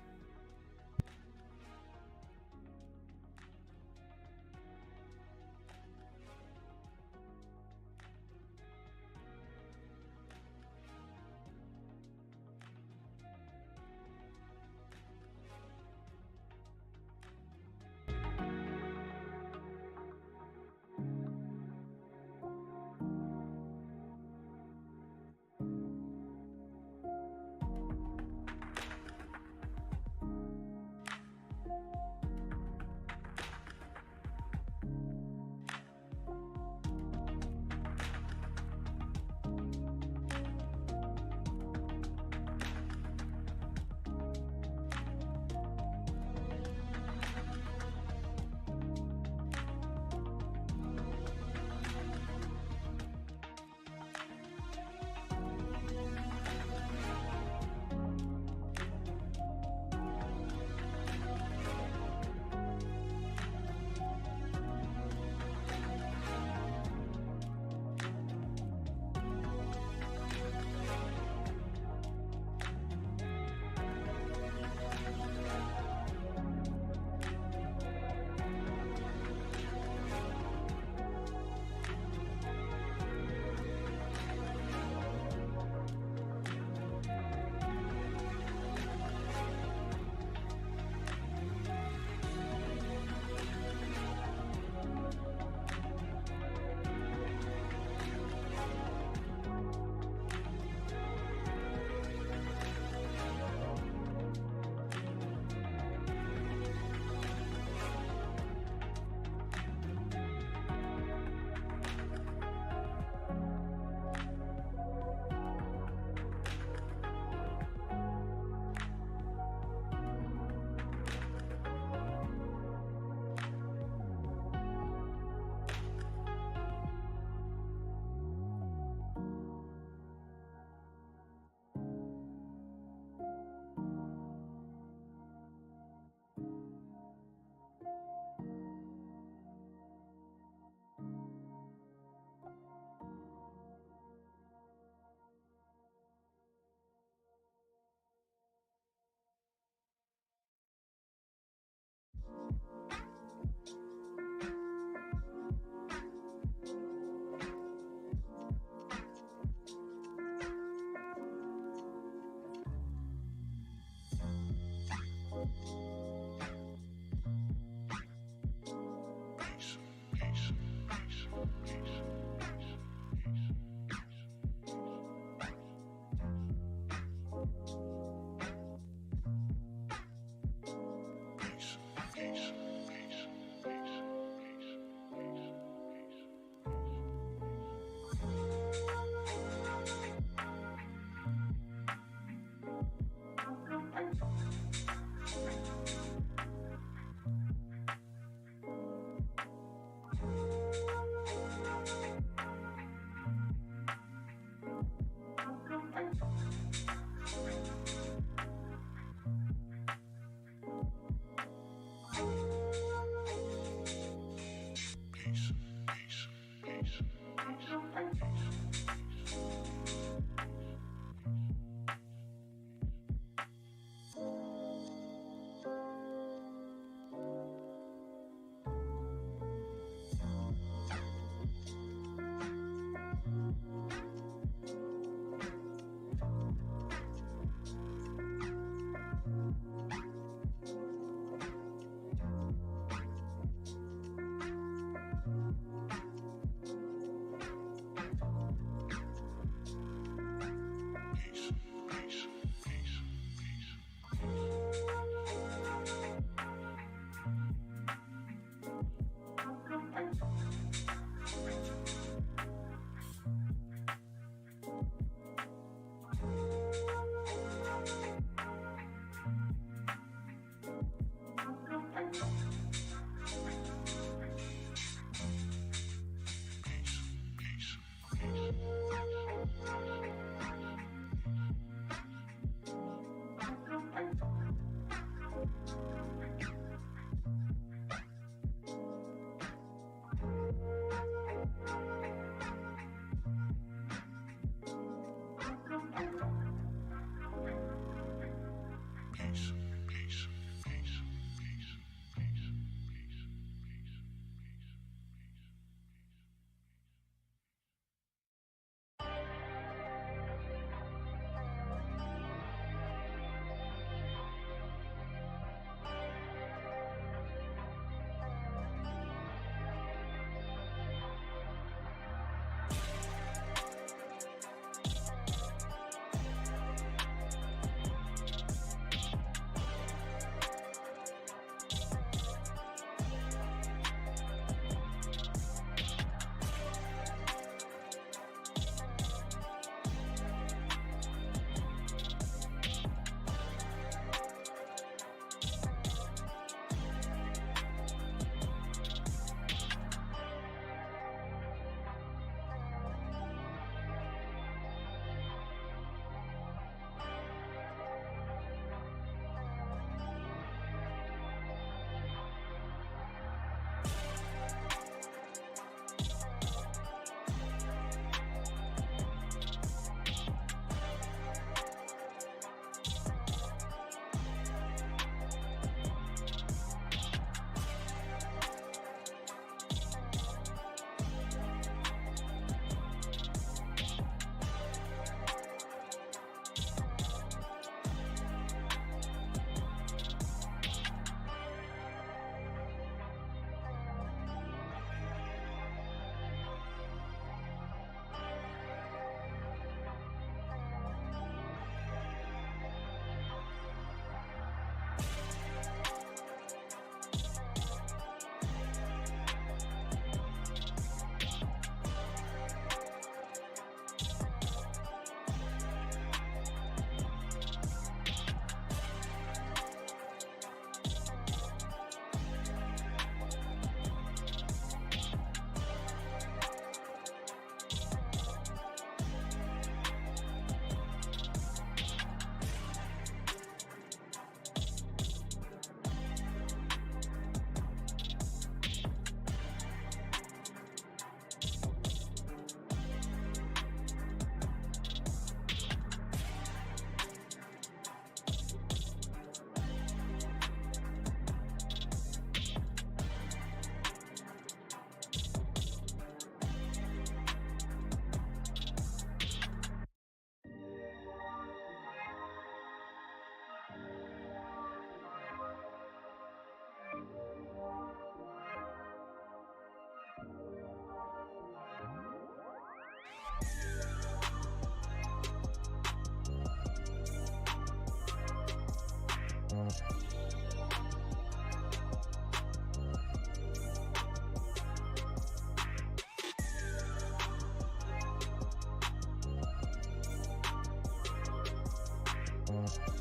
Mm-hmm.